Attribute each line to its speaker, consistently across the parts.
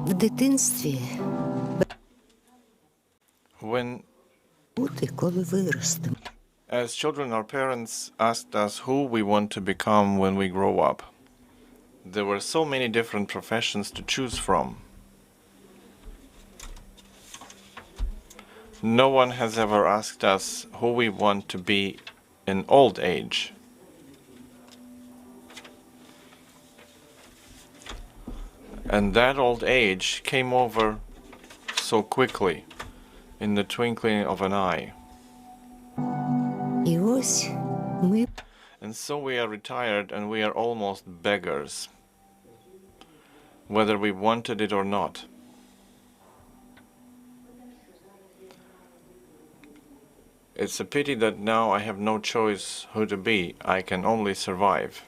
Speaker 1: В дитинстві
Speaker 2: When,
Speaker 1: бути, коли виростемо.
Speaker 2: as children, our parents asked us who we want to become when we grow up. There were so many different professions to choose from. No one has ever asked us who we want to be in old age. And that old age came over so quickly, in the twinkling of an eye.
Speaker 1: І ось ми
Speaker 2: And so we are retired and we are almost beggars, whether we wanted it or not. It's a pity that now I have no choice who to be. I can only survive.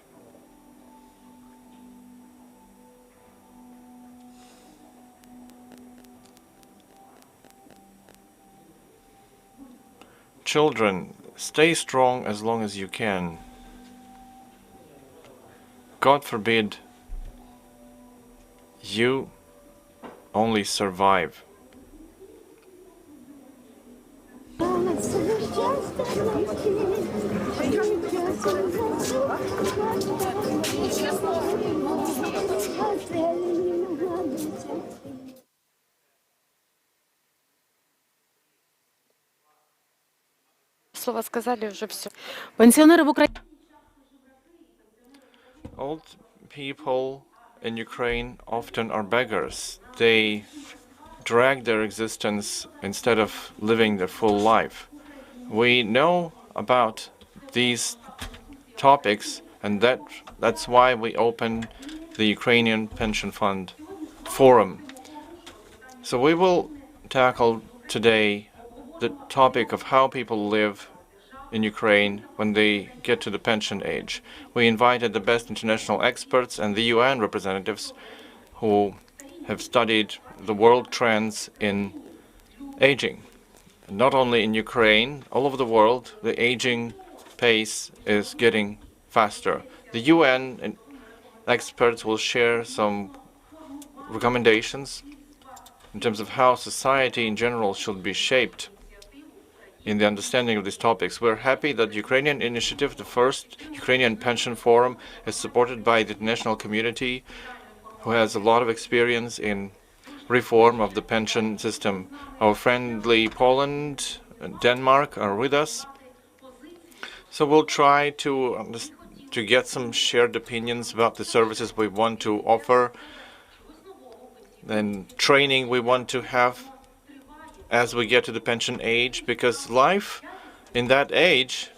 Speaker 2: Children, stay strong as long as you can. God forbid you only survive.
Speaker 3: Слова сказали уже все. Пенсионеры в Украине.
Speaker 2: Old people in Ukraine often are beggars. They drag their existence instead of living their full life. We know about these topics, and that's why we opened the Ukrainian Pension Fund Forum. So we will tackle today the topic of how people live in Ukraine when they get to the pension age. We invited the best international experts and the UN representatives who have studied the world trends in aging. Not only in Ukraine, all over the world, the aging pace is getting faster. The UN experts will share some recommendations in terms of how society in general should be shaped in the understanding of these topics. We're happy that Ukrainian initiative, the first Ukrainian Pension Forum, is supported by the international community who has a lot of experience in reform of the pension system. Our friendly Poland and Denmark are with us. So we'll try to get some shared opinions about the services we want to offer and training we want to have as we get to the pension age, because life in that age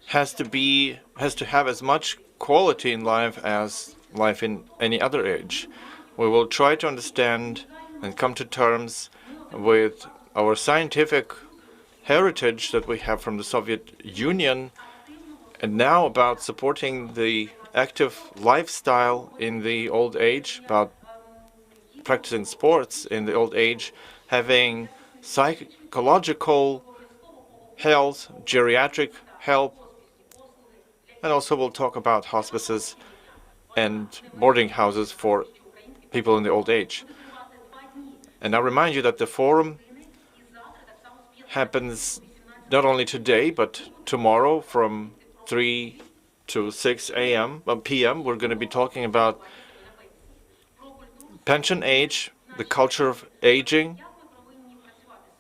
Speaker 2: has to have as much quality in life as life in any other age. We will try to understand and come to terms with our scientific heritage that we have from the Soviet Union, and now about supporting the active lifestyle in the old age, about practicing sports in the old age, having psychological health, geriatric help, and also we'll talk about hospices and boarding houses for people in the old age. And I remind you that the forum happens not only today, but tomorrow from 3 to 6 p.m. We're going to be talking about pension age, the culture of aging,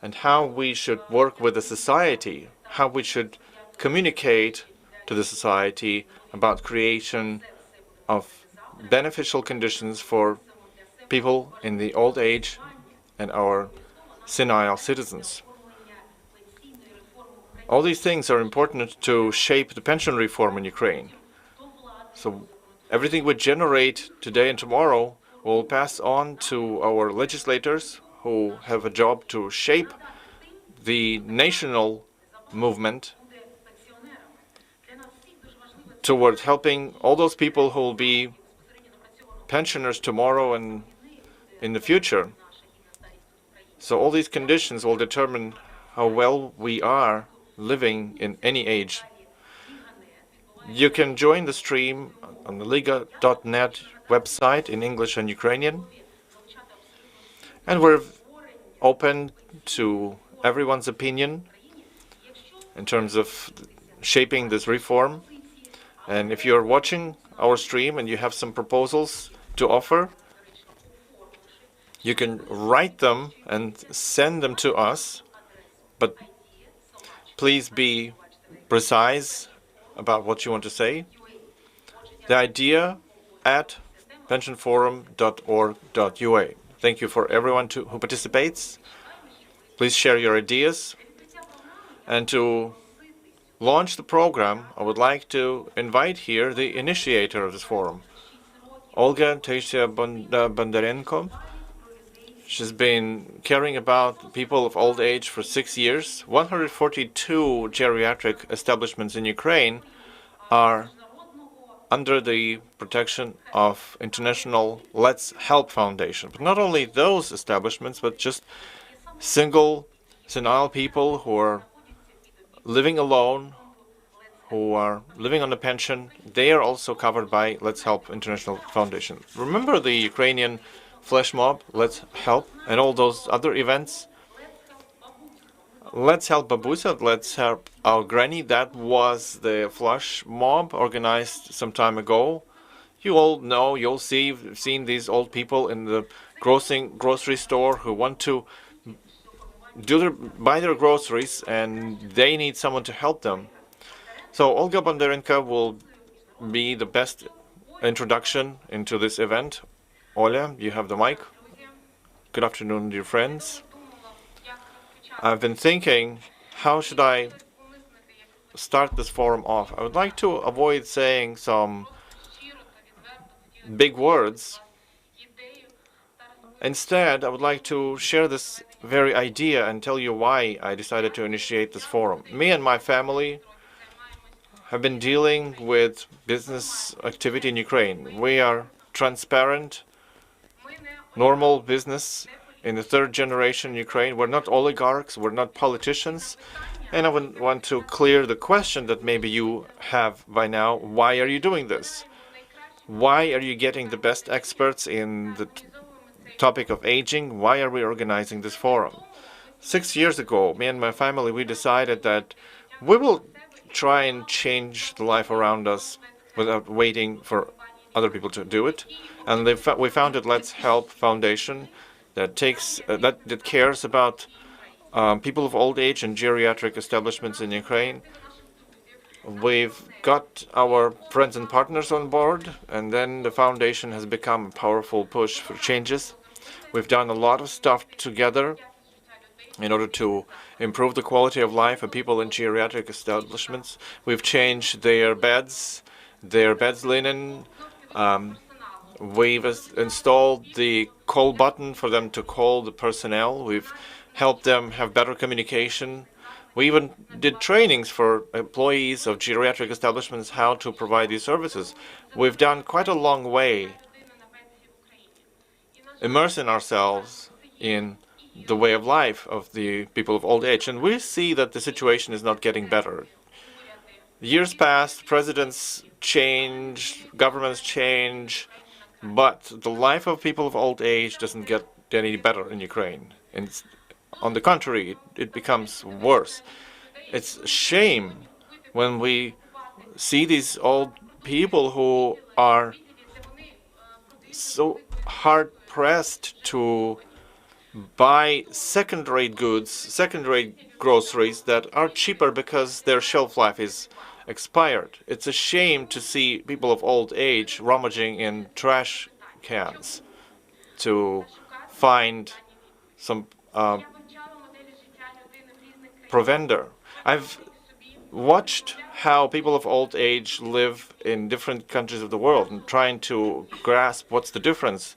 Speaker 2: and how we should work with the society, how we should communicate to the society about creation of beneficial conditions for people in the old age and our senile citizens. All these things are important to shape the pension reform in Ukraine. So everything we generate today and tomorrow will pass on to our legislators who have a job to shape the national movement toward helping all those people who will be pensioners tomorrow and in the future. So all these conditions will determine how well we are living in any age. You can join the stream on the liga.net website in English and Ukrainian. And we're open to everyone's opinion in terms of shaping this reform. And if you're watching our stream and you have some proposals to offer, you can write them and send them to us, but please be precise about what you want to say. The idea at pensionforum.org.ua. Thank you for everyone who participates. Please share your ideas. And to launch the program, I would like to invite here the initiator of this forum, Olga Bondarenko. She's been caring about people of old age for 6 years. 142 geriatric establishments in Ukraine are under the protection of International Let's Help Foundation. But not only those establishments, but just single, senile people who are living alone, who are living on a pension, they are also covered by Let's Help International Foundation. Remember the Ukrainian flash mob, Let's Help, and all those other events? Let's Help Babusa, Let's Help Our Granny, that was the flash mob organized some time ago. You all know, you'll seen these old people in the grocery store who want to buy their groceries and they need someone to help them. So Olga Bondarenko will be the best introduction into this event. Oля, you have the mic. Good afternoon, dear friends. I've been thinking, how should I start this forum off? I would like to avoid saying some big words. Instead, I would like to share this very idea and tell you why I decided to initiate this forum. Me and my family have been dealing with business activity in Ukraine. We are transparent, normal business in the third generation in Ukraine. We're not oligarchs, we're not politicians. And I would want to clear the question that maybe you have by now. Why are you doing this? Why are you getting the best experts in the topic of aging? Why are we organizing this forum? 6 years ago, me and my family, we decided that we will try and change the life around us without waiting for other people to do it. And we founded Let's Help Foundation that that cares about people of old age and geriatric establishments in Ukraine. We've got our friends and partners on board, and then the foundation has become a powerful push for changes. We've done a lot of stuff together in order to improve the quality of life of people in geriatric establishments. We've changed their beds linen. We've installed the call button for them to call the personnel. We've helped them have better communication. We even did trainings for employees of geriatric establishments how to provide these services. We've done quite a long way immersing ourselves in the way of life of the people of old age. And we see that the situation is not getting better. Years passed, presidents change, governments change, but the life of people of old age doesn't get any better in Ukraine. And on the contrary, it becomes worse. It's a shame when we see these old people who are so hard-pressed to buy second-rate goods, second-rate groceries that are cheaper because their shelf life is expired. It's a shame to see people of old age rummaging in trash cans to find some provender. I've watched how people of old age live in different countries of the world and trying to grasp what's the difference.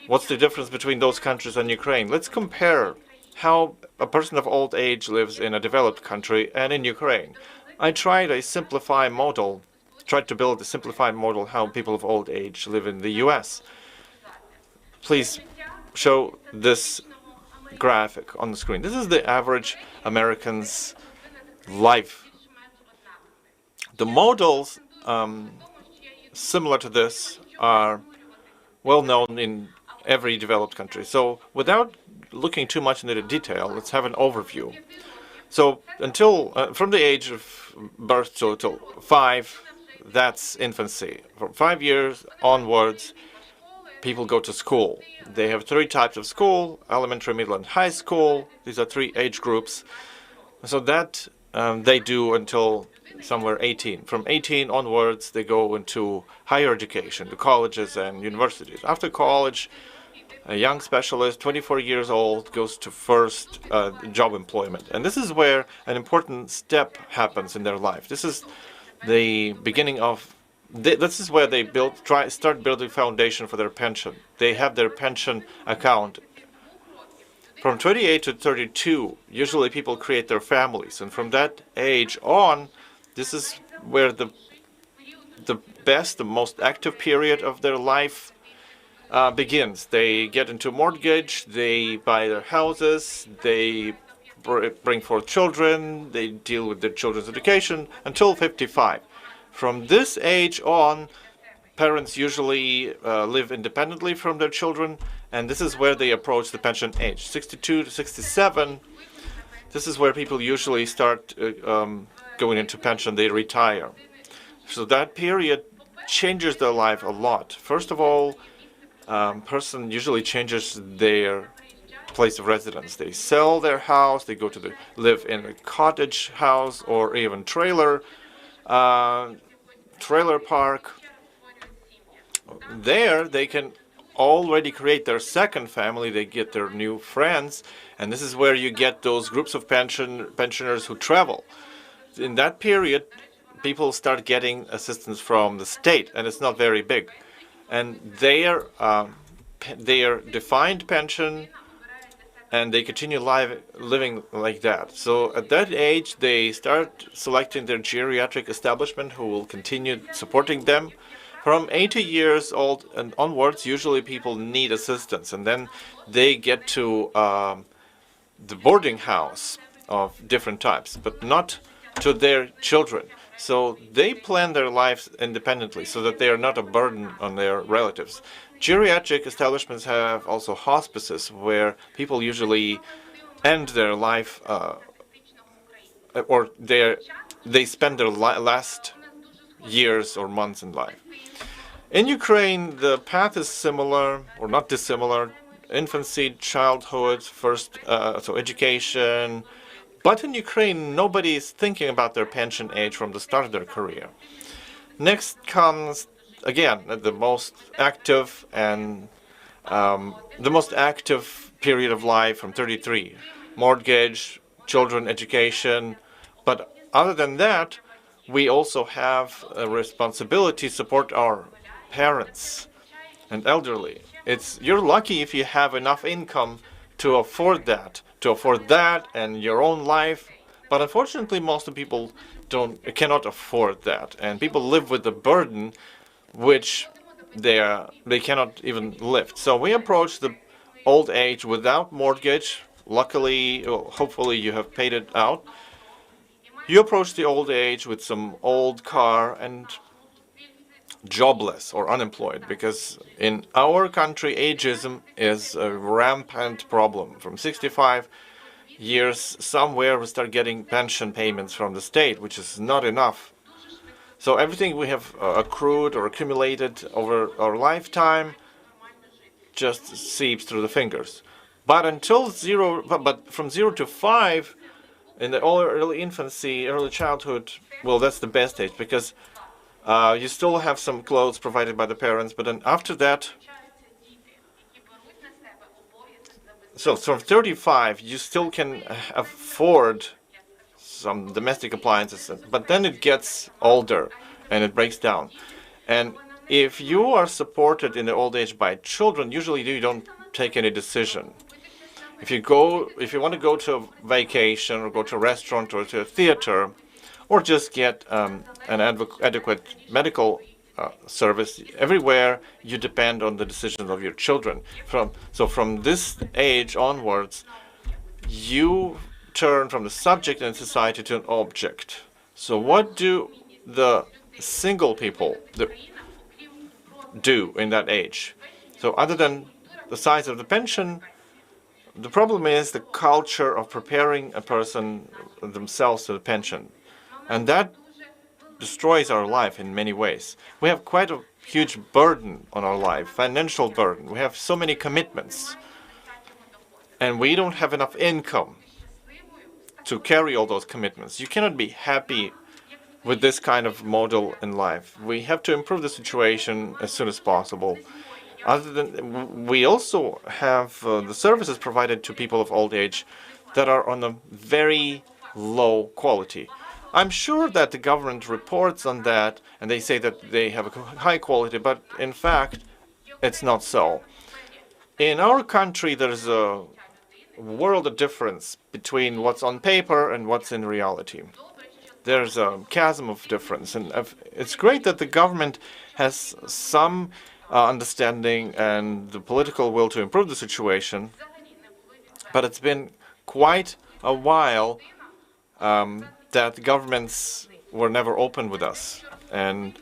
Speaker 2: What's the difference between those countries and Ukraine? Let's compare how a person of old age lives in a developed country and in Ukraine. I tried to build a simplified model how people of old age live in the US. Please show this graphic on the screen. This is the average American's life. The models similar to this are well known in every developed country. So without looking too much into the detail, let's have an overview. So until from the age of birth till 5, that's infancy. From 5 years onwards, people go to school. They have 3 types of school: elementary, middle, and high school. These are 3 age groups. So that they do until somewhere 18. From 18 onwards, they go into higher education, to colleges and universities. After college, a young specialist, 24 years old, goes to first job employment. And this is where an important step happens in their life. This is the beginning of, this is where they start building foundation for their pension. They have their pension account. From 28 to 32, usually people create their families. And from that age on, this is where the best, the most active period of their life begins. They get into mortgage, they buy their houses, they bring forth children, they deal with their children's education until 55. From this age on, parents usually live independently from their children, and this is where they approach the pension age. 62 to 67, this is where people usually start going into pension, they retire. So that period changes their life a lot. First of all, person usually changes their place of residence. They sell their house, they go to live in a cottage house or even trailer park. There they can already create their second family, they get their new friends, and this is where you get those groups of pensioners who travel. In that period, people start getting assistance from the state, and it's not very big. And their defined pension, and they continue living like that. So at that age, they start selecting their geriatric establishment who will continue supporting them. From 80 years old and onwards, usually people need assistance, and then they get to the boarding house of different types, but not to their children. So they plan their lives independently so that they are not a burden on their relatives. Geriatric establishments have also hospices where people usually end their life or they spend their last years or months in life. In Ukraine, the path is similar or not dissimilar. Infancy, childhood, first so education. But in Ukraine, nobody is thinking about their pension age from the start of their career. Next comes, again, the most active and the most active period of life from 33. Mortgage, children, education. But other than that, we also have a responsibility to support our parents and elderly. You're lucky if you have enough income to afford that and your own life. But unfortunately, most of the people cannot afford that, and people live with the burden which they cannot even lift. So we approach the old age without mortgage. Luckily, hopefully you have paid it out. You approach the old age with some old car and jobless or unemployed, because in our country ageism is a rampant problem. From 65 years somewhere we start getting pension payments from the state, which is not enough. So everything we have accrued or accumulated over our lifetime just seeps through the fingers. But from 0 to 5 in the early infancy, early childhood, well, that's the best age, because you still have some clothes provided by the parents, but then after that, so from 35, you still can afford some domestic appliances, but then it gets older and it breaks down. And if you are supported in the old age by children, usually you don't take any decision. If you want to go to a vacation or go to a restaurant or to a theater, or just get an adequate medical service, everywhere you depend on the decisions of your children. From this age onwards, you turn from the subject in society to an object. So what do the single people do in that age? So other than the size of the pension, the problem is the culture of preparing a person themselves to the pension. And that destroys our life in many ways. We have quite a huge burden on our life, financial burden. We have so many commitments. And we don't have enough income to carry all those commitments. You cannot be happy with this kind of model in life. We have to improve the situation as soon as possible. Other than, we also have the services provided to people of old age that are on a very low quality. I'm sure that the government reports on that and they say that they have a high quality, but in fact, it's not so. In our country, there's a world of difference between what's on paper and what's in reality. There's a chasm of difference, and it's great that the government has some understanding and the political will to improve the situation, but it's been quite a while that governments were never open with us. And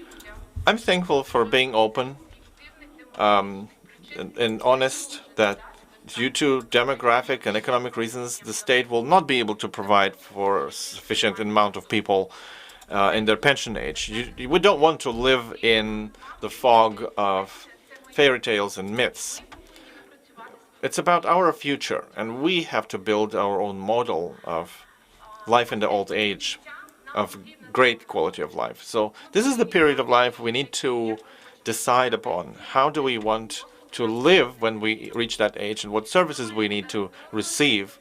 Speaker 2: I'm thankful for being open and honest that due to demographic and economic reasons, the state will not be able to provide for a sufficient amount of people in their pension age. We don't want to live in the fog of fairy tales and myths. It's about our future, and we have to build our own model of life in the old age, of great quality of life. So this is the period of life we need to decide upon. How do we want to live when we reach that age, and what services we need to receive?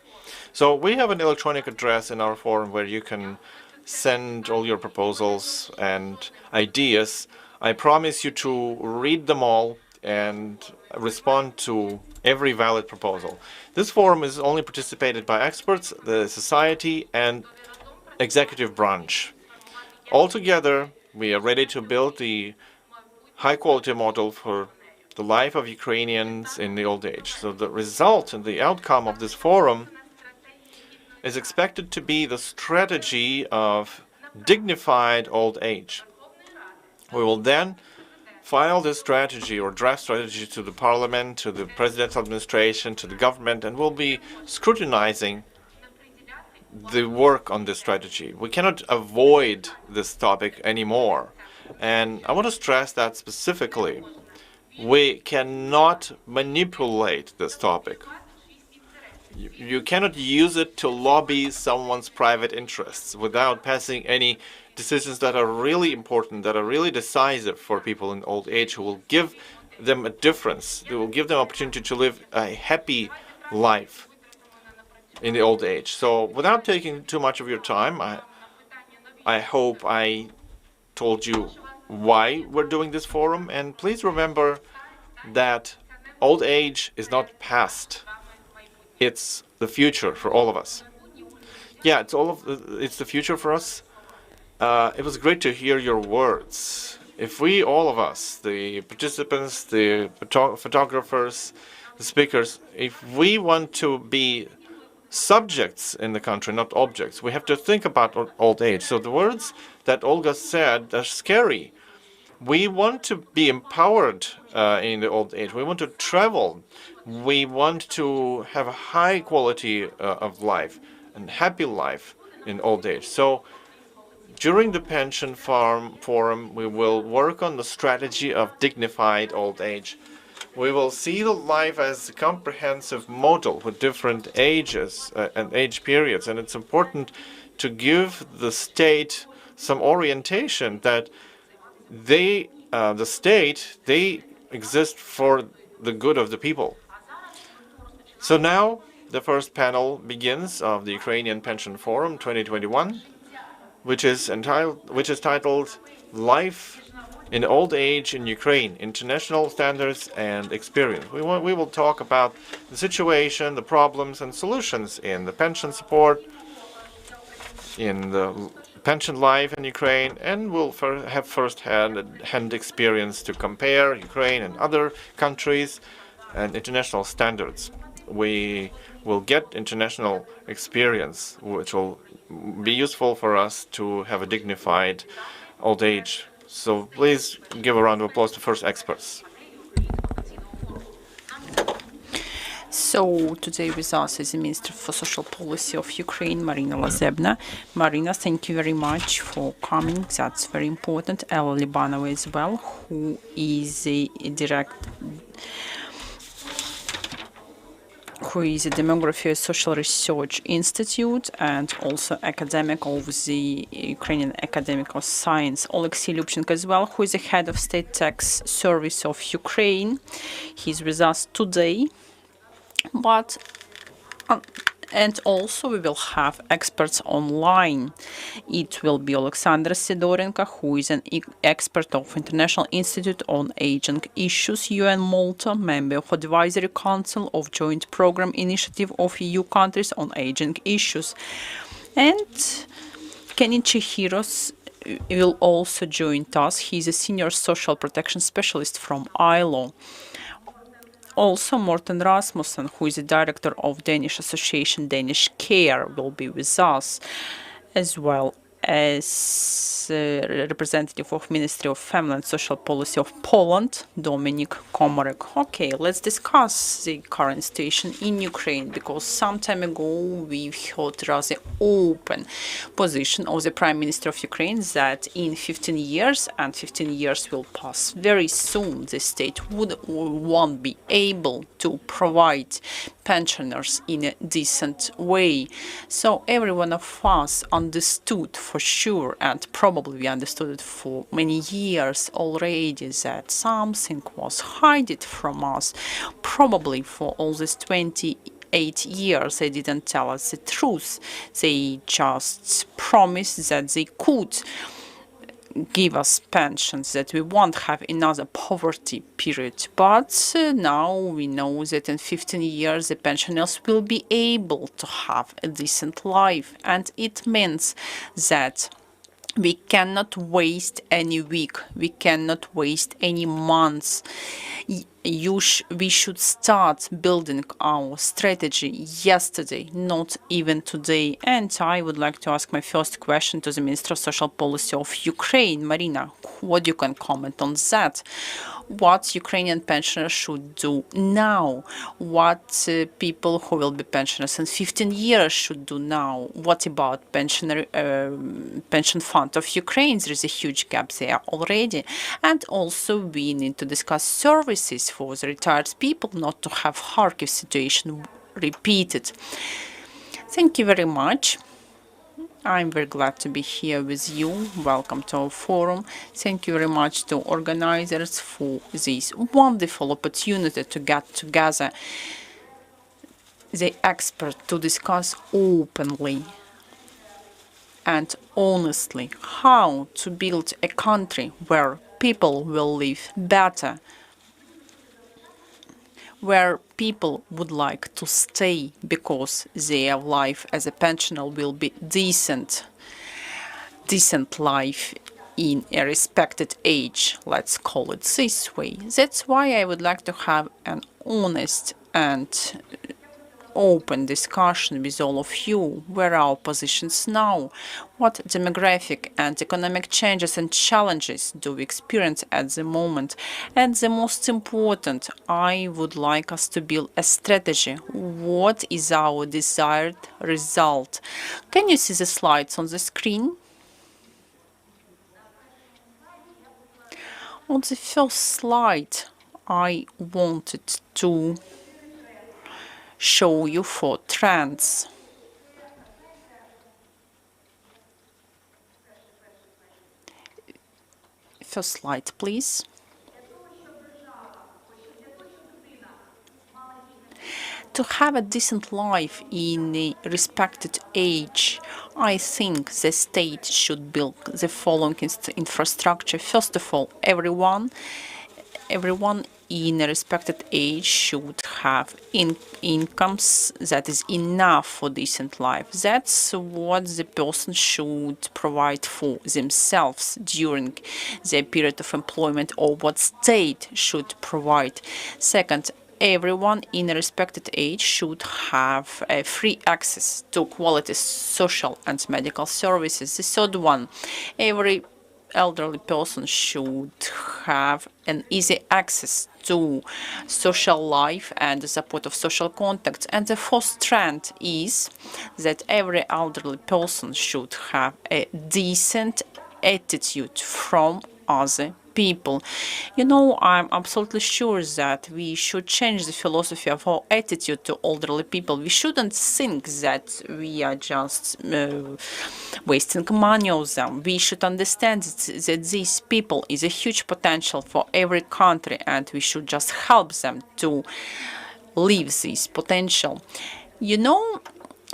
Speaker 2: So we have an electronic address in our forum where you can send all your proposals and ideas. I promise you to read them all and respond to every valid proposal. This forum is only participated by experts, the society, and executive branch. Altogether, we are ready to build the high-quality model for the life of Ukrainians in the old age. So the result and the outcome of this forum is expected to be the strategy of dignified old age. We will then file this strategy or draft strategy to the parliament, to the presidential administration, to the government, and we'll be scrutinizing the work on this strategy. We cannot avoid this topic anymore. And I want to stress that specifically. We cannot manipulate this topic. You cannot use it to lobby someone's private interests without passing any decisions that are really important, that are really decisive for people in old age, who will give them a difference. They will give them opportunity to live a happy life in the old age. So without taking too much of your time, I hope I told you why we're doing this forum. And please remember that old age is not past. It's the future for all of us. Yeah, it's the future for us. It was great to hear your words. If we, all of us, the participants, the photographers, the speakers, if we want to be subjects in the country, not objects, we have to think about old age. So the words that Olga said are scary. We want to be empowered in the old age. We want to travel. We want to have a high quality of life and happy life in old age. So during the Pension Forum, we will work on the strategy of dignified old age. We will see the life as a comprehensive model with different ages and age periods. And it's important to give the state some orientation that the state, they exist for the good of the people. So now the first panel begins of the Ukrainian Pension Forum 2021, which is titled Life in Old Age in Ukraine, International Standards and Experience. We will talk about the situation, the problems and solutions in the pension support, in the pension life in Ukraine, and we'll have first-hand experience to compare Ukraine and other countries and international standards. We will get international experience, which will be useful for us to have a dignified old age. So please give a round of applause to first experts.
Speaker 4: So today with us is the Minister for Social Policy of Ukraine, Marina Lazebna. Marina, thank you very much for coming. That's very important. Ella Libanova as well, who is a Demography and Social Research Institute and also academic of the Ukrainian Academy of Science, Alexei Lyubchenko as well, who is the head of State Tax Service of Ukraine. He's with us today. But and also we will have experts online. It will be Alexander Sidorenko, who is an expert of International Institute on Aging Issues, UN Malta, member of Advisory Council of Joint Program Initiative of EU countries on aging issues. And Kenichi Hiros will also join us. He's a senior social protection specialist from ILO. Also, Morten Rasmussen, who is the director of Danish Association Danish Care, will be with us, as well as representative of Ministry of Family and Social Policy of Poland, Dominik Komorek. Okay, let's discuss the current situation in Ukraine, because some time ago we heard rather open position of the Prime Minister of Ukraine that in 15 years, and 15 years will pass very soon, the state won't be able to provide pensioners in a decent way. So every one of us understood for sure, and probably we understood it for many years already, that something was hidden from us. Probably for all these 28 years they didn't tell us the truth. They just promised that they could give us pensions, that we won't have another poverty period. But now we know that in 15 years the pensioners will be able to have a decent life. And it means that we cannot waste any week, we cannot waste any months. We should start building our strategy yesterday, not even today. And I would like to ask my first question to the Minister of Social Policy of Ukraine, Marina. What you can comment on that? What Ukrainian pensioners should do now? What people who will be pensioners in 15 years should do now? What about pension fund of Ukraine? There is a huge gap there already. And also we need to discuss services for the retired people, not to have Kharkiv situation repeated. Thank you very much. I'm very glad to be here with you. Welcome to our forum. Thank you very much to organizers for this wonderful opportunity to get together the experts to discuss openly and honestly how to build a country where people will live better, where people would like to stay because their life as a pensioner will be decent life in a respected age, let's call it this way. That's why I would like to have an honest and open discussion with all of you. Where are our positions now? What demographic and economic changes and challenges do we experience at the moment? And the most important, I would like us to build a strategy. What is our desired result? Can you see the slides on the screen? On the first slide, I wanted to show you 4 trends. First slide, please. To have a decent life in a respected age, I think the state should build the following infrastructure. First of all, everyone in a respected age should have incomes that is enough for decent life. That's what the person should provide for themselves during their period of employment, or what state should provide. Second, everyone in a respected age should have free access to quality social and medical services. The third one, every elderly person should have an easy access to social life and the support of social contacts. And the fourth trend is that every elderly person should have a decent attitude from other people. You know, I'm absolutely sure that we should change the philosophy of our attitude to elderly people. We shouldn't think that we are just wasting money on them. We should understand that these people is a huge potential for every country, and we should just help them to live this potential. You know,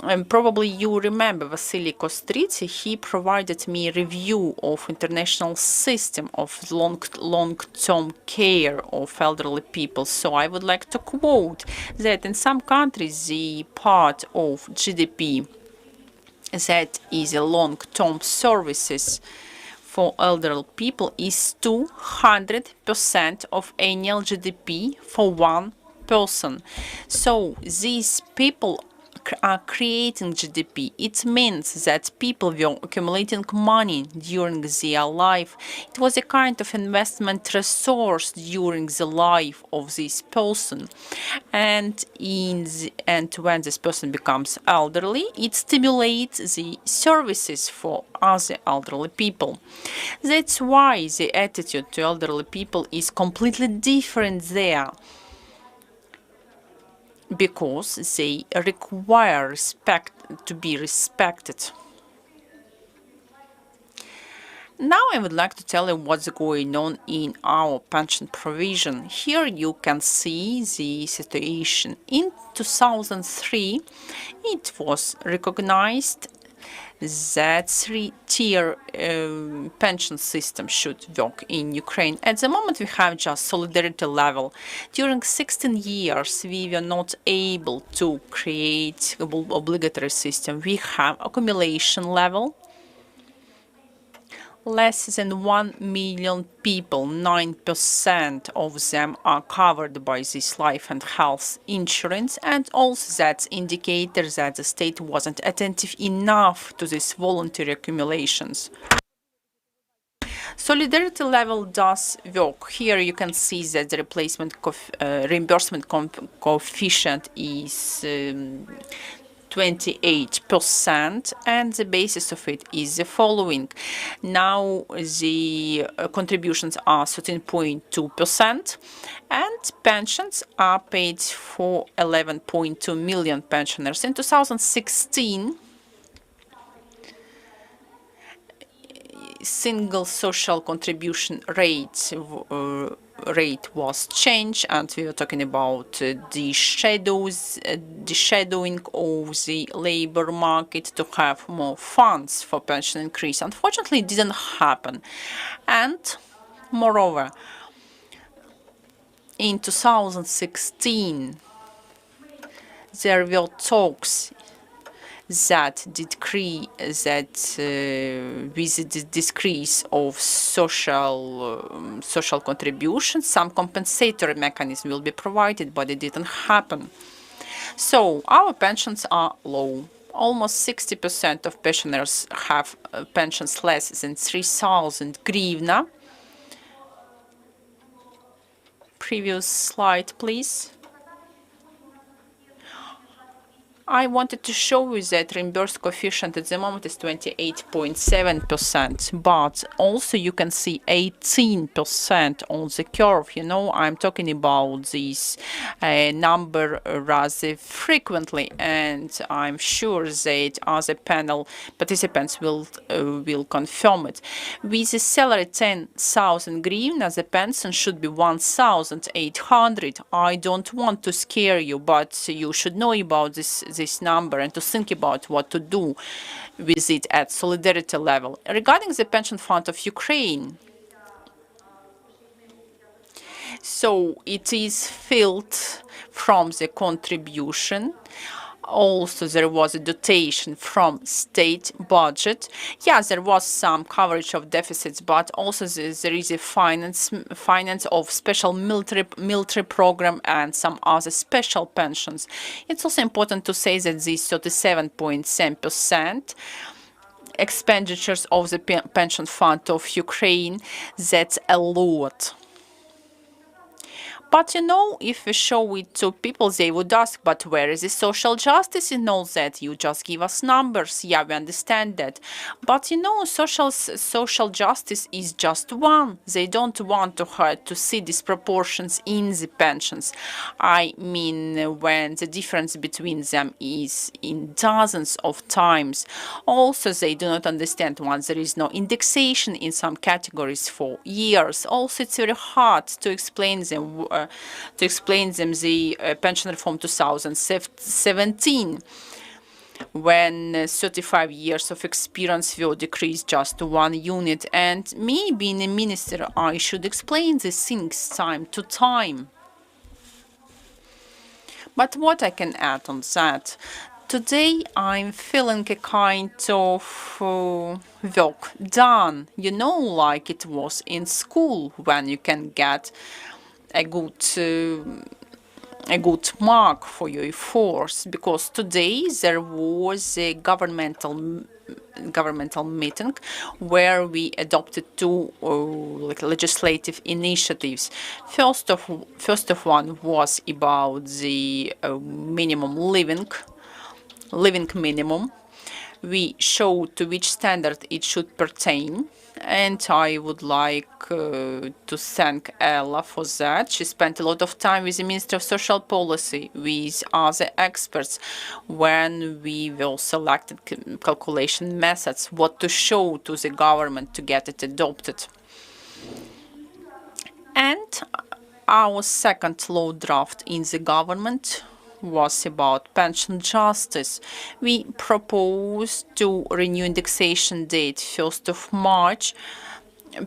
Speaker 4: and probably you remember Vasily Kostrici. He provided me a review of international system of long-term care of elderly people. So I would like to quote that in some countries the part of GDP that is a long-term services for elderly people is 200% of annual GDP for one person. So these people are creating GDP. It means that people were accumulating money during their life. It was a kind of investment resource during the life of this person. And when this person becomes elderly, it stimulates the services for other elderly people. That's why the attitude to elderly people is completely different there, because they require respect to be respected. Now I would like to tell you what's going on in our pension provision. Here you can see the situation. In 2003, it was recognized that three-tier pension system should work in Ukraine. At the moment, we have just solidarity level. During 16 years, we were not able to create an obligatory system. We have accumulation level. Less than 1 million people, 9% of them are covered by this life and health insurance, and also that's indicator that the state wasn't attentive enough to these voluntary accumulations. Solidarity level does work. Here you can see that the reimbursement coefficient is 28%, and the basis of it is the following. Now the contributions are 13.2%, and pensions are paid for 11.2 million pensioners. In 2016, single social contribution rate was changed, and we were talking about the shadowing of the labor market to have more funds for pension increase. Unfortunately, it didn't happen. And moreover, in 2016, there were talks that with the decrease of social contributions, some compensatory mechanism will be provided, but it didn't happen. So our pensions are low. Almost 60% of pensioners have pensions less than 3,000 hryvnia. Previous slide, please. I wanted to show you that reimbursed coefficient at the moment is 28.7%, but also you can see 18% on the curve. You know, I'm talking about this number rather frequently, and I'm sure that other panel participants will confirm it. With a salary 10,000 hryvnia, the pension should be 1,800. I don't want to scare you, but you should know about this number and to think about what to do with it at solidarity level. Regarding the pension fund of Ukraine, so it is filled from the contribution. Also, there was a dotation from state budget. Yes, there was some coverage of deficits, but also there is a finance of special military program and some other special pensions. It's also important to say that this 37.7% expenditures of the pension fund of Ukraine. That's a lot. But if we show it to people, they would ask, but where is the social justice in all that? You just give us numbers. Yeah, we understand that. But social justice is just one. They don't want to see disproportions in the pensions. I mean, when the difference between them is in dozens of times. Also, they do not understand once there is no indexation in some categories for years. Also, it's very hard to explain them the pension reform 2017, when 35 years of experience will decrease just to 1 unit. And me being a minister, I should explain these things time to time. But what I can add on that? Today I'm feeling a kind of work done, like it was in school, when you can get a good mark for your efforts, because today there was a governmental meeting where we adopted two legislative initiatives. First of one was about the minimum living minimum. We showed to which standard it should pertain, and I would like to thank Ella for that. She spent a lot of time with the Minister of Social Policy, with other experts, when we will selected calculation methods, what to show to the government to get it adopted. And our second law draft in the government was about pension justice. We proposed to renew indexation date 1st of March.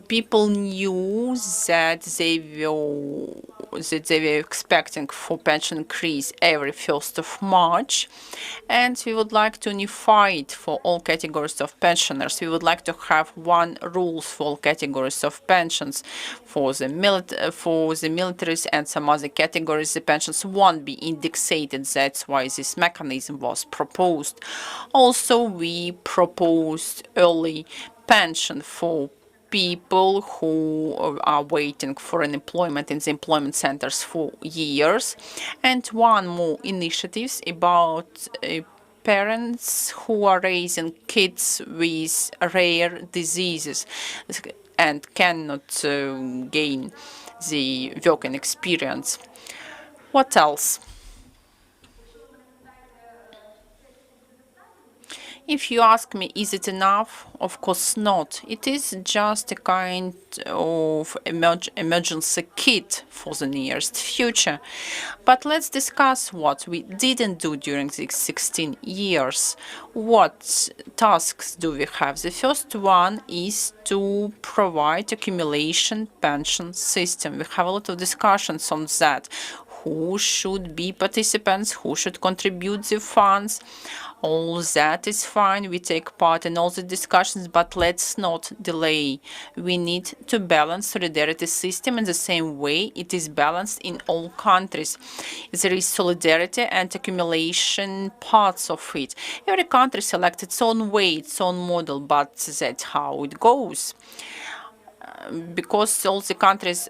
Speaker 4: People knew that they were expecting for pension increase every 1st of March, and we would like to unify it for all categories of pensioners. We would like to have one rules for all categories of pensions. For the militaries and some other categories, the pensions won't be indexed. That's why this mechanism was proposed. Also, we proposed early pension for people who are waiting for an employment in the employment centers for years, and one more initiatives about parents who are raising kids with rare diseases and cannot gain the working experience. What else? If you ask me, is it enough? Of course not. It is just a kind of emergency kit for the nearest future. But let's discuss what we didn't do during these 16 years. What tasks do we have? The first one is to provide accumulation pension system. We have a lot of discussions on that. Who should be participants? Who should contribute the funds? All that is fine. We take part in all the discussions, but let's not delay. We need to balance solidarity system in the same way it is balanced in all countries. There is solidarity and accumulation parts of it. Every country selects its own way, its own model, but that's how it goes. Because all the countries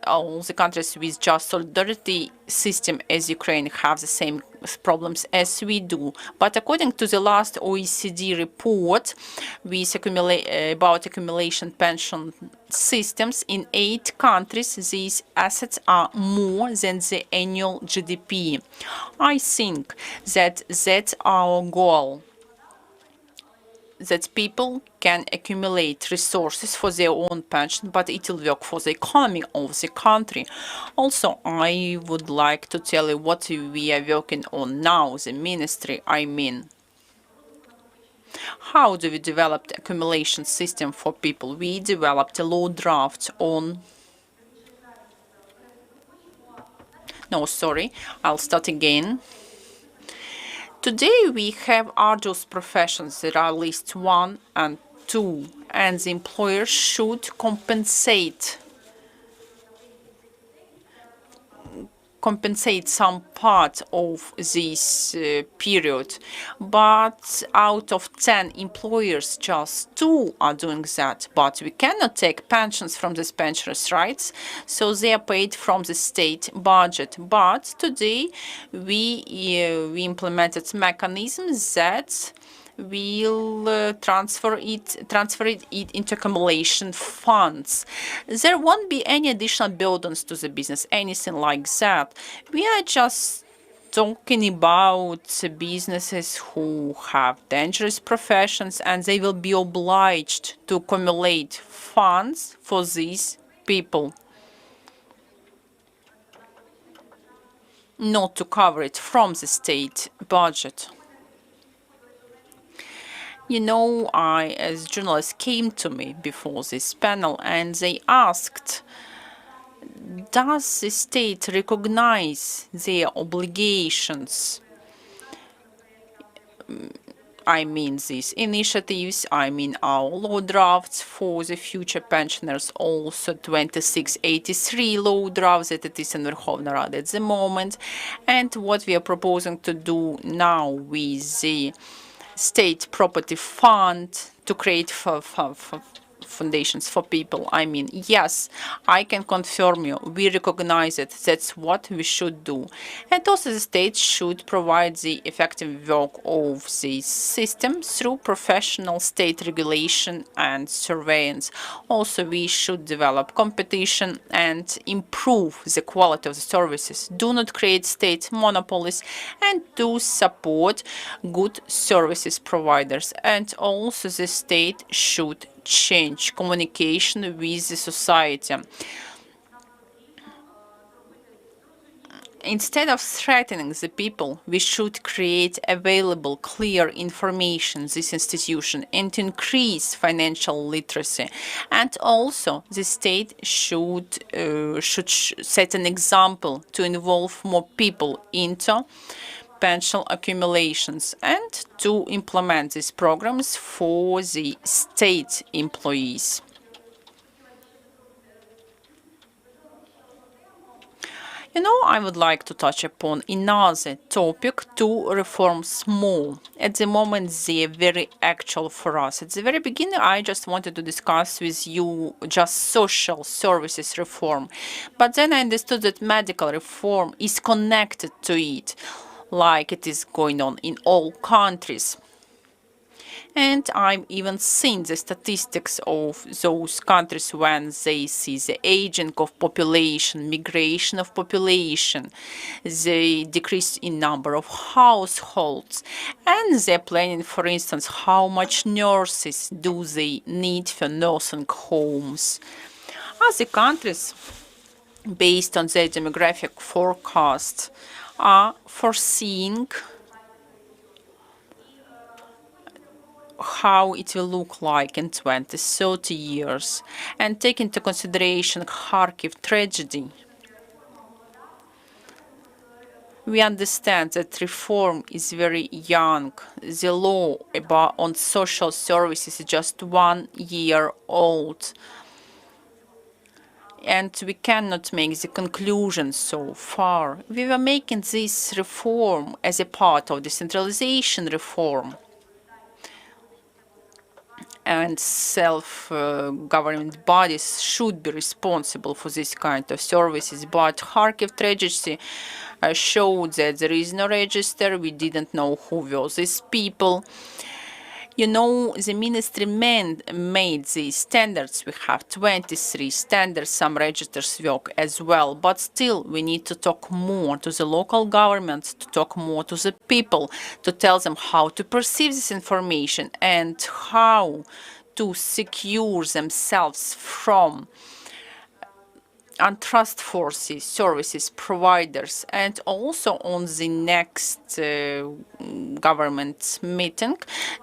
Speaker 4: with just solidarity system as Ukraine have the same problems as we do. But according to the last OECD report about accumulation pension systems, in 8 countries these assets are more than the annual GDP. I think that that's our goal, that people can accumulate resources for their own pension, but it will work for the economy of the country. Also, I would like to tell you what we are working on now, the ministry, I mean. How do we develop the accumulation system for people? We developed a law draft on... No, sorry, I'll start again. Today we have arduous professions that are at least 1 and 2, and the employer should compensate compensate some part of this period, but out of 10 employers, just 2 are doing that. But we cannot take pensions from these pensioners' rights, so they are paid from the state budget. But today we implemented mechanisms that will transfer it into accumulation funds. There won't be any additional burdens to the business, anything like that. We are just talking about businesses who have dangerous professions, and they will be obliged to accumulate funds for these people, not to cover it from the state budget. You know, as journalists came to me before this panel and they asked, does the state recognize their obligations? I mean these initiatives, I mean our law drafts for the future pensioners, also 2683 law drafts that it is in Verkhovna Rada at the moment, and what we are proposing to do now with the state property fund to create foundations for people. I mean, yes, I can confirm you, we recognize it, that's what we should do. And also the state should provide the effective work of this system through professional state regulation and surveillance. Also, we should develop competition and improve the quality of the services. Do not create state monopolies and do support good services providers. And also the state should change communication with the society. Instead of threatening the people, we should create available, clear information, this institution, and increase financial literacy. And also, the state should set an example to involve more people into pension accumulations and to implement these programs for the state employees. You know, I would like to touch upon another topic, to reform small. At the moment, they are very actual for us. At the very beginning, I just wanted to discuss with you just social services reform. But then I understood that medical reform is connected to it, like it is going on in all countries. And I've even seen the statistics of those countries when they see the aging of population, migration of population, the decrease in number of households, and they're planning, for instance, how much nurses do they need for nursing homes. Other countries, based on their demographic forecast, are foreseeing how it will look like in 20, 30 years, and take into consideration Kharkiv tragedy. We understand that reform is very young. The law on social services is just 1 year old. And we cannot make the conclusion so far. We were making this reform as a part of decentralization reform. And self-government bodies should be responsible for this kind of services. But Kharkiv tragedy showed that there is no register. We didn't know who were these people. You know, the ministry made these standards. We have 23 standards. Some registers work as well. But still, we need to talk more to the local governments, to talk more to the people, to tell them how to perceive this information and how to secure themselves from untrustworthy services providers. And also on the next government meeting,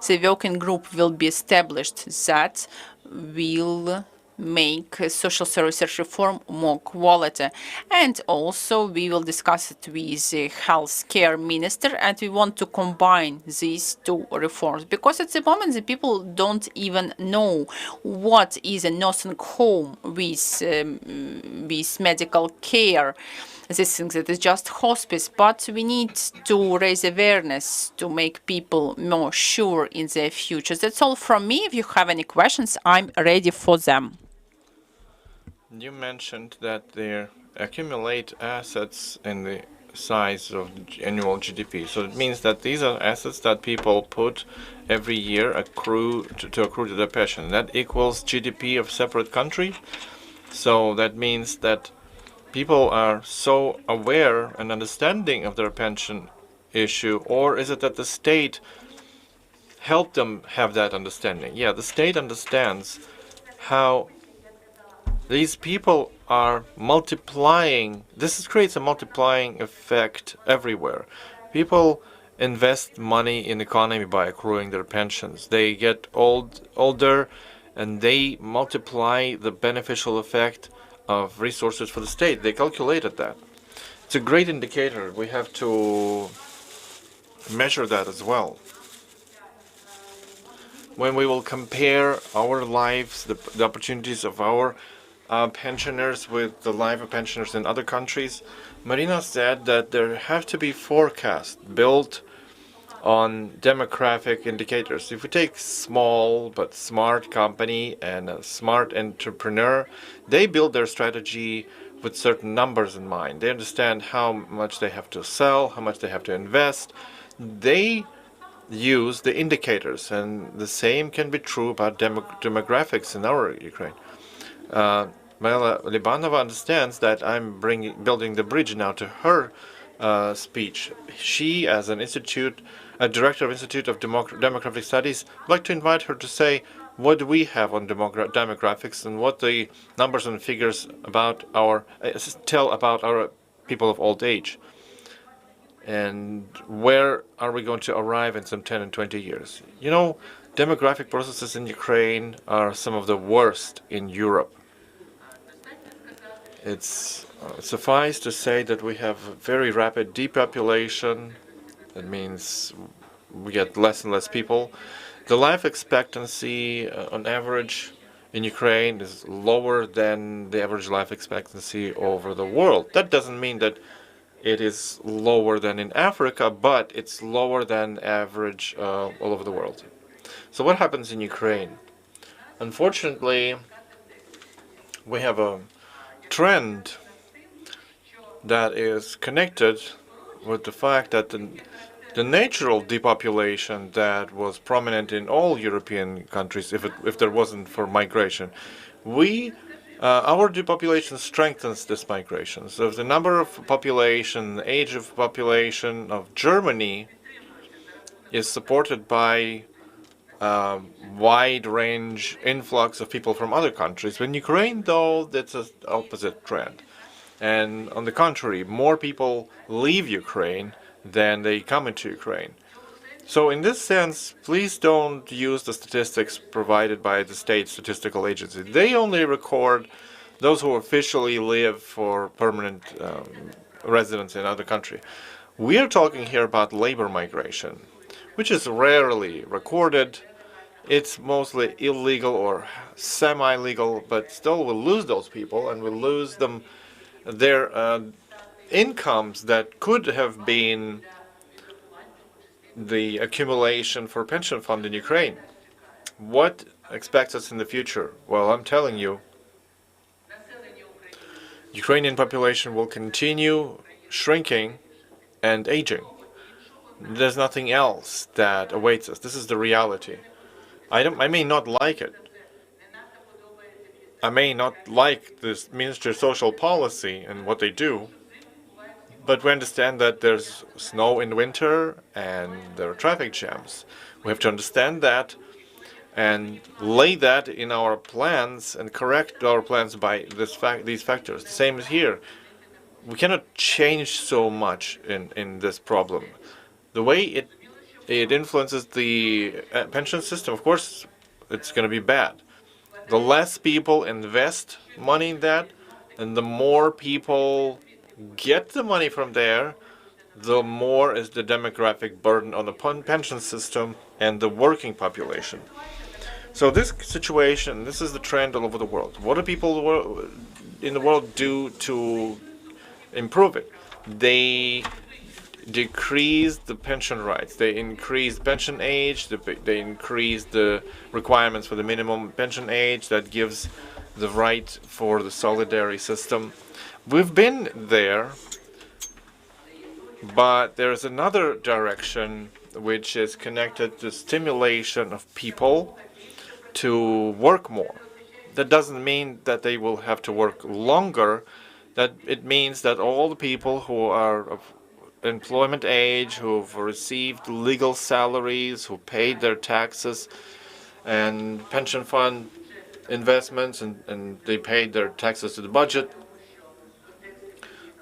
Speaker 4: the working group will be established that will make social services reform more quality. And also we will discuss it with the healthcare minister, and we want to combine these two reforms, because at the moment the people don't even know what is a nursing home with medical care. this thing that is just hospice, but we need to raise awareness to make people more sure in their futures. That's all from me. If you have any questions, I'm ready for them.
Speaker 2: You mentioned that they accumulate assets in the size of annual GDP. So it means that these are assets that people put every year to accrue to their pension. That equals GDP of separate country. So that means that people are so aware and understanding of their pension issue, or is it that the state helped them have that understanding? Yeah, the state understands how these people are multiplying. This creates a multiplying effect everywhere. People invest money in the economy by accruing their pensions. They get older, and they multiply the beneficial effect of resources for the state. They calculated that. It's a great indicator. We have to measure that as well. When we will compare our lives, the opportunities of our pensioners with the life of pensioners in other countries, Marina said that there have to be forecasts built on demographic indicators. If we take small but smart company and a smart entrepreneur, they build their strategy with certain numbers in mind. They understand how much they have to sell, how much they have to invest. They use the indicators, and the same can be true about demographics in our Ukraine. Maila Libanova understands that I'm building the bridge now to her speech. She, as an director of Institute of Demographic Studies, I'd like to invite her to say what do we have on demographics and what the numbers and figures about tell about our people of old age, and where are we going to arrive in some 10 and 20 years. You know, demographic processes in Ukraine are some of the worst in Europe. It's suffice to say that we have very rapid depopulation. That means we get less and less people. The life expectancy on average in Ukraine is lower than the average life expectancy over the world. That doesn't mean that it is lower than in Africa, but it's lower than average all over the world. So what happens in Ukraine? Unfortunately, we have a trend that is connected with the fact that the natural depopulation that was prominent in all European countries, if there wasn't for migration, our depopulation strengthens this migration. So if the number of population, the age of population of Germany is supported by wide range influx of people from other countries. In Ukraine, though, that's an opposite trend. And on the contrary, more people leave Ukraine than they come into Ukraine. So in this sense, please don't use the statistics provided by the state statistical agency. They only record those who officially live for permanent residence in other country. We are talking here about labor migration, which is rarely recorded. It's mostly illegal or semi-legal, but still we'll lose those people, and we'll lose them their incomes that could have been the accumulation for pension fund in Ukraine. What expects us in the future? Well, I'm telling you, Ukrainian population will continue shrinking and aging. There's nothing else that awaits us. This is the reality. I may not like it. I may not like this Ministry of Social Policy and what they do, but we understand that there's snow in winter and there are traffic jams. We have to understand that and lay that in our plans and correct our plans by these factors. The same is here. We cannot change so much in this problem. The way it influences the pension system, of course, it's going to be bad. The less people invest money in that, and the more people get the money from there, the more is the demographic burden on the pension system and the working population. So this situation, this is the trend all over the world. What do people in the world do to improve it. They decrease the pension rights. They increase pension age. They increase the requirements for the minimum pension age that gives the right for the solidarity system. We've been there, but there's another direction which is connected to stimulation of people to work more. That doesn't mean that they will have to work longer. That it means that all the people who are of employment age, who've received legal salaries, who paid their taxes and pension fund investments, and they paid their taxes to the budget.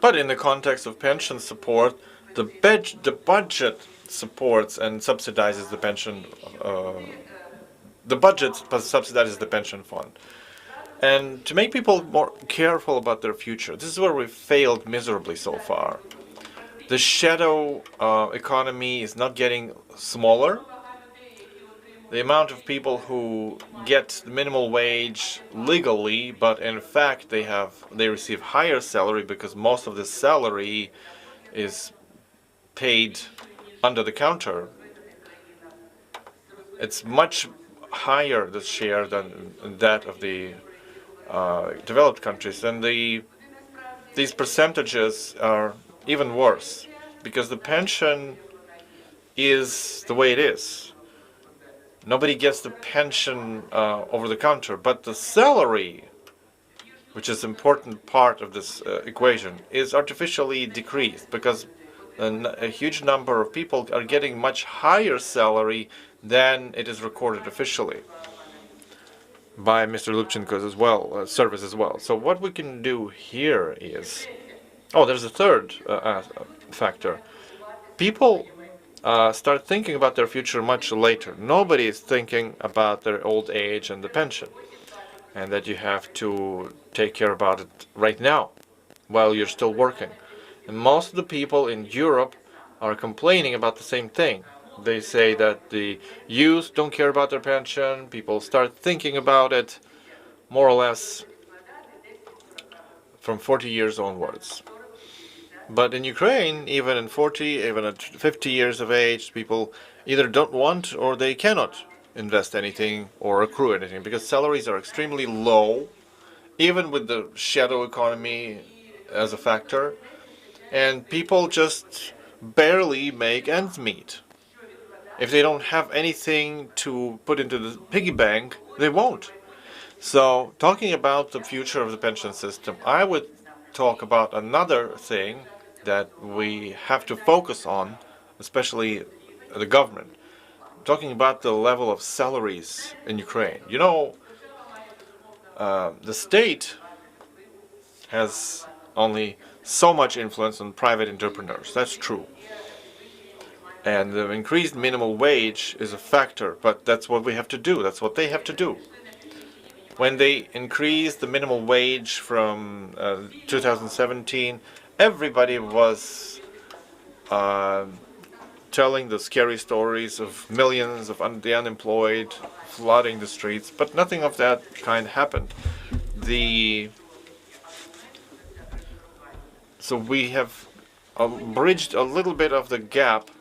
Speaker 2: But in the context of pension support, the budget supports and subsidizes the pension. The budget subsidizes the pension fund. And to make people more careful about their future, this is where we've failed miserably so far. The shadow economy is not getting smaller. The amount of people who get the minimal wage legally, but in fact they receive higher salary because most of the salary is paid under the counter. It's much higher, the share, than that of the developed countries, and these percentages are even worse because the pension is the way it is. Nobody gets the pension over the counter, but the salary, which is an important part of this equation, is artificially decreased because a huge number of people are getting much higher salary than it is recorded officially by Mr. Lubchenko's as well, service as well. So what we can do here is, there's a third factor. People start thinking about their future much later. Nobody is thinking about their old age and the pension, and that you have to take care about it right now while you're still working. And most of the people in Europe are complaining about the same thing. They say that the youth don't care about their pension. People start thinking about it more or less from 40 years onwards. But in Ukraine, even in 40, even at 50 years of age, people either don't want or they cannot invest anything or accrue anything because salaries are extremely low, even with the shadow economy as a factor, and people just barely make ends meet. If they don't have anything to put into the piggy bank, they won't. So, talking about the future of the pension system, I would talk about another thing that we have to focus on, especially the government. Talking about the level of salaries in Ukraine. You know, the state has only so much influence on private entrepreneurs. That's true. And the increased minimum wage is a factor, but that's what we have to do. That's what they have to do. When they increased the minimum wage from 2017, everybody was telling the scary stories of millions of the unemployed flooding the streets, but nothing of that kind happened. So we have bridged a little bit of the gap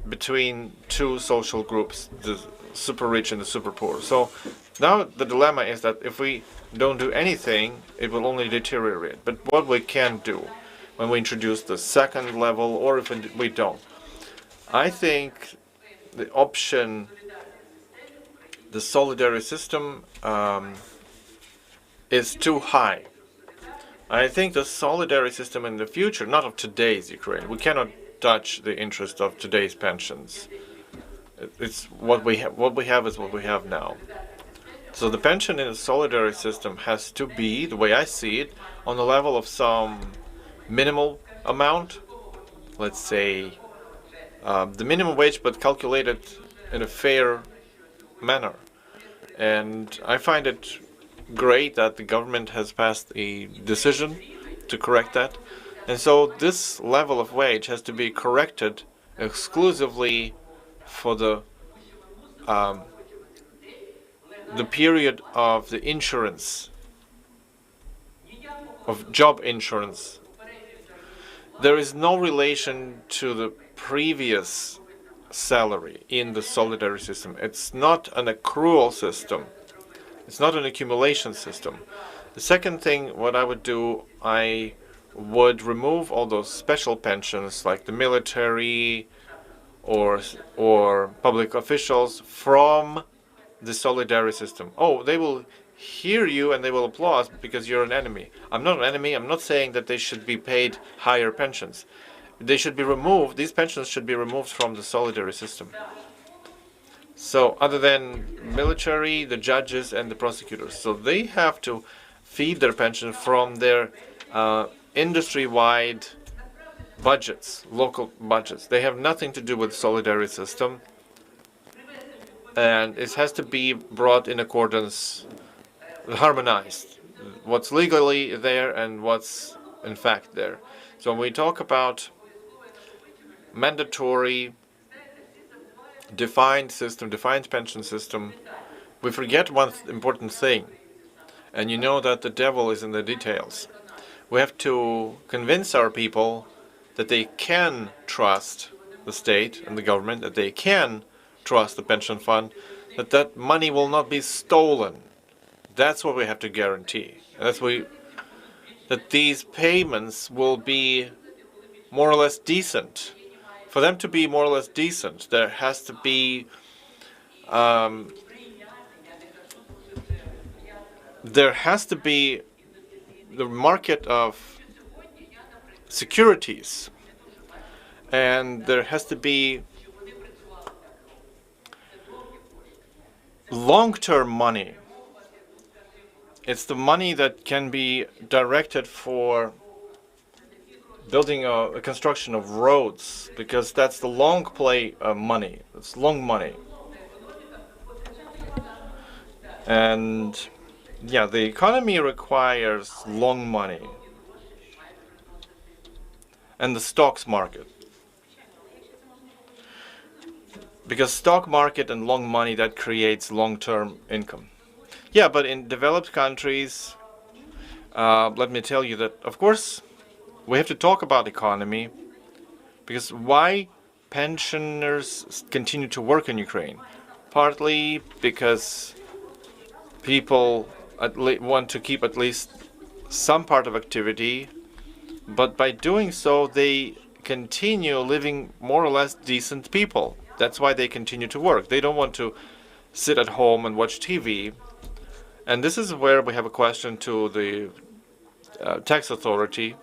Speaker 2: between two social groups, the super rich and the super poor. So now the dilemma is that if we don't do anything, it will only deteriorate. But what we can do when we introduce the second level, or if we don't, I think the option, the solidarity system, is too high. I think the solidarity system in the future, not of today's Ukraine, we cannot touch the interest of today's pensions. It's what we have. What we have is what we have now. So the pension in the solidarity system has to be, the way I see it, on the level of some minimal amount. Let's say the minimum wage, but calculated in a fair manner. And I find it great that the government has passed a decision to correct that. And so this level of wage has to be corrected exclusively for the period of the insurance, of job insurance there is no relation to the previous salary in the solidarity system. It's not an accrual system. It's not an accumulation system. The second thing, what I would do, I would remove all those special pensions like the military or public officials from the solidarity system. Oh, they will hear you and they will applaud because you're an enemy. I'm not an enemy. I'm not saying that they should be paid higher pensions. They should be removed. These pensions should be removed from the solidarity system. So other than military, the judges and the prosecutors, so they have to feed their pension from their industry-wide budgets, local budgets. They have nothing to do with the solidarity system, and it has to be brought in accordance, harmonized, what's legally there and what's in fact there. So when we talk about mandatory defined system, defined pension system, we forget one important thing, and you know that the devil is in the details. We have to convince our people that they can trust the state and the government, that they can trust the pension fund, that that money will not be stolen. That's what we have to guarantee. And that these payments will be more or less decent. For them to be more or less decent, there has to be the market of securities, and there has to be long-term money. It's the money that can be directed for building a construction of roads, because that's the long play money. It's long money. And yeah, the economy requires long money. And the stocks market. Because stock market and long money, that creates long-term income. Yeah, but in developed countries, let me tell you that, of course, we have to talk about economy, because why pensioners continue to work in Ukraine? Partly because people want to keep at least some part of activity, but by doing so, they continue living more or less decent people. That's why they continue to work. They don't want to sit at home and watch TV. And this is where we have a question to the tax authority,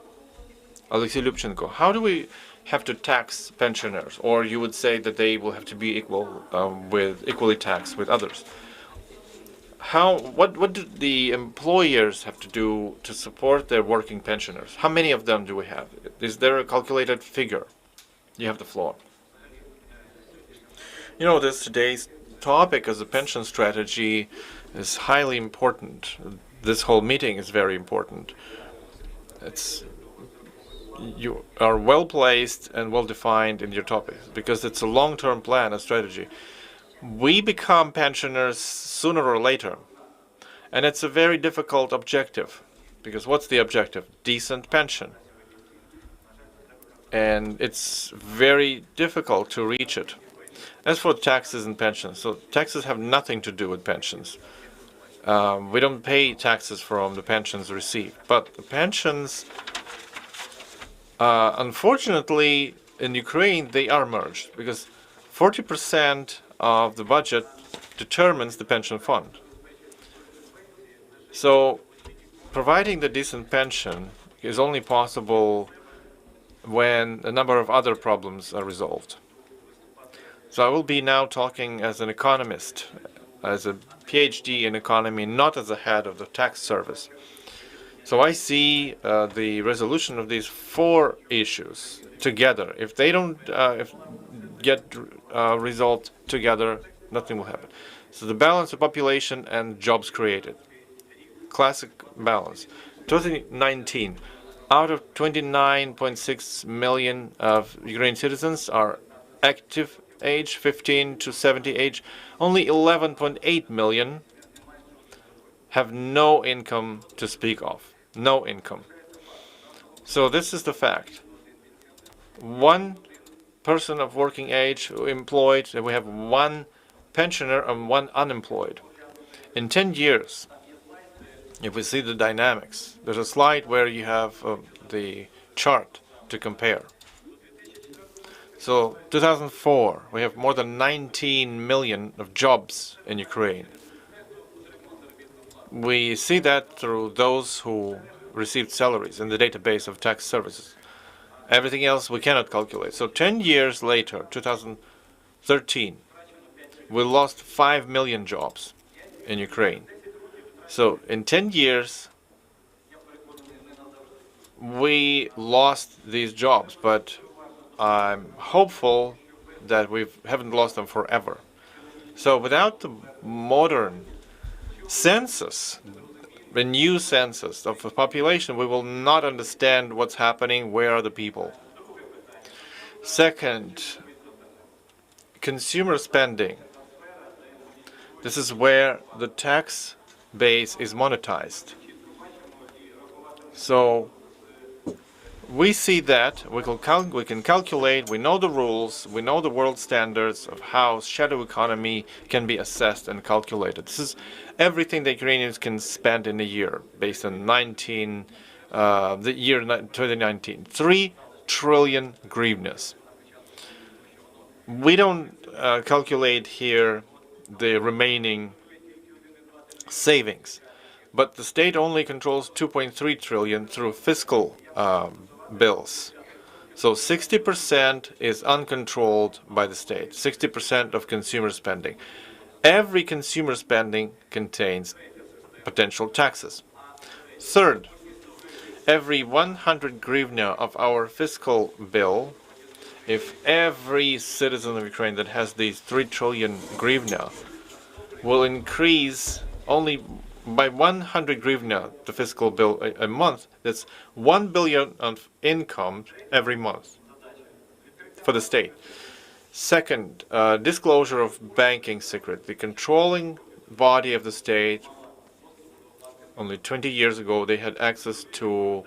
Speaker 2: Alexei Lyubchenko. How do we have to tax pensioners? Or you would say that they will have to be equally taxed with others. What do the employers have to do to support their working pensioners? How many of them do we have? Is there a calculated figure? You have the floor. You know, today's topic as a pension strategy is highly important. This whole meeting is very important. You are well placed and well defined in your topic, because it's a long-term plan, a strategy. We become pensioners sooner or later, and it's a very difficult objective, because what's the objective? Decent pension. And it's very difficult to reach it. As for taxes and pensions, so taxes have nothing to do with pensions. We don't pay taxes from the pensions received, but the pensions, unfortunately, in Ukraine, they are merged, because 40% of the budget determines the pension fund. So providing the decent pension is only possible when a number of other problems are resolved. So I will be now talking as an economist, as a PhD in economy, not as a head of the tax service. So I see the resolution of these four issues together. If they don't get resolved together, nothing will happen. So the balance of population and jobs created. Classic balance. 2019, out of 29.6 million of Ukrainian citizens are active age, 15 to 70 age. Only 11.8 million have no income to speak of. No income. So this is the fact. one person of working age employed, and we have one pensioner and one unemployed. In 10 years, if we see the dynamics, there's a slide where you have the chart to compare. So 2004, we have more than 19 million of jobs in Ukraine. We see that through those who received salaries in the database of tax services. Everything else we cannot calculate. So 10 years later, 2013, we lost 5 million jobs in Ukraine. So in 10 years, we lost these jobs, but I'm hopeful that we haven't lost them forever. So without the modern census, the new census of the population, we will not understand what's happening, where are the people. Second, consumer spending. This is where the tax base is monetized. So we see that, we can calculate, we know the rules, we know the world standards of how shadow economy can be assessed and calculated. This is everything that Ukrainians can spend in a year based on the year 2019. 3 trillion hryvnias. We don't calculate here the remaining savings, but the state only controls 2.3 trillion through fiscal bills. So 60% is uncontrolled by the state, 60% of consumer spending. Every consumer spending contains potential taxes. Third, every 100 hryvnia of our fiscal bill, if every citizen of Ukraine that has these 3 trillion hryvnia will increase only by 100 hryvnia, the fiscal bill a month, that's 1 billion of income every month for the state. Second, disclosure of banking secret. The controlling body of the state, only 20 years ago, they had access to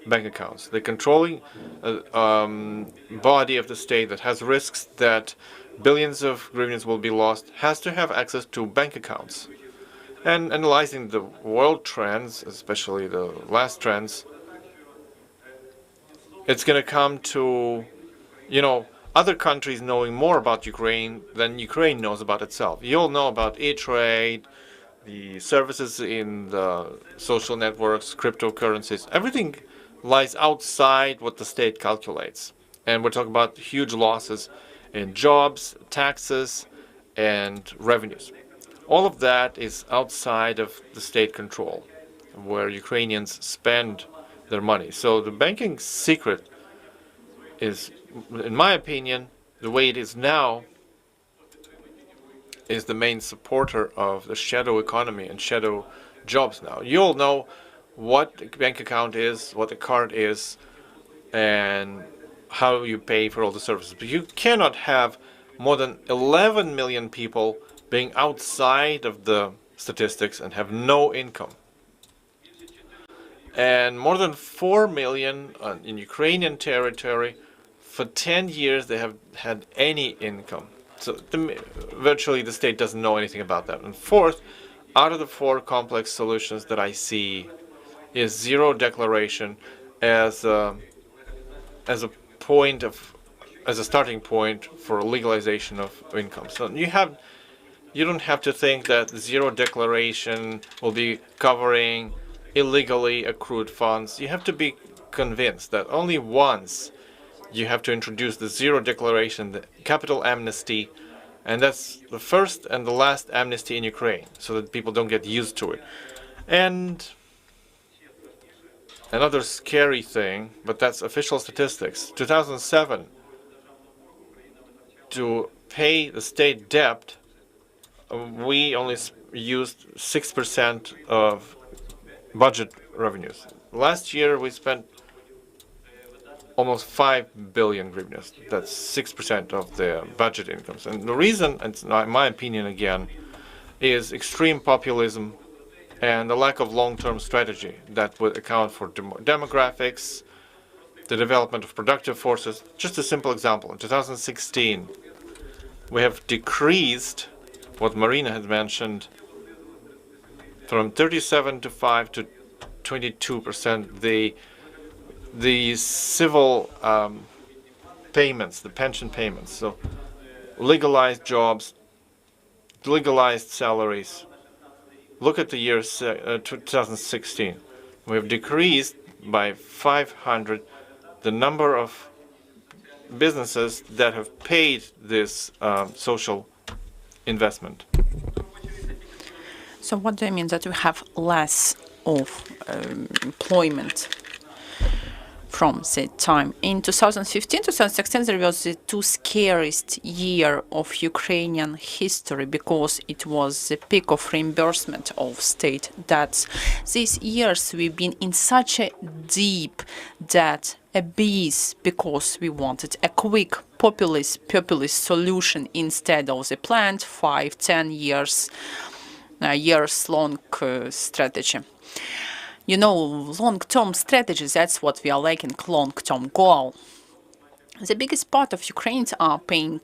Speaker 2: bank accounts. The controlling body of the state that has risks that billions of hryvnias will be lost has to have access to bank accounts. And analyzing the world trends, especially the last trends, it's going to come to, other countries knowing more about Ukraine than Ukraine knows about itself. You all know about e-trade, the services in the social networks, cryptocurrencies. Everything lies outside what the state calculates. And we're talking about huge losses in jobs, taxes, and revenues. All of that is outside of the state control, where Ukrainians spend their money. So the banking secret is, in my opinion, the way it is now, is the main supporter of the shadow economy and shadow jobs now. You all know what a bank account is, what a card is, and how you pay for all the services. But you cannot have more than 11 million people being outside of the statistics and have no income. And more than 4 million in Ukrainian territory, for 10 years they have had any income. So virtually the state doesn't know anything about that. And fourth, out of the 4 complex solutions that I see is zero declaration as a starting point for legalization of income. So you don't have to think that zero declaration will be covering illegally accrued funds. You have to be convinced that only once you have to introduce the zero declaration, the capital amnesty, and that's the first and the last amnesty in Ukraine, so that people don't get used to it. And another scary thing, but that's official statistics. 2007, to pay the state debt, we only used 6% of budget revenues. Last year we spent almost 5 billion hryvnias. That's 6% of the budget incomes. And the reason, and in my opinion again, is extreme populism and the lack of long-term strategy that would account for demographics the development of productive forces. Just a simple example. In 2016, we have decreased what Marina had mentioned from 37.5 to 22%, the civil payments, the pension payments. So legalized jobs, legalized salaries. Look at the year 2016. We have decreased by 500 the number of businesses that have paid this social investment.
Speaker 4: So what do you mean that we have less of employment from that time? In 2015, 2016, there was the two scariest year of Ukrainian history because it was the peak of reimbursement of state debts. These years we've been in such a deep debt abyss because we wanted a quick populist solution instead of the planned 5-10 years long strategy. You know, long-term strategy, that's what we are lacking, long-term goal. The biggest part of Ukrainians are paying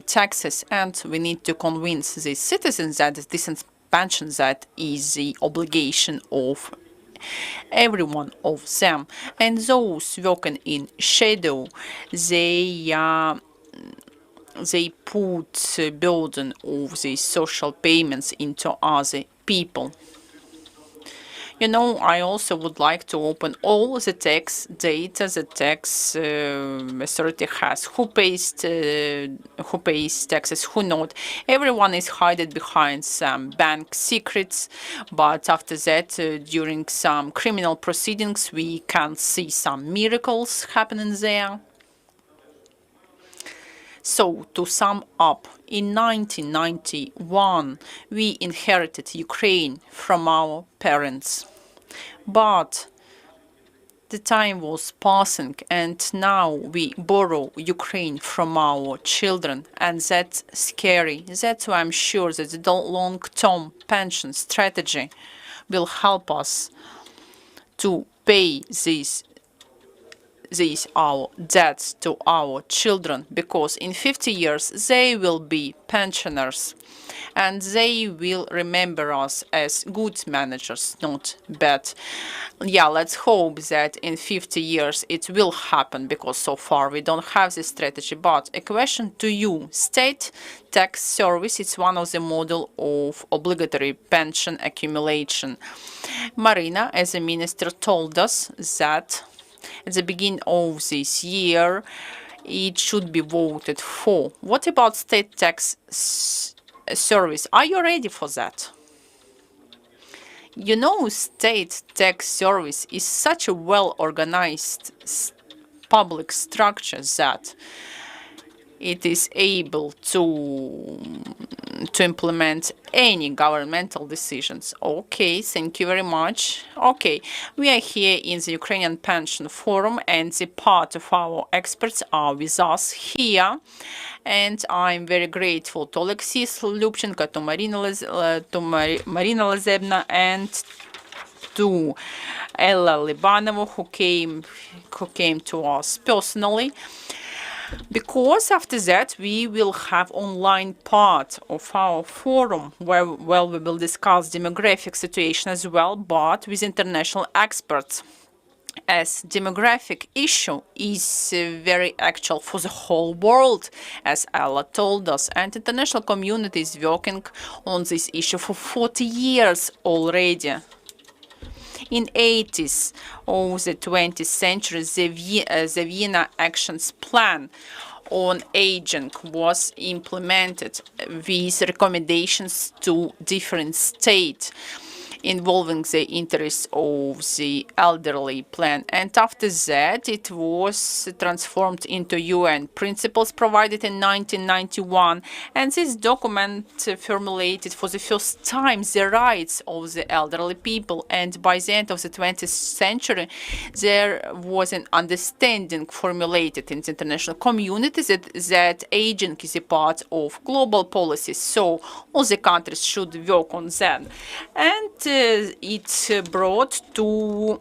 Speaker 4: taxes, and we need to convince the citizens that this decent pension that is the obligation of every one of them. And those working in shadow, they put burden of the social payments into other people. You know, I also would like to open all the tax data the tax authority has. Who pays taxes, who not. Everyone is hidden behind some bank secrets, but after that, during some criminal proceedings, we can see some miracles happening there. So, to sum up, in 1991, we inherited Ukraine from our parents. But the time was passing, and now we borrow Ukraine from our children, and that's scary. That's why I'm sure that the long-term pension strategy will help us to pay these our debts to our children, because in 50 years they will be pensioners and they will remember us as good managers, not bad. Yeah, let's hope that in 50 years it will happen, because so far we don't have this strategy. But a question to you: state tax service, it's one of the model of obligatory pension accumulation. Marina, as a minister, told us that at the beginning of this year it should be voted for. What about state tax service? Are you ready for that? You know, state tax service is such a well-organized public structure that it is able to implement any governmental decisions. Okay, thank you very much. Okay, we are here in the Ukrainian Pension Forum, and the part of our experts are with us here. And I'm very grateful to Alexei Lyubchenko, to Marina Lazebna, and to Ella Libanova, who came to us personally. Because after that we will have online part of our forum where we will discuss demographic situation as well, but with international experts, as demographic issue is very actual for the whole world, as Ella told us, and international community is working on this issue for 40 years already. In 80s of the 20th century, the Vienna Actions Plan on Aging was implemented with recommendations to different states involving the interests of the elderly plan. And after that, it was transformed into UN principles provided in 1991. And this document formulated for the first time the rights of the elderly people. And by the end of the 20th century, there was an understanding formulated in the international community that aging is a part of global policies. So all the countries should work on that. And it brought to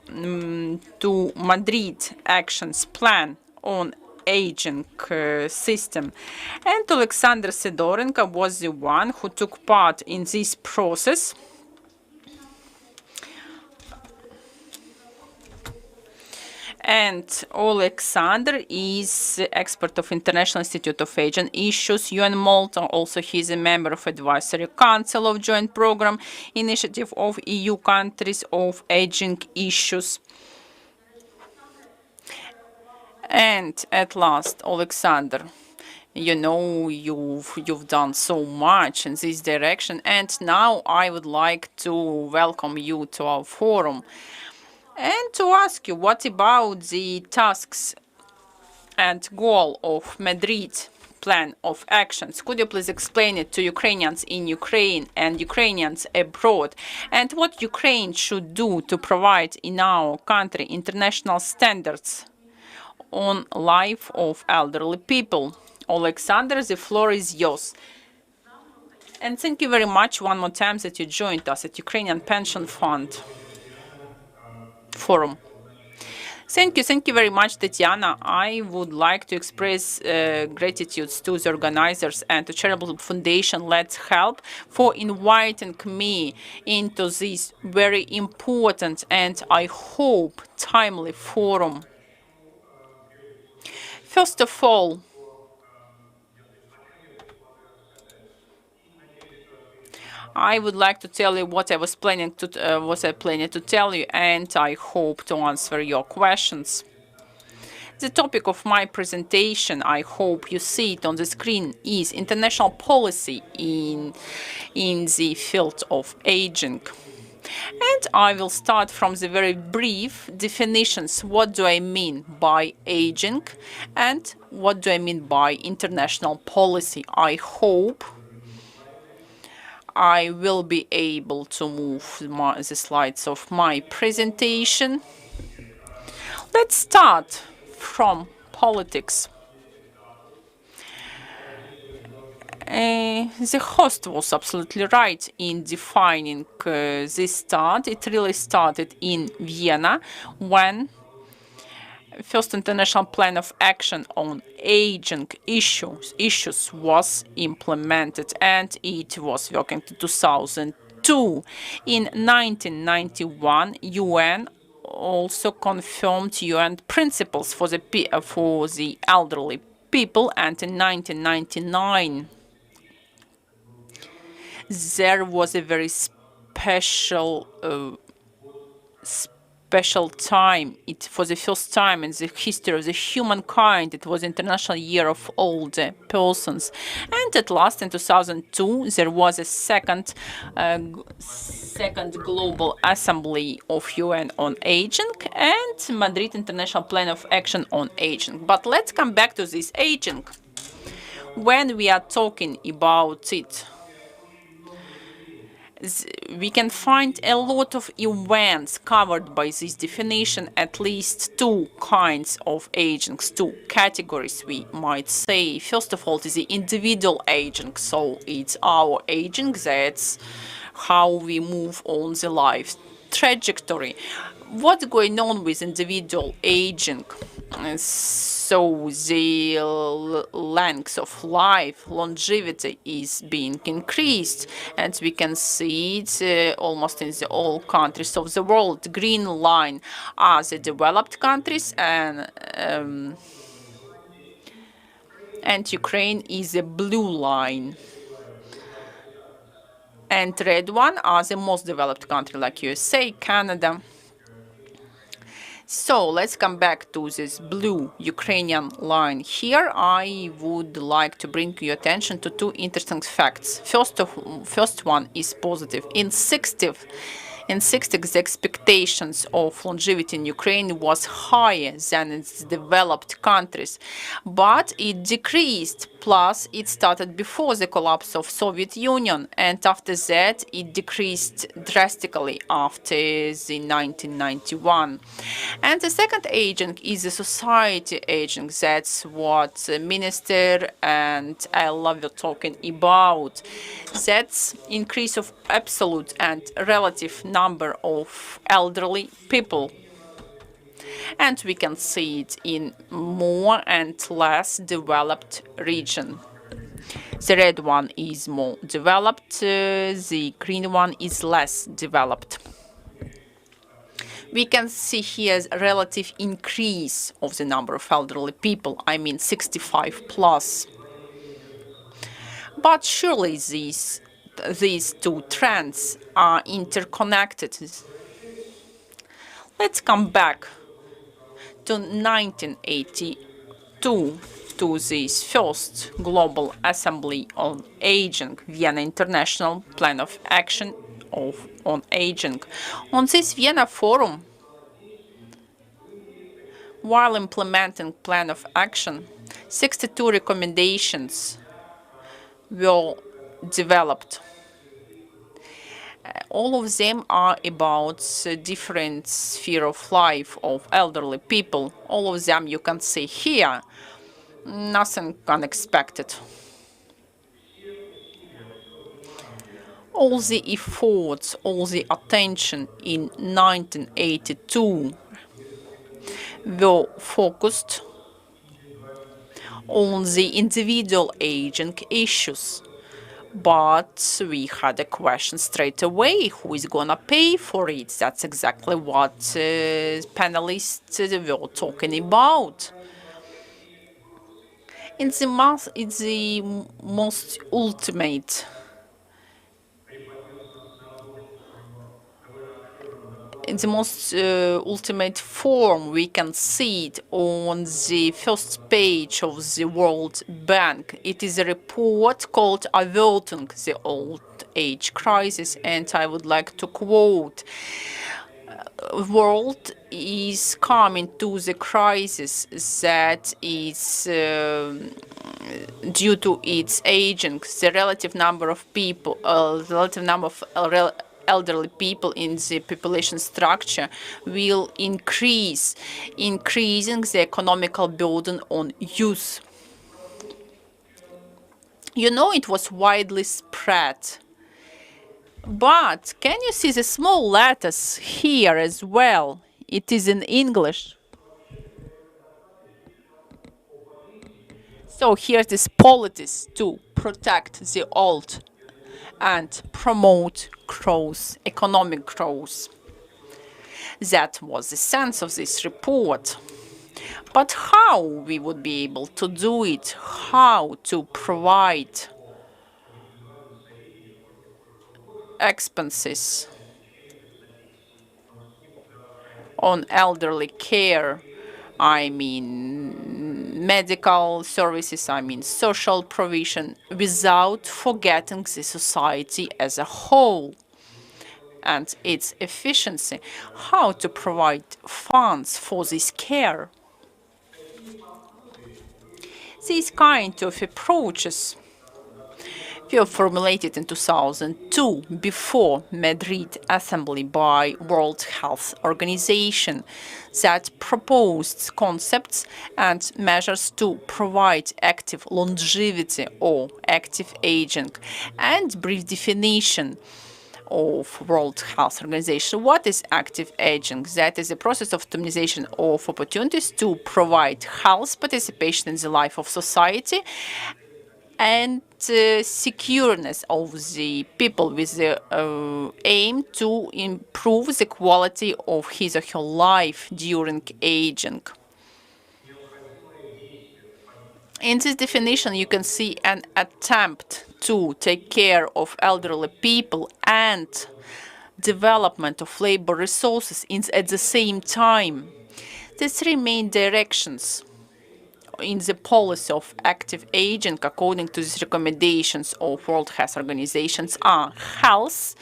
Speaker 4: Madrid actions plan on aging system. And Alexander Sidorenko was the one who took part in this process. And Alexander is expert of International Institute of Aging Issues, UN Malta. Also, he is a member of Advisory Council of Joint Program Initiative of EU countries of aging issues. And at last, Alexander, you know, you've done so much in this direction, and now I would like to welcome you to our forum and to ask you, what about the tasks and goal of Madrid plan of actions? Could you please explain it to Ukrainians in Ukraine and Ukrainians abroad, and what Ukraine should do to provide in our country international standards on life of elderly people? Alexander, the floor is yours. And thank you very much one more time that you joined us at Ukrainian Pension Fund Forum. Thank you very much, Tatiana. I would like to express gratitude to the organizers and to Charitable Foundation Let's Help for inviting me into this very important and, I hope, timely forum. First of all, I would like to tell you what I was planning to tell you, and I hope to answer your questions. The topic of my presentation, I hope you see it on the screen, is international policy in the field of aging. And I will start from the very brief definitions. What do I mean by aging, and what do I mean by international policy? I hope I will be able to move the slides of my presentation. Let's start from politics. The host was absolutely right in defining this start. It really started in Vienna when first international plan of action on aging issues was implemented, and it was working to 2002. In 1991, UN also confirmed UN principles for the elderly people, and in 1999 there was a very special time. For the first time in the history of the humankind, it was International Year of Older Persons. And at last, in 2002, there was a second Global Assembly of UN on Aging and Madrid International Plan of Action on Aging. But let's come back to this aging. When we are talking about it, we can find a lot of events covered by this definition, at least two kinds of aging, two categories, we might say. First of all, it is the individual aging, so it's our aging, that's how we move on the life trajectory. What's going on with individual aging? So the length of life, longevity is being increased, and we can see it almost in all countries of the world. Green line are the developed countries, and Ukraine is a blue line. And red one are the most developed countries like USA, Canada. So let's come back to this blue Ukrainian line. Here I would like to bring your attention to two interesting facts. First one is positive. In 60s, the expectations of longevity in Ukraine was higher than in its developed countries, but it decreased. Plus, it started before the collapse of Soviet Union, and after that, it decreased drastically after the 1991. And the second aging is the society aging. That's what the minister and I love you talking about. That's increase of absolute and relative number of elderly people. And we can see it in more and less developed region. The red one is more developed, the green one is less developed. We can see here a relative increase of the number of elderly people, I mean 65 plus. But surely these two trends are interconnected. Let's come back to 1982, to this first Global Assembly on Aging, Vienna International Plan of Action on Aging. On this Vienna Forum, while implementing Plan of Action, 62 recommendations were developed. All of them are about different sphere of life of elderly people. All of them you can see here. Nothing unexpected. All the efforts, all the attention in 1982 were focused on the individual aging issues. But we had a question straight away, who is gonna pay for it? That's exactly what panelists were talking about. It's the most ultimate in the most ultimate form. We can see it on the first page of the World Bank. It is a report called Averting the Old Age Crisis, and I would like to quote, world is coming to the crisis that is due to its aging. The relative number of people, the relative number of elderly people in the population structure will increase, increasing the economical burden on youth. You know, it was widely spread. But can you see the small letters here as well? It is in English. So here's this policies to protect the old and promote growth, economic growth. That was the sense of this report. But how we would be able to do it? How to provide expenses on elderly care, I mean medical services, I mean social provision, without forgetting the society as a whole and its efficiency. How to provide funds for this care. These kind of approaches were formulated in 2002 before Madrid Assembly by World Health Organization that proposed concepts and measures to provide active longevity or active aging, and brief definition of World Health Organization. What is active aging? That is a process of optimization of opportunities to provide health participation in the life of society and secureness of the people with the aim to improve the quality of his or her life during aging. In this definition, you can see an attempt to take care of elderly people and development of labor resources at the same time. The three main directions in the policy of active aging, according to these recommendations of World Health Organizations, are health,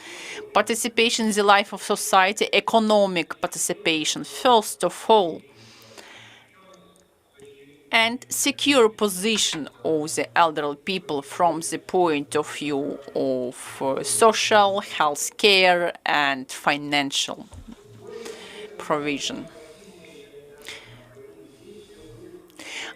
Speaker 4: participation in the life of society, economic participation, first of all, and secure position of the elderly people from the point of view of social, health care, and financial provision.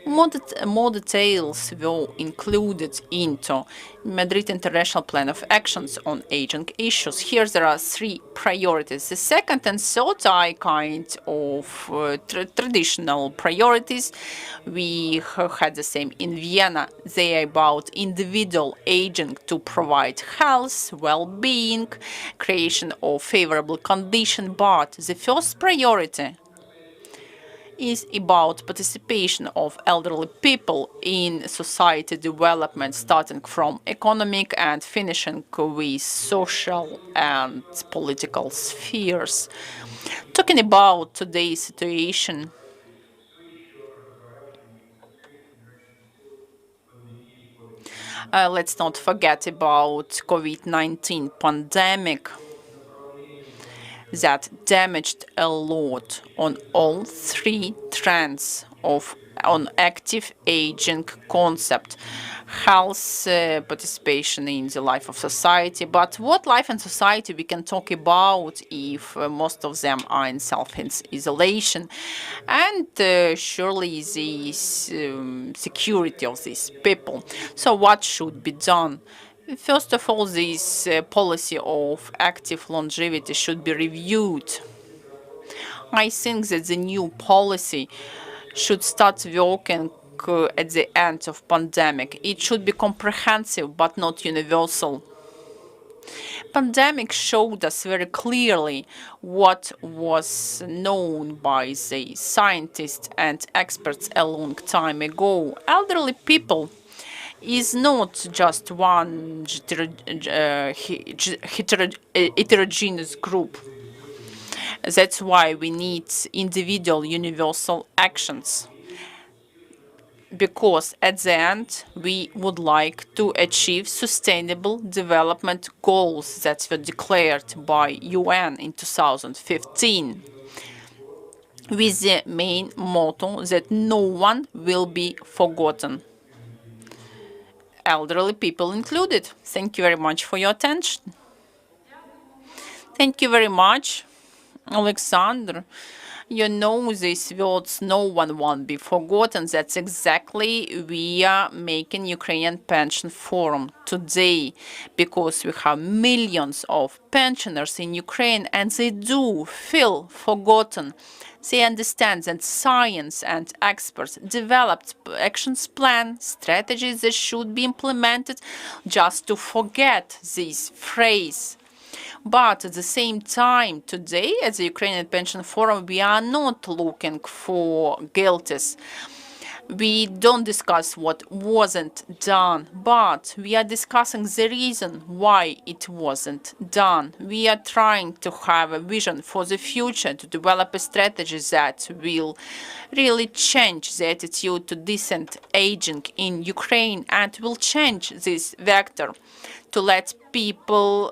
Speaker 4: More details were included into Madrid International Plan of Actions on Aging Issues. Here there are three priorities. The second and third are kind of traditional priorities. We had the same in Vienna. They are about individual aging to provide health, well-being, creation of favorable condition. But the first priority is about participation of elderly people in society development, starting from economic and finishing with social and political spheres. Talking about today's situation, let's not forget about COVID-19 pandemic that damaged a lot on all three trends of on active aging concept, health, participation in the life of society. But what life and society we can talk about if most of them are in self-isolation, and surely the security of these people. So what should be done? First of all, this policy of active longevity should be reviewed. I think that the new policy should start working at the end of pandemic. It should be comprehensive but not universal. Pandemic showed us very clearly what was known by the scientists and experts a long time ago. Elderly people is not just one heterogeneous group. That's why we need individual universal actions. Because at the end, we would like to achieve sustainable development goals that were declared by UN in 2015, with the main motto that no one will be forgotten, elderly people included. Thank you very much for your attention. Thank you very much, Alexander. You know these words, no one won't be forgotten. That's exactly we are making Ukrainian Pension Forum today, because we have millions of pensioners in Ukraine and they do feel forgotten. They understand that science and experts developed actions plan, strategies that should be implemented just to forget this phrase. But at the same time, today, at the Ukrainian Pension Forum, we are not looking for guilties. We don't discuss what wasn't done, but we are discussing the reason why it wasn't done. We are trying to have a vision for the future, to develop a strategy that will really change the attitude to decent aging in Ukraine and will change this vector to let people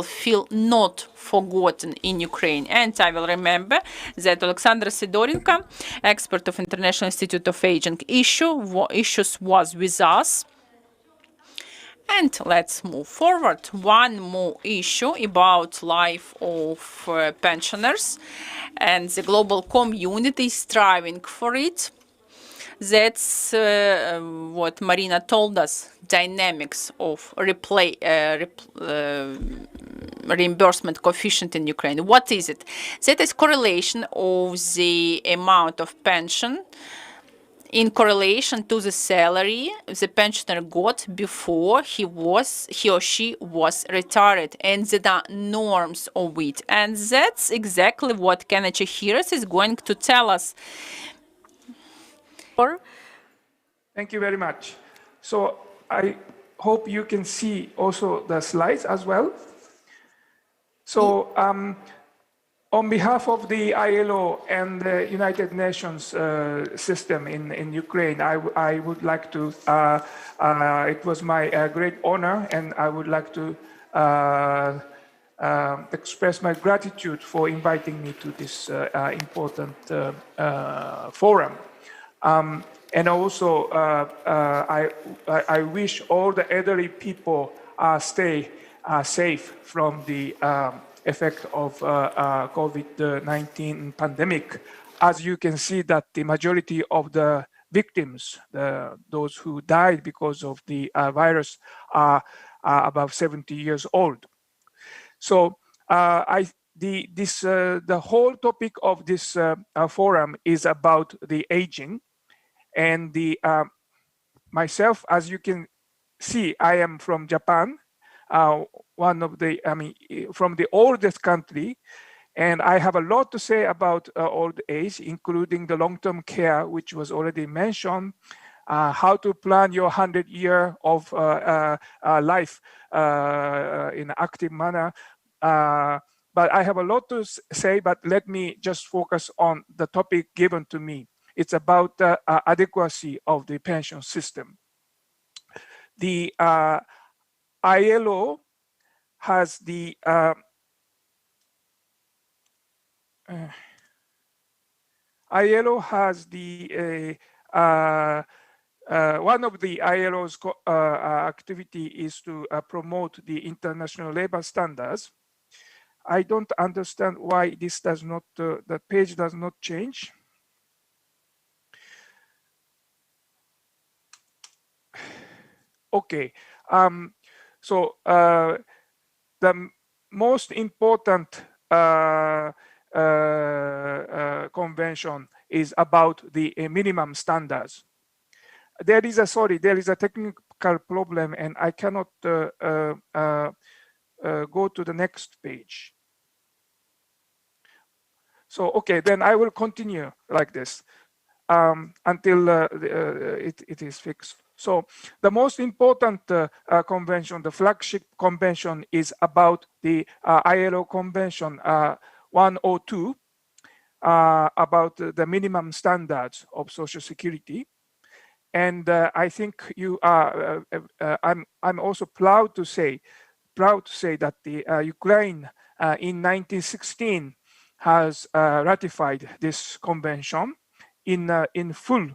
Speaker 4: feel not forgotten in Ukraine. And I will remember that Alexandra Sidorenko, expert of International Institute of Aging Issues, was with us. And let's move forward. One more issue about life of pensioners, and the global community is striving for it. That's what Marina told us, dynamics of reimbursement coefficient in Ukraine. What is it? That is correlation of the amount of pension in correlation to the salary the pensioner got before he or she was retired, and there are norms of it. And that's exactly what Kennedy Hiras is going to tell us.
Speaker 5: Thank you very much. So I hope you can see also the slides as well. So on behalf of the ILO and the United Nations system in Ukraine, I would like to, it was my great honor, and I would like to express my gratitude for inviting me to this important forum. And also, I wish all the elderly people stay safe from the effect of COVID-19 pandemic. As you can see that the majority of the victims, those who died because of the virus, are above 70 years old. So the whole topic of this forum is about the aging, and myself, as you can see, I am from Japan, one of the, from the oldest country, and I have a lot to say about old age, including the long-term care, which was already mentioned, how to plan your 100-year of life in an active manner. But I have a lot to say, but let me just focus on the topic given to me. It's about the adequacy of the pension system. The ILO has the ILO has the one of the ILO's activity is to promote the international labor standards. I don't understand why this does not, the page does not change. Okay, so the most important convention is about the minimum standards. There is a technical problem, and I cannot go to the next page. So, okay, then I will continue like this until it is fixed. So the most important convention, the flagship convention, is about the ILO Convention 102 about the minimum standards of Social Security. And I think you are. I'm also proud to say that the Ukraine in 1916 has ratified this convention in full,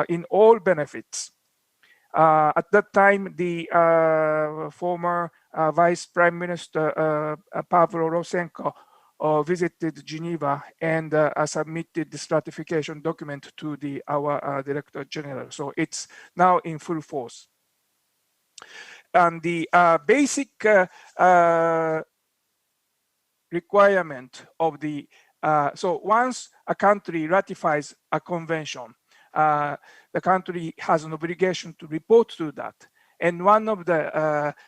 Speaker 5: in all benefits. At that time, the former Vice Prime Minister Pavlo Rosenko visited Geneva and submitted this ratification document to our Director General. So it's now in full force. And the basic requirement of the so once a country ratifies a convention, the country has an obligation to report to that. And one of the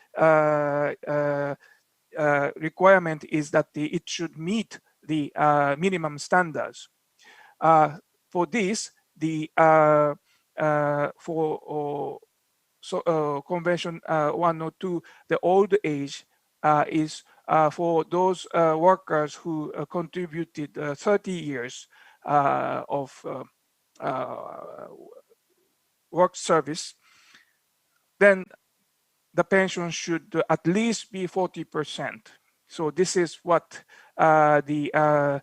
Speaker 5: requirement is that it should meet the minimum standards. For this, the Convention 102, the old age is for those workers who contributed 30 years of work service. Then the pension should at least be 40%. So this is what the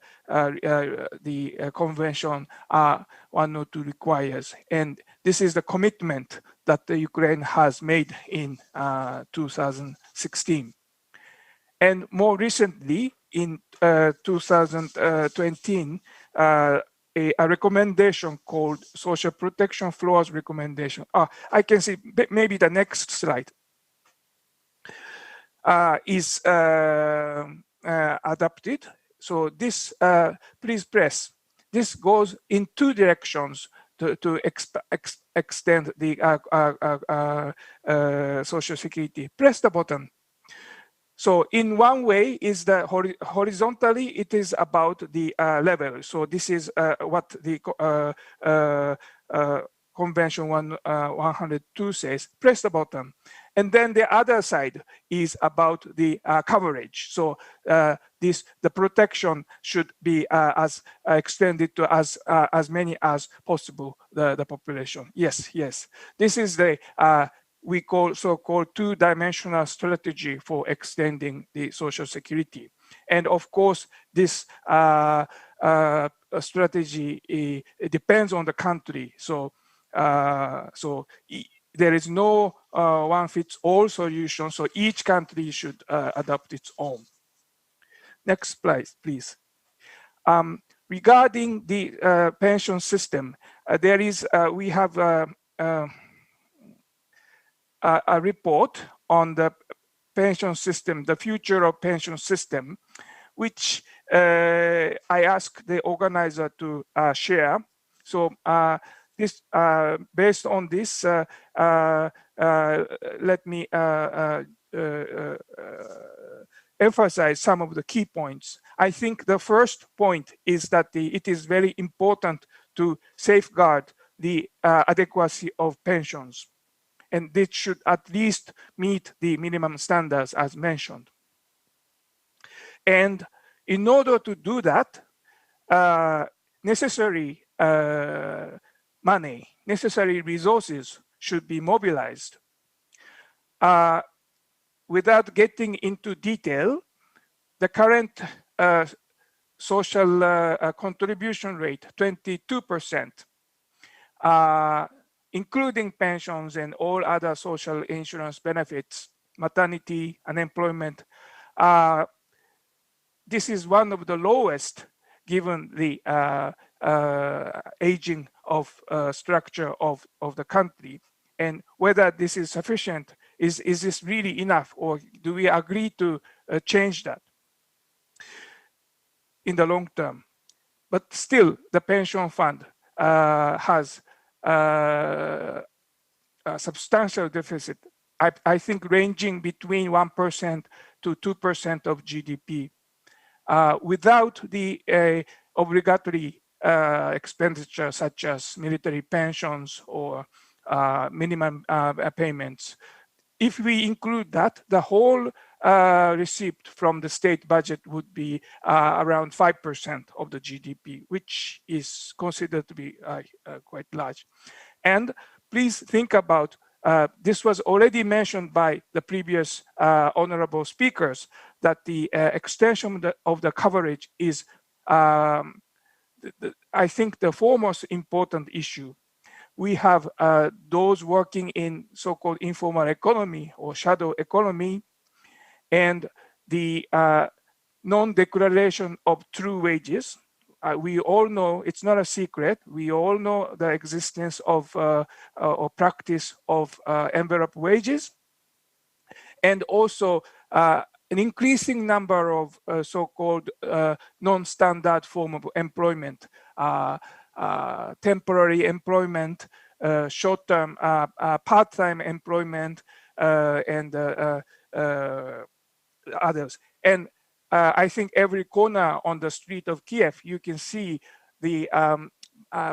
Speaker 5: Convention 102 requires, and this is the commitment that the Ukraine has made in 2016. And more recently, in 2020, a recommendation called Social Protection Floors Recommendation. I can see maybe the next slide. Is adopted. So this, please press. This goes in two directions to extend the Social Security. Press the button. So in one way is the horizontally, it is about the level. So this is what the Convention 102 says. Press the button. And then the other side is about the coverage. So the protection should be as extended to as many as possible, the population. Yes. This is the we call so-called two-dimensional strategy for extending the Social Security. And of course, this strategy depends on the country. So there is no one-fits-all solution. So each country should adopt its own. Next slide, please. regarding the pension system, we have a report on the pension system, the future of pension system, which I asked the organizer to share. So this, based on this, let me emphasize some of the key points. I think the first point is that it is very important to safeguard the adequacy of pensions, and this should at least meet the minimum standards as mentioned. And in order to do that, necessary money, necessary resources should be mobilized. Without getting into detail, the current social contribution rate, 22%, including pensions and all other social insurance benefits, maternity, unemployment, this is one of the lowest given the aging of structure of the country. And whether this is sufficient, is this really enough, or do we agree to change that in the long term? But still, the pension fund has a substantial deficit, I think ranging between 1% to 2% of GDP. Without the obligatory expenditure such as military pensions or minimum payments. If we include that, the whole receipt from the state budget would be around 5% of the GDP, which is considered to be quite large. And please think about, this was already mentioned by the previous honorable speakers, that the extension of the coverage is, I think, the foremost important issue. We have those working in so-called informal economy or shadow economy, and the non-declaration of true wages. We all know, it's not a secret, we all know the existence of or practice of envelope wages, and also an increasing number of so-called non-standard form of employment, temporary employment, short-term, part-time employment, and others. And I think every corner on the street of Kiev, you can see the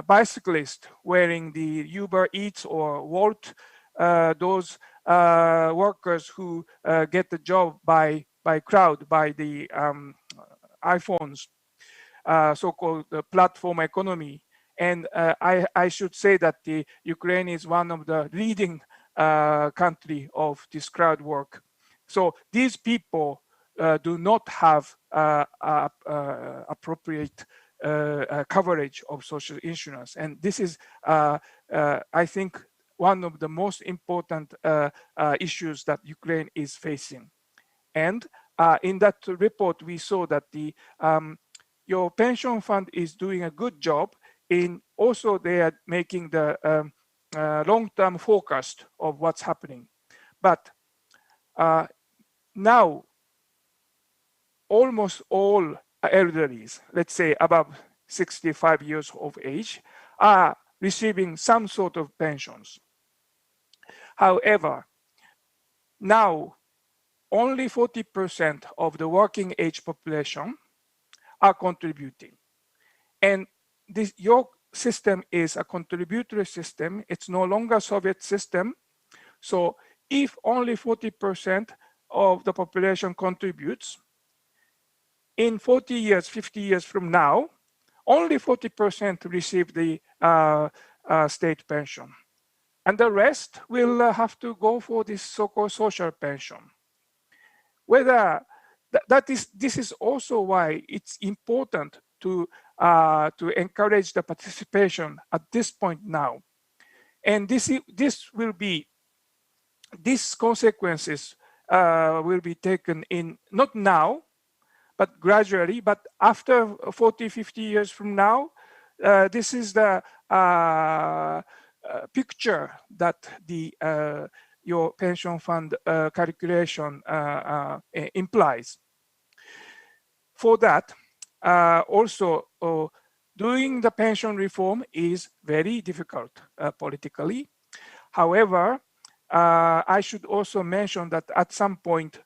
Speaker 5: bicyclist wearing the Uber Eats or Wolt, those workers who get the job by crowd, by the iPhones, so-called platform economy. And I should say that the Ukraine is one of the leading country of this crowd work. So these people do not have appropriate coverage of social insurance. And this is, I think, one of the most important issues that Ukraine is facing. And in that report, we saw that the your pension fund is doing a good job in also they are making the long-term forecast of what's happening. But now almost all elderlies, let's say above 65 years of age, are receiving some sort of pensions. However, now only 40% of the working age population are contributing. And this, your system is a contributory system. It's no longer Soviet system. So if only 40% of the population contributes, in 40 years, 50 years from now, only 40% receive the state pension. And the rest will have to go for this so-called social pension. Whether this is also why it's important to encourage the participation at this point now. And these consequences will be taken in, not now, but gradually. But after 40, 50 years from now, this is the picture that the your pension fund calculation implies. For that, also doing the pension reform is very difficult politically. However, I should also mention that at some point,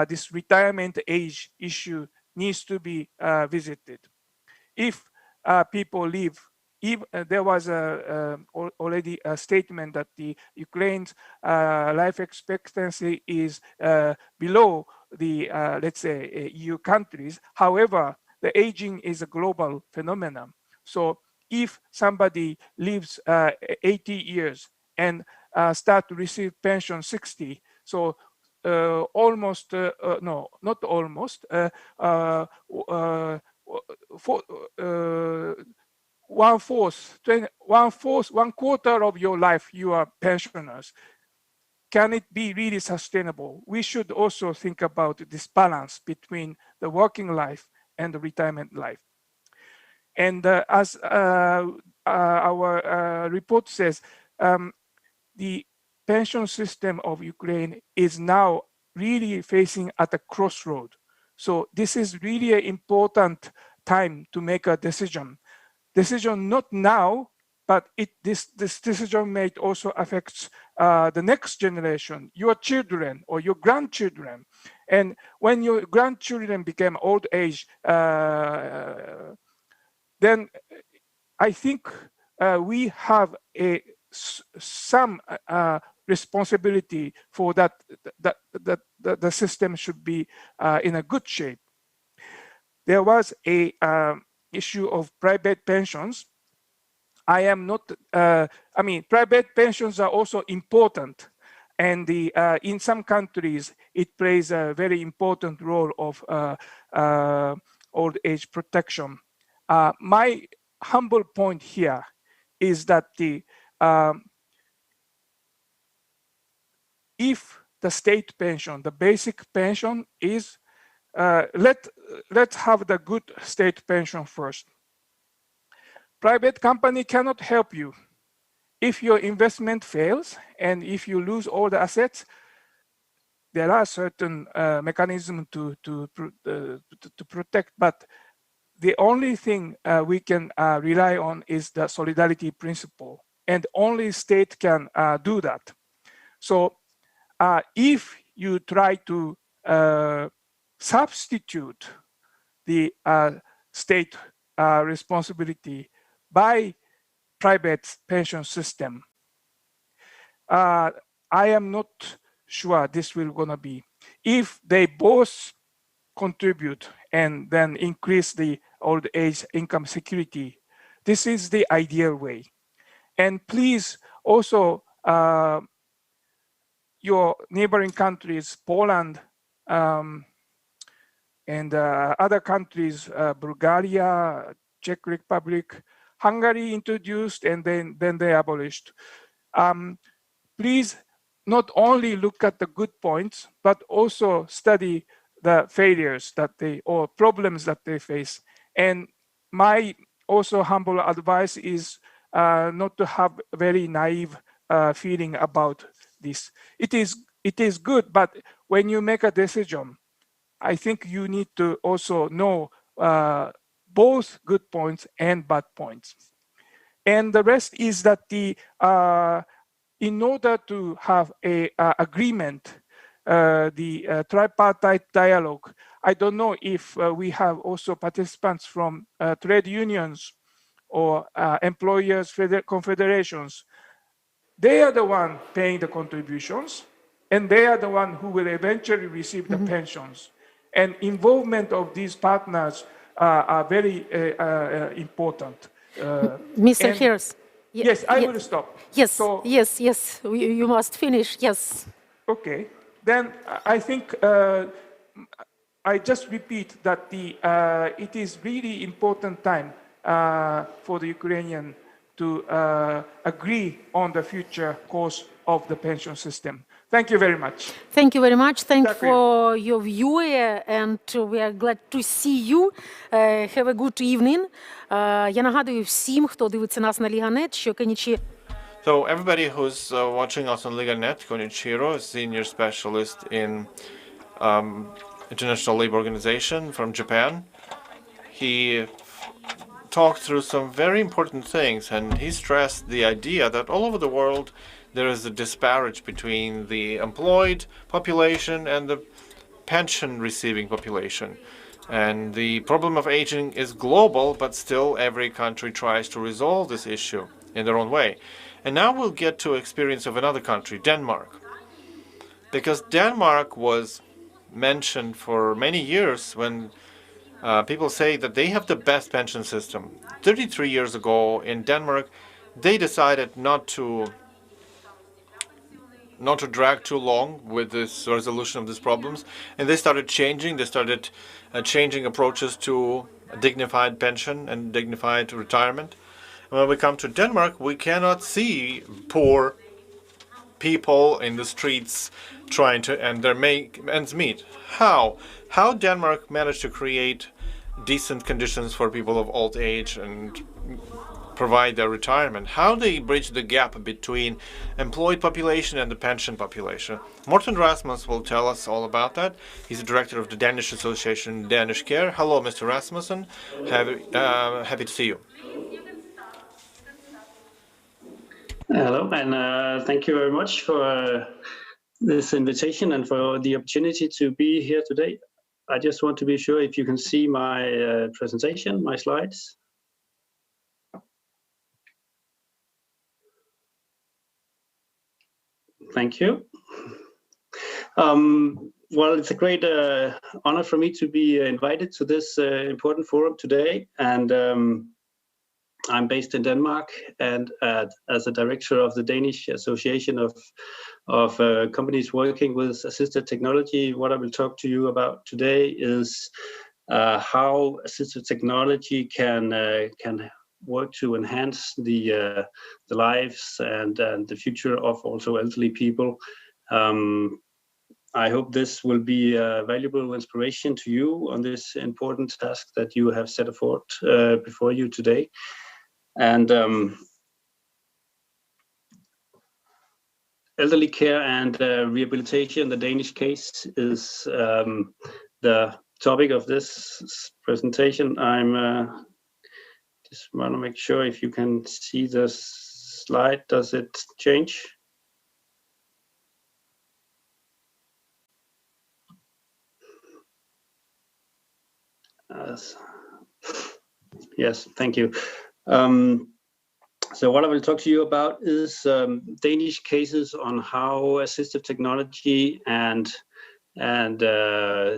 Speaker 5: this retirement age issue needs to be visited. If people leave, there was already a statement that the Ukraine's life expectancy is below the, let's say, EU countries. However, the aging is a global phenomenon. So if somebody lives 80 years and start to receive pension 60, so almost, no, not almost, for, one quarter of your life, you are pensioners. Can it be really sustainable? We should also think about this balance between the working life and the retirement life. And as our report says, the pension system of Ukraine is now really facing at a crossroad. So this is really an important time to make a decision. Decision not now, but this decision may also affect the next generation, your children or your grandchildren. And when your grandchildren become old age, then I think we have some responsibility for that the system should be in a good shape. There was a issue of private pensions. I am not, I mean, private pensions are also important. And in some countries, it plays a very important role of old age protection. My humble point here is that if the state pension, the basic pension is, let's have the good state pension first. Private company cannot help you. If your investment fails and if you lose all the assets, there are certain mechanisms to protect, but the only thing we can rely on is the solidarity principle, and only state can do that. So if you try to substitute the state responsibility by private pension system, I am not sure this will gonna be. If they both contribute and then increase the old age income security, this is the ideal way. And please also, your neighboring countries, Poland, and other countries, Bulgaria, Czech Republic, Hungary introduced and then they abolished. Please not only look at the good points, but also study the failures that or problems that they face. And my also humble advice is not to have very naive feeling about this. It is good, but when you make a decision, I think you need to also know both good points and bad points. And the rest is that in order to have a agreement, the tripartite dialogue, I don't know if we have also participants from trade unions or employers confederations. They are the one paying the contributions, and they are the one who will eventually receive the pensions. And involvement of these partners are very important.
Speaker 3: Mr. Harris.
Speaker 5: Yes, I will stop.
Speaker 3: Yes,
Speaker 5: so,
Speaker 3: yes, you must finish, yes.
Speaker 5: Okay, then I think I just repeat that it is really important time for the Ukrainian to agree on the future course of the pension system. Thank you very much.
Speaker 3: Thank you very much. Thank you
Speaker 5: Дякую.
Speaker 3: for your view, and we are glad to see you. Have a good evening. Я нагадую всім, хто дивиться нас на Ліга.нет, що Кенічі
Speaker 2: So everybody who's watching us on Liga.net, Konichiro, a senior specialist in International Labor Organization from Japan, he talked through some very important things, and he stressed the idea that all over the world there is a disparity between the employed population and the pension receiving population. And the problem of aging is global, but still every country tries to resolve this issue in their own way. And now we'll get to experience of another country, Denmark. Because Denmark was mentioned for many years when people say that they have the best pension system. 33 years ago in Denmark, they decided not to drag too long with this resolution of these problems, and they started changing. They started changing approaches to a dignified pension and dignified retirement. When we come to Denmark, we cannot see poor people in the streets trying to and their make ends meet. How Denmark managed to create decent conditions for people of old age and provide their retirement, how they bridge the gap between employed population and the pension population. Morten Rasmus will tell us all about that. He's the director of the Danish association Danish Care. Hello, Mr. Rasmussen. Happy to see you.
Speaker 6: Hello, and thank you very much for this invitation and for the opportunity to be here today. I just want to be sure if you can see my presentation, my slides. Thank you. Well, it's a great honor for me to be invited to this important forum today, and I'm based in Denmark, and as a director of the Danish Association of companies working with assisted technology, what I will talk to you about today is how assisted technology can work to enhance the lives and the future of also elderly people. I hope this will be a valuable inspiration to you on this important task that you have set forth before you today. And elderly care and rehabilitation, the Danish case, is the topic of this presentation. I'm just want to make sure if you can see the slide. Does it change? Yes, thank you. So what I will talk to you about is Danish cases on how assistive technology and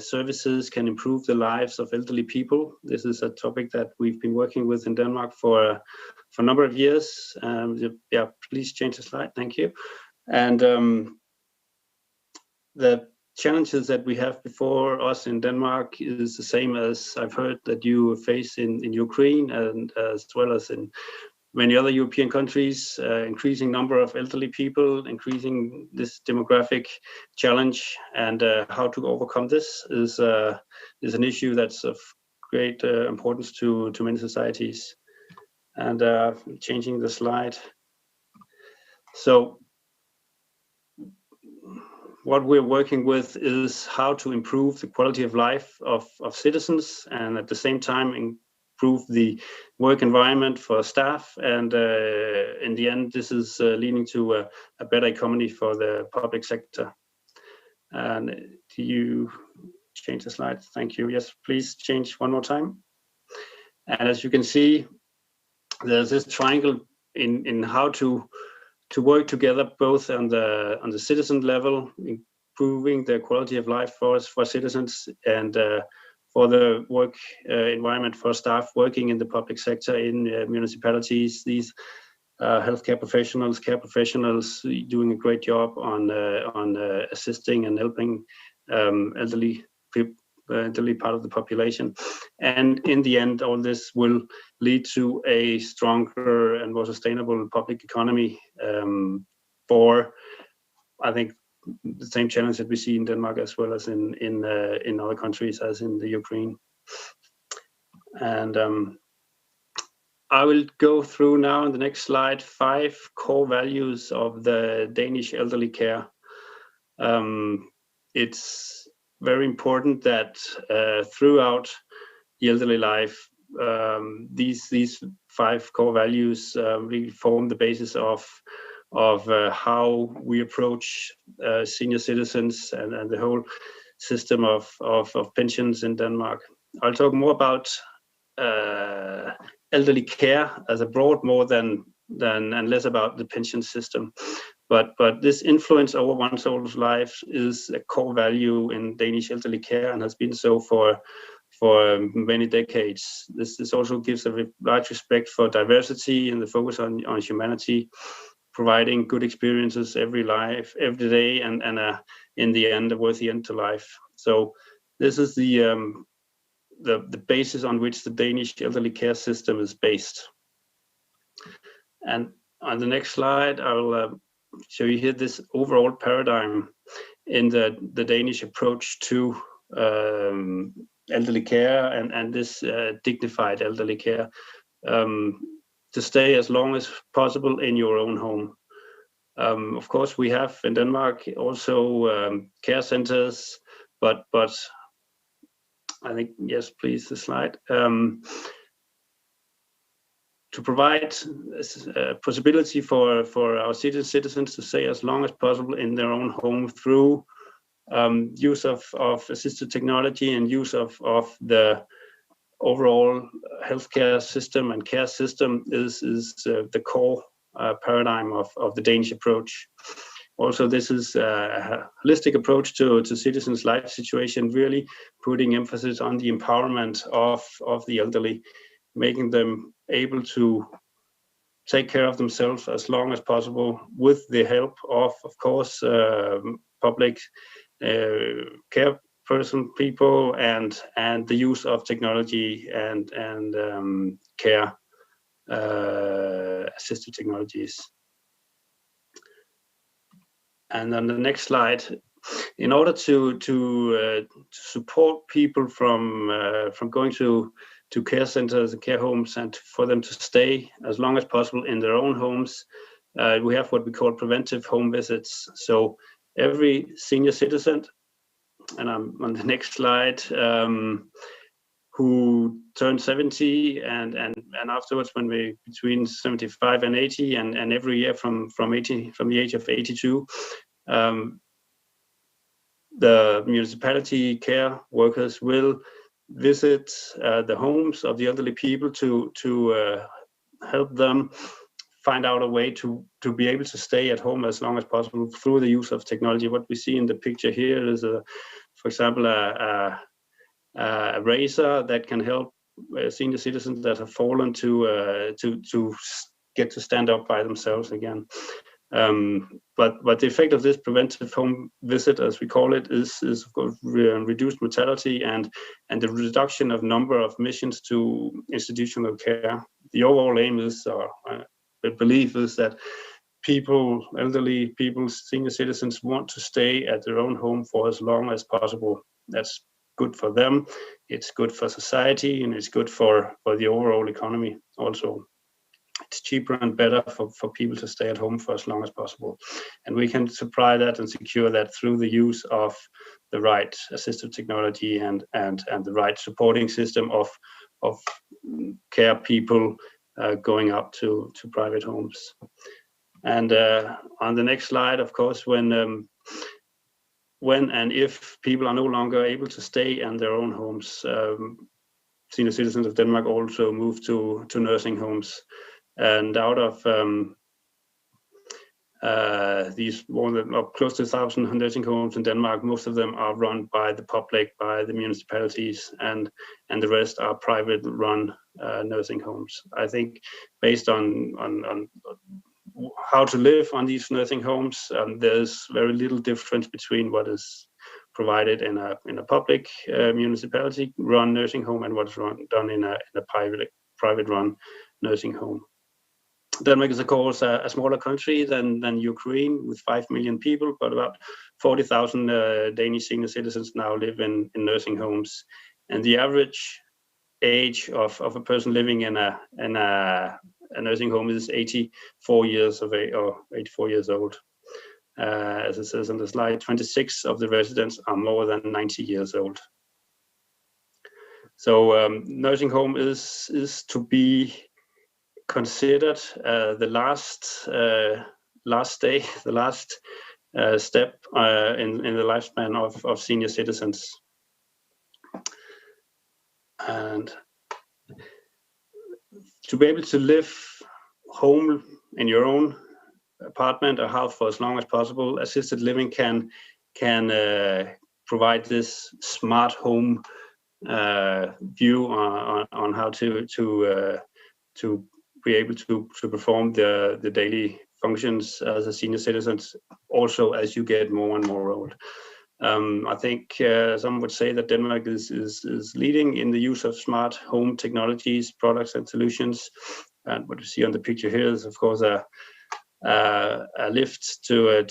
Speaker 6: services can improve the lives of elderly people. This is a topic that we've been working with in Denmark for a number of years. Yeah, please change the slide. Thank you. And the challenges that we have before us in Denmark is the same as I've heard that you face in Ukraine, and as well as in many other European countries. Increasing number of elderly people, increasing this demographic challenge, and how to overcome this is an issue that's of great importance to many societies. And changing the slide. So what we're working with is how to improve the quality of life of citizens, and at the same time improve the work environment for staff. And in the end, this is leading to a better economy for the public sector. And do you change the slide? Thank you. Yes, please change one more time. And as you can see, there's this triangle in how to work together, both on the citizen level, improving the quality of life for citizens, and for the work environment for staff working in the public sector, in municipalities. These healthcare professionals, care professionals, doing a great job on assisting and helping elderly part of the population. And in the end, all this will lead to a stronger and more sustainable public economy for, I think, the same challenge that we see in Denmark as well as in other countries, as in the Ukraine. And I will go through now in the next slide 5 core values of the Danish elderly care. It's very important that throughout the elderly life, these 5 core values really form the basis of how we approach senior citizens and the whole system of pensions in Denmark. I'll talk more about elderly care as a broad more than and less about the pension system. But this influence over one's old life is a core value in Danish elderly care and has been so for many decades. This also gives a large respect for diversity and the focus on humanity, providing good experiences every day, and in the end a worthy end to life. So this is the basis on which the Danish elderly care system is based. And on the next slide, I will show you here this overall paradigm in the Danish approach to elderly care and this dignified elderly care, to stay as long as possible in your own home. Of course, we have in Denmark also care centers, but I think, yes, please, the slide. To provide a possibility for our citizens to stay as long as possible in their own home through use of assistive technology and use of the overall healthcare system and care system is the core paradigm of the Danish approach. Also, this is a holistic approach to citizens' life situation, really putting emphasis on the empowerment of the elderly, making them able to take care of themselves as long as possible with the help of course, public care people and the use of technology and care assistive technologies. And on the next slide, in order to support people from going to care centers and care homes and for them to stay as long as possible in their own homes, we have what we call preventive home visits. So every senior citizen, and I'm on the next slide, who turned 70 and afterwards when we between 75 and 80 and every year from the age of 82, the municipality care workers will visit the homes of the elderly people to help them find out a way to be able to stay at home as long as possible through the use of technology. What we see in the picture here is, for example, a razor that can help senior citizens that have fallen to get to stand up by themselves again. But the effect of this preventive home visit, as we call it, is of course reduced mortality and the reduction of number of admissions to institutional care. The overall aim is, or the belief is, that elderly people, senior citizens want to stay at their own home for as long as possible. That's good for them, it's good for society, and it's good for the overall economy also. It's cheaper and better for people to stay at home for as long as possible. And we can supply that and secure that through the use of the right assistive technology and the right supporting system of care people going up to private homes. And on the next slide, of course, when and if people are no longer able to stay in their own homes, senior citizens of Denmark also move to nursing homes. And out of these more than close to 1,000 nursing homes in Denmark, most of them are run by the public, by the municipalities, and the rest are private-run nursing homes. I think based on how to live on these nursing homes, there's very little difference between what is provided in a public municipality-run nursing home and what's done in a private-run nursing home. Denmark is, of course, a smaller country than Ukraine with 5 million people, but about 40,000 Danish senior citizens now live in nursing homes, and the average age of a person living in a nursing home is 84 years of age, or 84 years old. As it says on the slide, 26 of the residents are more than 90 years old. So nursing home is to be considered the last step in the lifespan of senior citizens. And to be able to live home in your own apartment or house for as long as possible, assisted living can provide this smart home view on how to be able to perform the daily functions as a senior citizen, also as you get more and more old. I think some would say that Denmark is leading in the use of smart home technologies, products, and solutions. And what you see on the picture here is, of course, a lift to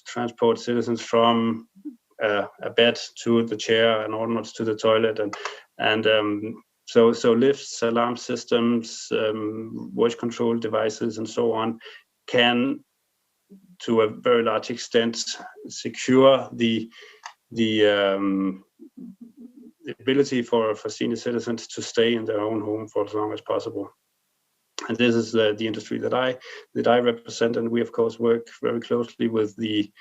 Speaker 6: transport citizens from a bed to the chair and almost to the toilet, and so lifts, alarm systems, voice control devices, and so on can, to a very large extent, secure the ability for senior citizens to stay in their own home for as long as possible. And this is the industry that I represent, and we of course work very closely with the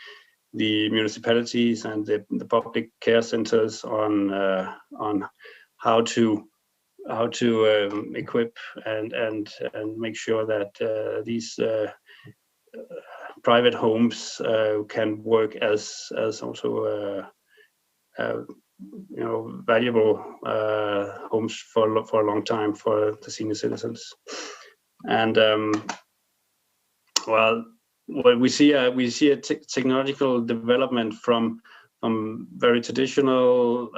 Speaker 6: municipalities and the public care centers on how to equip and make sure that these private homes can work as also valuable homes for a long time for the senior citizens. And well, we see a technological development from very traditional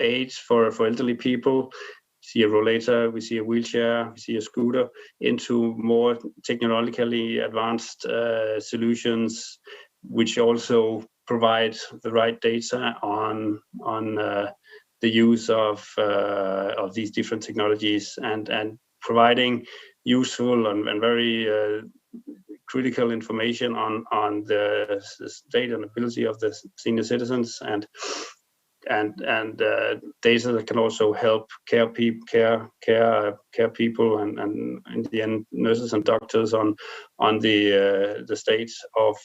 Speaker 6: aids for elderly people. We see a rollator, we see a wheelchair, we see a scooter, into more technologically advanced solutions, which also provide the right data on the use of these different technologies, and providing useful and very critical information on the state and ability of the senior citizens, and data that can also help care people and in the end nurses and doctors on the state of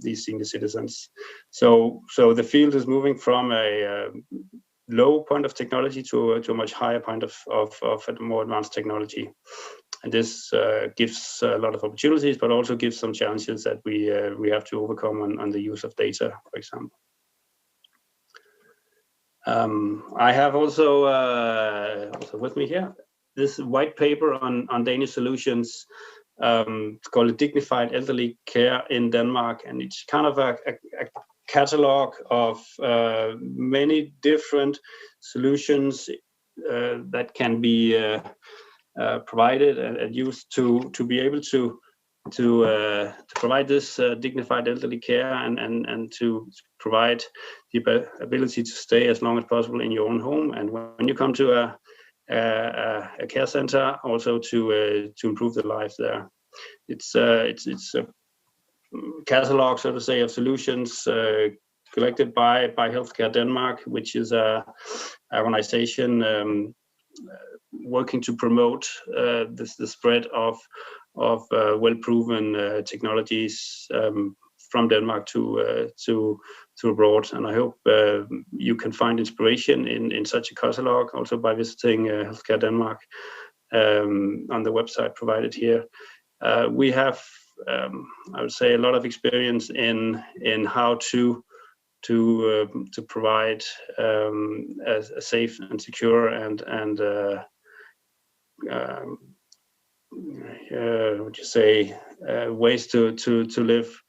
Speaker 6: these senior citizens. So the field is moving from a low point of technology to a much higher point of more advanced technology, and this gives a lot of opportunities, but also gives some challenges that we have to overcome on the use of data, for example. I have also with me here this white paper on Danish solutions. It's called Dignified Elderly Care in Denmark, and it's kind of a catalog of many different solutions that can be provided and used to be able to provide this dignified elderly care and to provide the ability to stay as long as possible in your own home, and when you come to a care center, also to improve the lives there. It's a catalog, so to say, of solutions collected by Healthcare Denmark, which is a organization working to promote the spread of well-proven technologies from Denmark to abroad. And I hope you can find inspiration in such a catalog also by visiting Healthcare Denmark on the website provided here. We have, I would say, a lot of experience in how to provide a safe and secure and would you say ways to live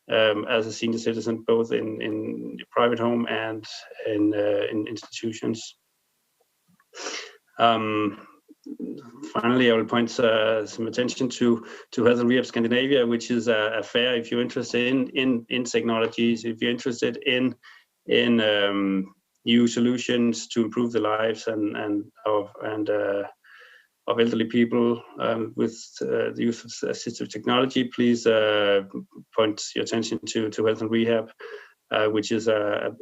Speaker 6: as a senior citizen, both in private home and in institutions. finally, I will point some attention to Health and Rehab Scandinavia, which is a fair if you're interested in technologies, if you're interested in new solutions to improve the lives of elderly people with the use of assistive technology. Please point your attention to Health and Rehab, which is a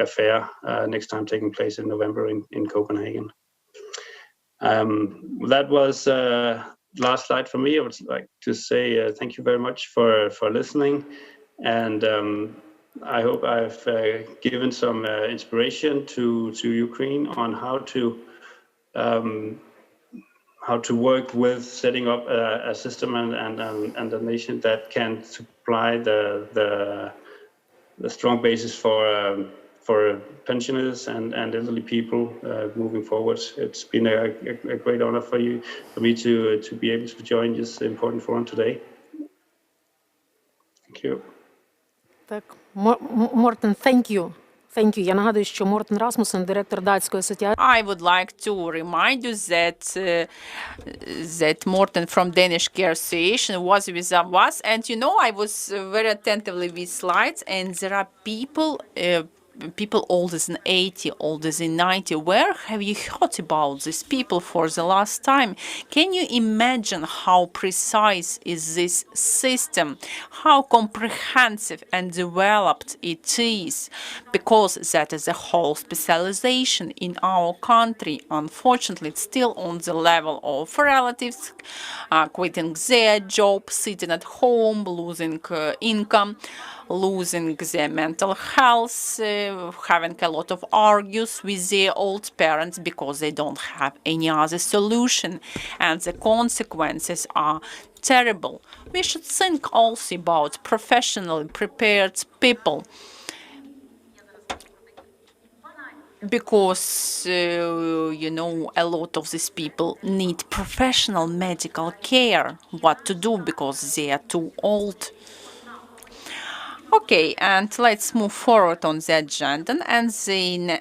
Speaker 6: fair next time taking place in November in Copenhagen. That was last slide for me. I would like to say thank you very much for listening, and I hope I've given some inspiration to Ukraine on how to work with setting up a system and a nation that can supply the strong basis for pensioners and elderly people moving forward. It's been a great honor for me to be able to join this important forum today. Thank you.
Speaker 3: Так, Мортен, thank you. Thank you. Я нагадую, що Мортен Расмуссен, директор датської асоціації.
Speaker 4: I would like to remind you that Morten from Danish Care Association was with us, and you know, I was very attentively with slides, and there are people older than 80, older than 90. Where have you heard about these people for the last time? Can you imagine how precise is this system, how comprehensive and developed it is? Because that is a whole specialization in our country. Unfortunately, it's still on the level of relatives quitting their job, sitting at home, losing income, losing their mental health, having a lot of argues with their old parents because they don't have any other solution, and the consequences are terrible. We should think also about professionally prepared people, because you know, a lot of these people need professional medical care. What to do because they are too old. Okay, and let's move forward on the agenda. And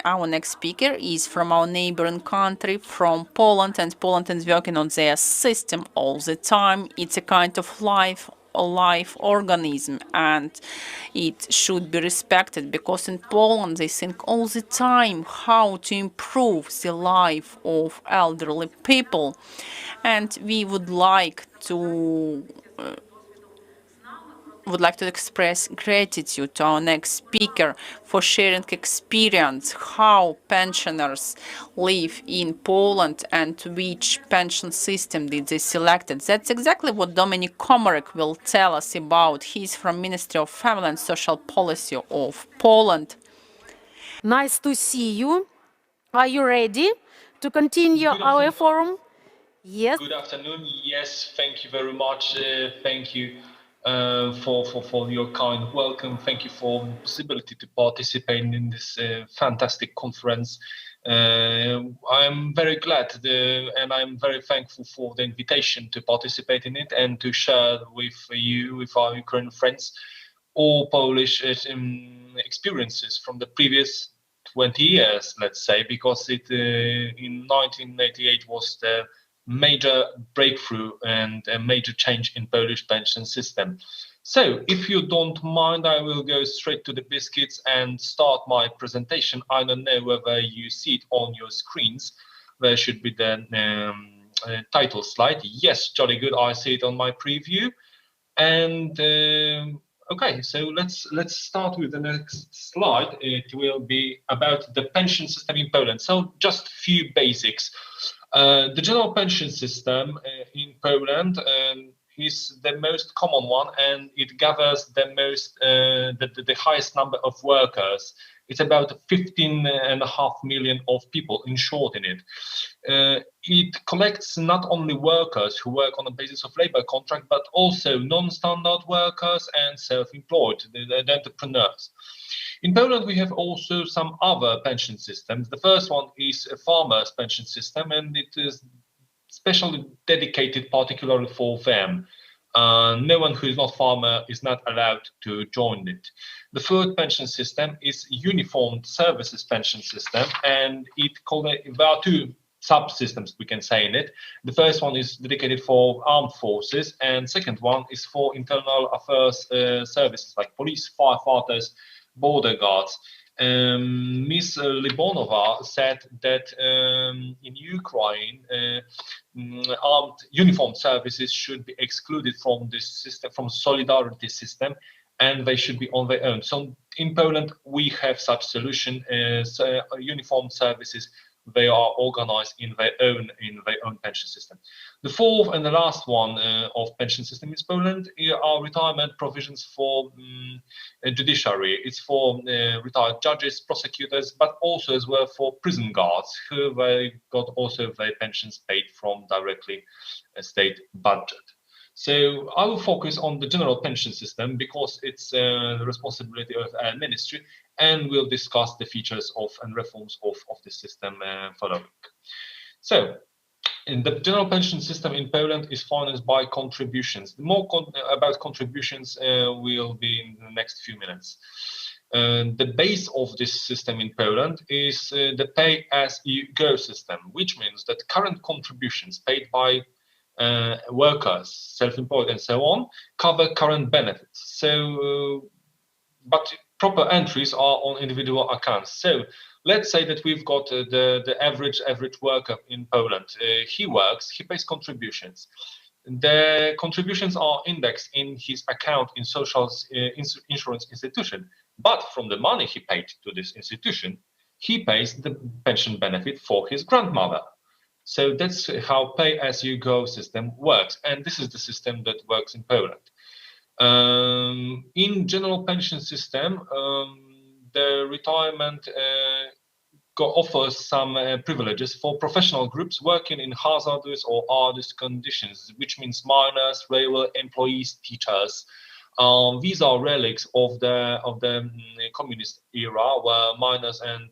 Speaker 4: our next speaker is from our neighboring country, from Poland, and Poland is working on their system all the time. It's a kind of life organism, and it should be respected, because in Poland they think all the time how to improve the life of elderly people, and we would like to express gratitude to our next speaker for sharing experience how pensioners live in Poland and which pension system did they selected. That's exactly what Dominik Komorek will tell us about. He's from Ministry of Family and Social Policy of Poland.
Speaker 3: Nice to see you. Are you ready to continue our forum? Yes.
Speaker 7: Good afternoon. Yes, thank you very much. Thank you for your kind welcome. Thank you for the possibility to participate in this fantastic conference. I'm very glad and I'm very thankful for the invitation to participate in it and to share with you, with our Ukrainian friends, all Polish experiences from the previous 20 years, let's say, because it in 1988 was the major breakthrough and a major change in Polish pension system. So, if you don't mind, I will go straight to the biscuits and start my presentation. I don't know whether you see it on your screens. There should be the title slide. Yes, jolly good. I see it on my preview. And okay, so let's start with the next slide. It will be about the pension system in Poland. So, just a few basics. The general pension system in Poland is the most common one, and it gathers the highest number of workers. It's about 15.5 million of people insured in it. It collects not only workers who work on the basis of labor contract, but also non-standard workers and self-employed, the entrepreneurs. In Poland, we have also some other pension systems. The first one is a farmer's pension system, and it is specially dedicated particularly for them. No one who is not farmer is not allowed to join it. The third pension system is uniformed services pension system, and there are two subsystems, we can say in it. The first one is dedicated for armed forces, and second one is for internal affairs services like police, firefighters, border guards. Ms. Libonova said that in Ukraine, armed uniformed services should be excluded from this system, from solidarity system, and they should be on their own. So in Poland, we have such solution as uniformed services. They are organized in their own pension system. The fourth and the last one of pension system in Poland are retirement provisions for judiciary. It's for retired judges, prosecutors, but also as well for prison guards, who they got also their pensions paid from directly a state budget. So I will focus on the general pension system because it's the responsibility of our ministry, and we'll discuss the features of and reforms of the system following. So, in the general pension system in Poland is financed by contributions. More about contributions will be in the next few minutes. The base of this system in Poland is the pay-as-you-go system, which means that current contributions paid by workers, self-employed and so on, cover current benefits. So, but proper entries are on individual accounts. So let's say that we've got the average worker in Poland. He works, he pays contributions. The contributions are indexed in his account in social insurance institution. But from the money he paid to this institution, he pays the pension benefit for his grandmother. So that's how pay-as-you-go system works, and this is the system that works in Poland. In general pension system, the retirement offers some privileges for professional groups working in hazardous or arduous conditions, which means miners, railway employees, teachers. These are relics of the communist era, where miners and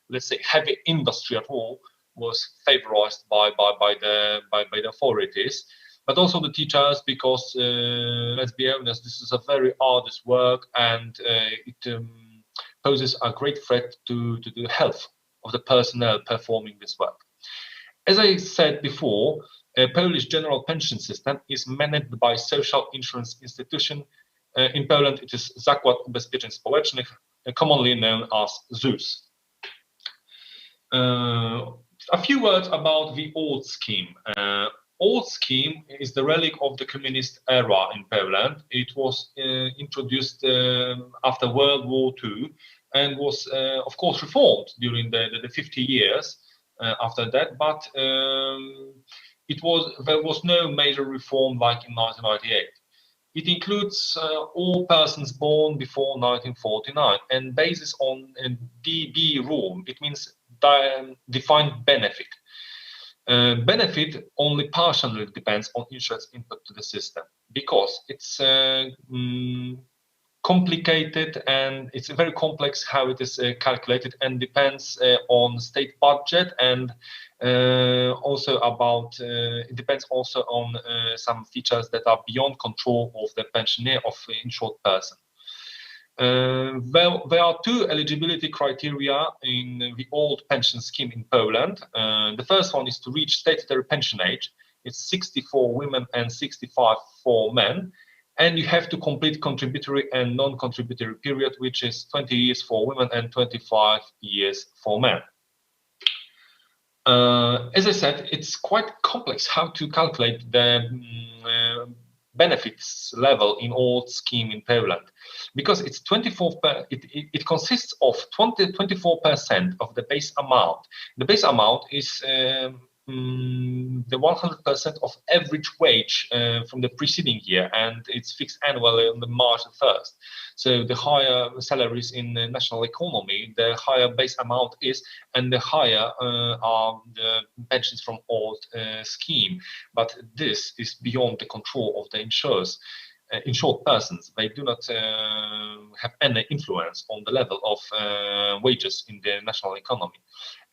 Speaker 7: let's say heavy industry at all was favorized by the authorities, but also the teachers, because let's be honest, this is a very arduous work, and it poses a great threat to the health of the personnel performing this work. As I said before, a Polish general pension system is managed by social insurance institution. In Poland, it is Zakład Ubezpieczeń Społecznych, commonly known as ZUS. A few words about the old scheme. Old scheme is the relic of the communist era in Poland. It was introduced after World War II and was, of course, reformed during the 50 years after that. But there was no major reform like in 1998. It includes all persons born before 1949 and bases on DB rule. It means defined benefit. Benefit only partially depends on insurance input to the system because it's complicated and it's very complex how it is calculated, and depends on state budget, and also about it depends also on some features that are beyond control of the pensioner, of the insured person. There are two eligibility criteria in the old pension scheme in Poland. The first one is to reach statutory pension age. It's 60 for women and 65 for men. And you have to complete contributory and non-contributory period, which is 20 years for women and 25 years for men. As I said, it's quite complex how to calculate the benefits level in old scheme in Poland, because it's 24. It consists of 24% of the base amount. The base amount is the 100% of average wage from the preceding year, and it's fixed annually on the March 1st. So the higher salaries in the national economy, the higher base amount is, and the higher are the pensions from old scheme. But this is beyond the control of the insurers. Insured persons, they do not have any influence on the level of wages in the national economy.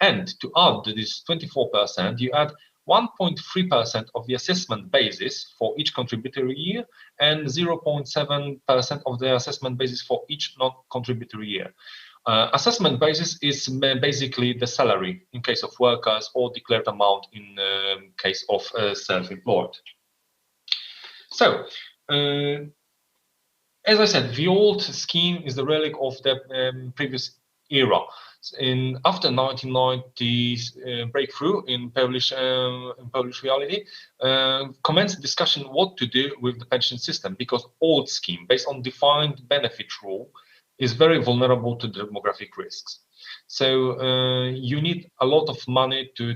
Speaker 7: And to add this 24%, you add 1.3% of the assessment basis for each contributory year and 0.7% of the assessment basis for each non-contributory year. Assessment basis is basically the salary in case of workers or declared amount in case of self-employed. So, as I said, the old scheme is the relic of the previous era. After 1990s breakthrough in Polish reality, commenced discussion what to do with the pension system, because old scheme based on defined benefit rule is very vulnerable to demographic risks. So you need a lot of money to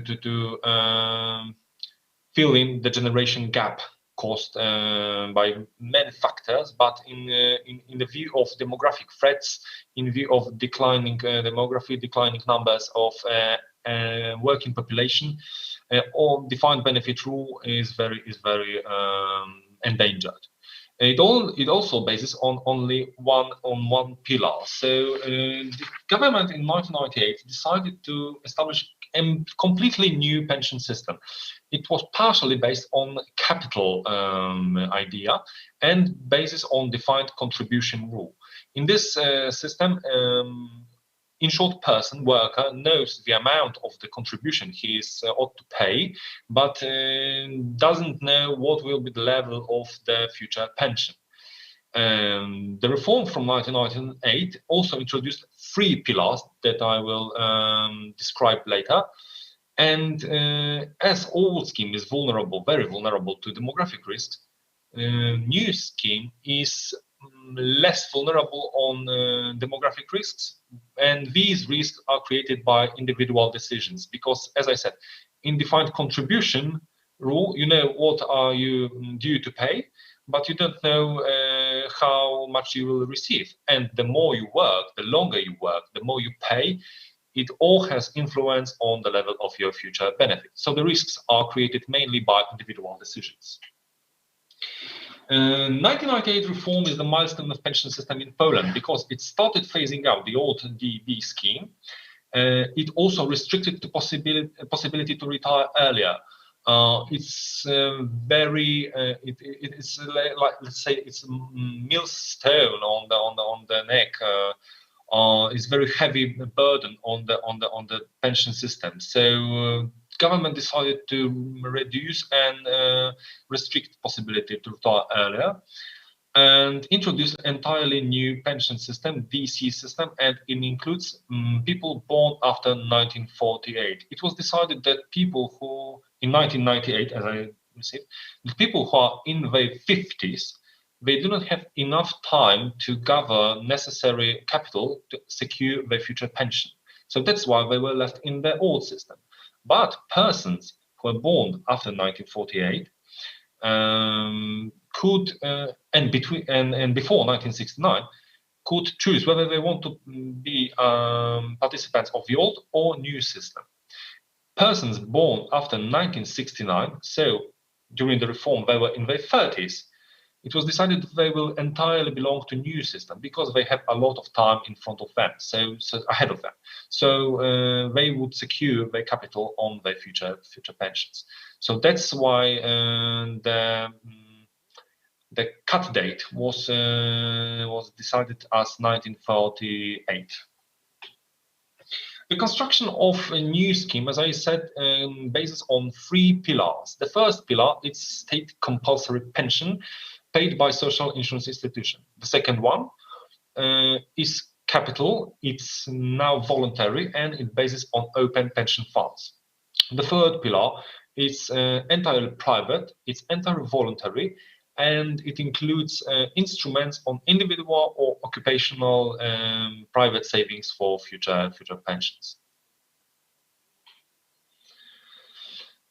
Speaker 7: fill in the generation gap caused by many factors, but in the view of demographic threats, in view of declining demography, declining numbers of working population, or defined benefit rule is very endangered. It also bases on only one pillar. So the government in 1998 decided to establish a completely new pension system. It was partially based on capital idea and basis on defined contribution rule. In this system, insured person, worker, knows the amount of the contribution he is ought to pay, but doesn't know what will be the level of the future pension. The reform from 1998 also introduced 3 pillars that I will describe later. And as old scheme is vulnerable, very vulnerable to demographic risks, new scheme is less vulnerable on demographic risks, and these risks are created by individual decisions, because, as I said, in defined contribution rule, you know what are you due to pay, but you don't know how much you will receive. And the more you work, the longer you work, the more you pay. It all has influence on the level of your future benefit. So the risks are created mainly by individual decisions. 1998 reform is the milestone of pension system in Poland because it started phasing out the old DB scheme. It also restricted the possibility to retire earlier. It's it's like, let's say, it's a millstone on the neck. It's very heavy burden on the pension system. So government decided to reduce and restrict possibility to retire earlier, and introduce entirely new pension system, DC system, and it includes people born after 1948. It was decided that people who, in 1998, as I said, the people who are in their 50s, they do not have enough time to gather necessary capital to secure their future pension. So that's why they were left in the old system. But persons who were born after 1948 could and before 1969 could choose whether they want to be participants of the old or new system. Persons born after 1969, so during the reform they were in their 30s, it was decided that they will entirely belong to new system because they have a lot of time in front of them, so ahead of them. So they would secure their capital on their future pensions. So that's why the cut date was decided as 1948. The construction of a new scheme, as I said, bases on 3 pillars. The first pillar is state compulsory pension paid by social insurance institution. The second one is capital. It's now voluntary and it bases on open pension funds. The third pillar is entirely private. It's entirely voluntary, and it includes instruments on individual or occupational private savings for future pensions.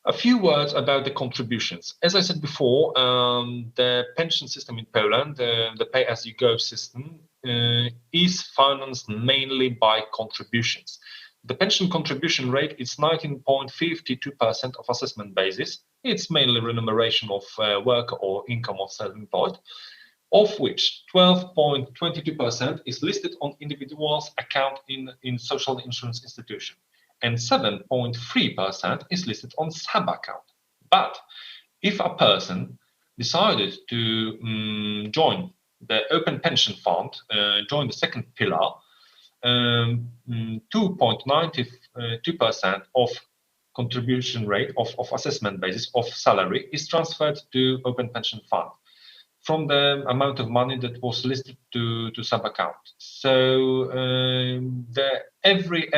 Speaker 7: A few words about the contributions. As I said before, the pension system in Poland, the pay-as-you-go system, is financed mainly by contributions. The pension contribution rate is 19.52% of assessment basis. It's mainly remuneration of work or income of self-employed, of which 12.22% is listed on individual's account in social insurance institution, and 7.3% is listed on sub-account. But if a person decided to join the open pension fund, join the second pillar, 2.92% of contribution rate of assessment basis of salary is transferred to open pension fund from the amount of money that was listed to sub account. So every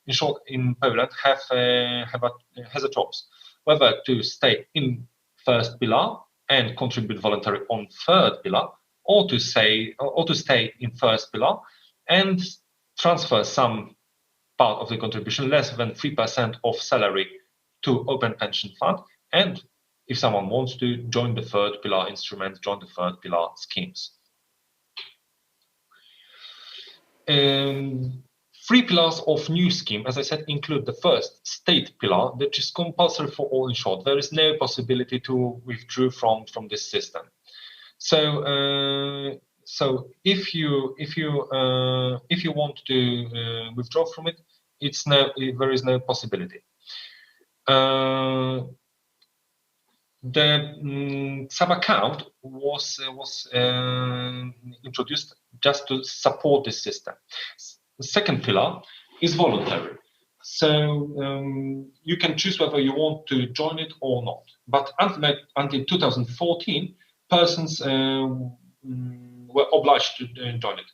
Speaker 7: insured in Poland has a choice whether to stay in first pillar and contribute voluntarily on third pillar, or to stay in first pillar and transfer some part of the contribution, less than 3% of salary, to open pension fund, and if someone wants to join the third pillar instrument, join the third pillar schemes. Three pillars of new scheme, as I said, include the first, state pillar, which is compulsory for all insured. There is no possibility to withdraw from this system. So if you want to withdraw from it, there is no possibility. The sub account was introduced just to support this system. The second pillar is voluntary, so you can choose whether you want to join it or not. But until 2014, persons were obliged to join it.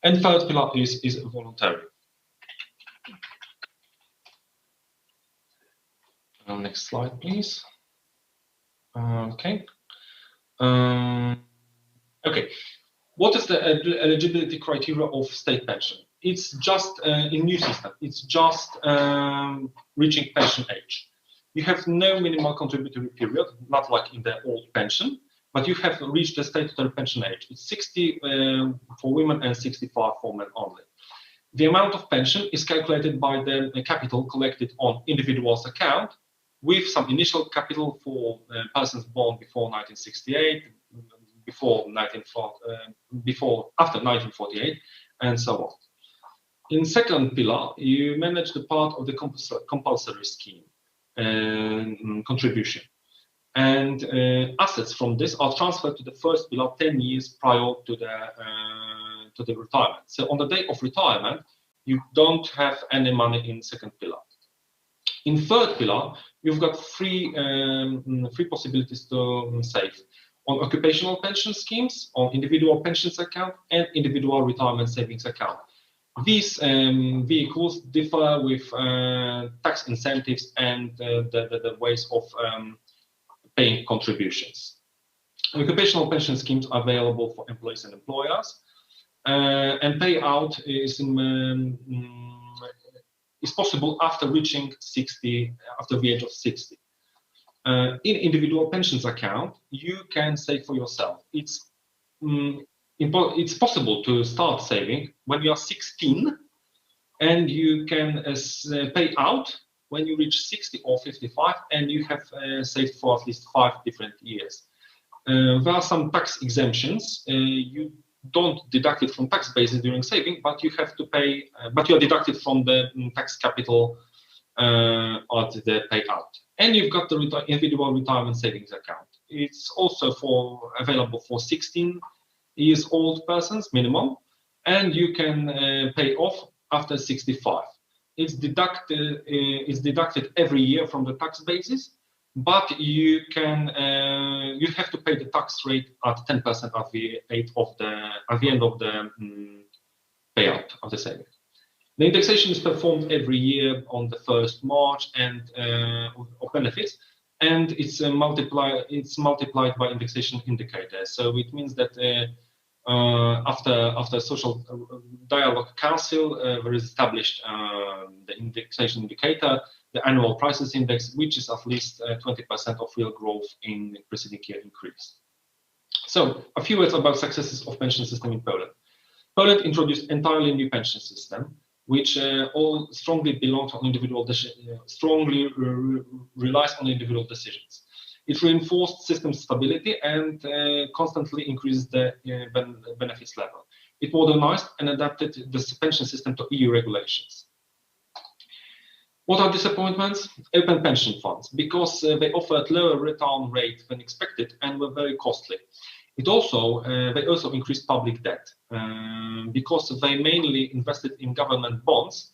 Speaker 7: And third pillar is voluntary. Next slide, please. Okay. Okay. What is the eligibility criteria of state pension? It's just in new system. It's just reaching pension age. You have no minimal contributory period, not like in the old pension, but you have reached the statutory pension age. It's 60 for women and 65 for men only. The amount of pension is calculated by the capital collected on individual's account, with some initial capital for persons born before 1968, after 1948, and so on. In second pillar, you manage the part of the compulsory scheme contribution, and assets from this are transferred to the first pillar 10 years prior to the retirement. So on the day of retirement, you don't have any money in second pillar. In third pillar, you've got three possibilities to save: on occupational pension schemes, on individual pensions account, and individual retirement savings account. These vehicles differ with tax incentives and the ways of paying contributions. Occupational pension schemes are available for employees and employers, and payout is possible after reaching 60, after the age of 60. In individual pensions account, you can save for yourself. It's possible to start saving when you are 16, and you can pay out when you reach 60 or 55, and you have saved for at least 5 different years. There are some tax exemptions. You don't deduct it from tax basis during saving, but you have to pay, but you are deducted from the tax capital at the payout. And you've got the individual retirement savings account. It's also available for 16 years old persons minimum, and you can pay off after 65. It's deducted every year from the tax basis, but you have to pay the tax rate at 10% at the end of the payout of the saving. The indexation is performed every year on the 1st March and of benefits, and it's multiplied by indexation indicator. So it means that after Social Dialogue Council, there is established the indexation indicator, the annual prices index, which is at least 20% of real growth in preceding year increase. So a few words about successes of pension system in Poland. Poland introduced entirely new pension system, which all strongly belongs on individual relies on individual decisions. It reinforced system stability and constantly increased the benefits level. It modernized and adapted the pension system to EU regulations. What are disappointments? Open pension funds, because they offered lower return rate than expected and were very costly. They also increased public debt because they mainly invested in government bonds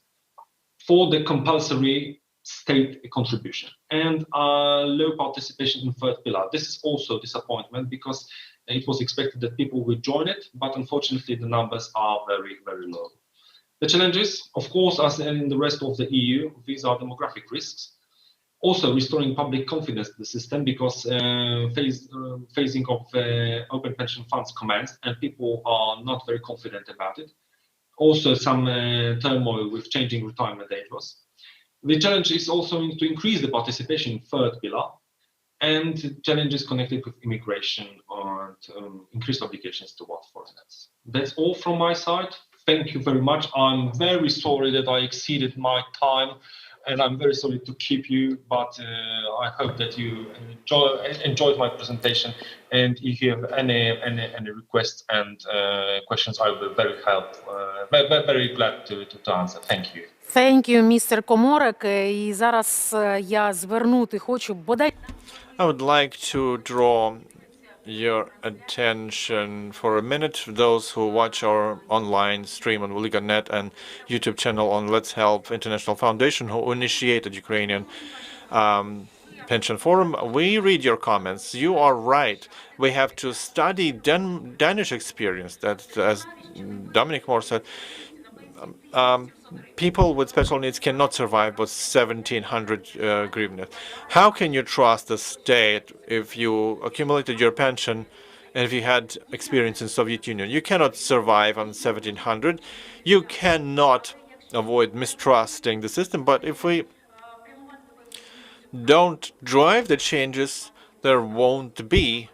Speaker 7: for the compulsory state contribution and low participation in third pillar. This is also disappointment because it was expected that people would join it, but unfortunately the numbers are very, very low. The challenges, of course, as in the rest of the EU, these are demographic risks. Also restoring public confidence in the system because phasing of open pension funds commenced and people are not very confident about it. Also some turmoil with changing retirement ages. The challenge is also to increase the participation in third pillar and challenges connected with immigration and increased obligations toward foreigners. That's all from my side. Thank you very much. I'm very sorry that I exceeded my time and I'm very sorry to keep you, but I hope that you enjoyed my presentation. And if you have any requests and questions, I will be very glad to answer. Thank you.
Speaker 3: Thank you, Mr. Komorek. І зараз я звернути хочу бодай.
Speaker 2: I would like to draw your attention for a minute, those who watch our online stream on Liga.net and YouTube channel on Let's Help International Foundation, who initiated Ukrainian Pension Forum. We read your comments. You are right. We have to study Danish experience. That, as Dominic Moore said, people with special needs cannot survive with 1,700 hryvnia. How can you trust the state if you accumulated your pension and if you had experience in Soviet Union? You cannot survive on 1,700. You cannot avoid mistrusting the system. But if we don't drive the changes, there won't be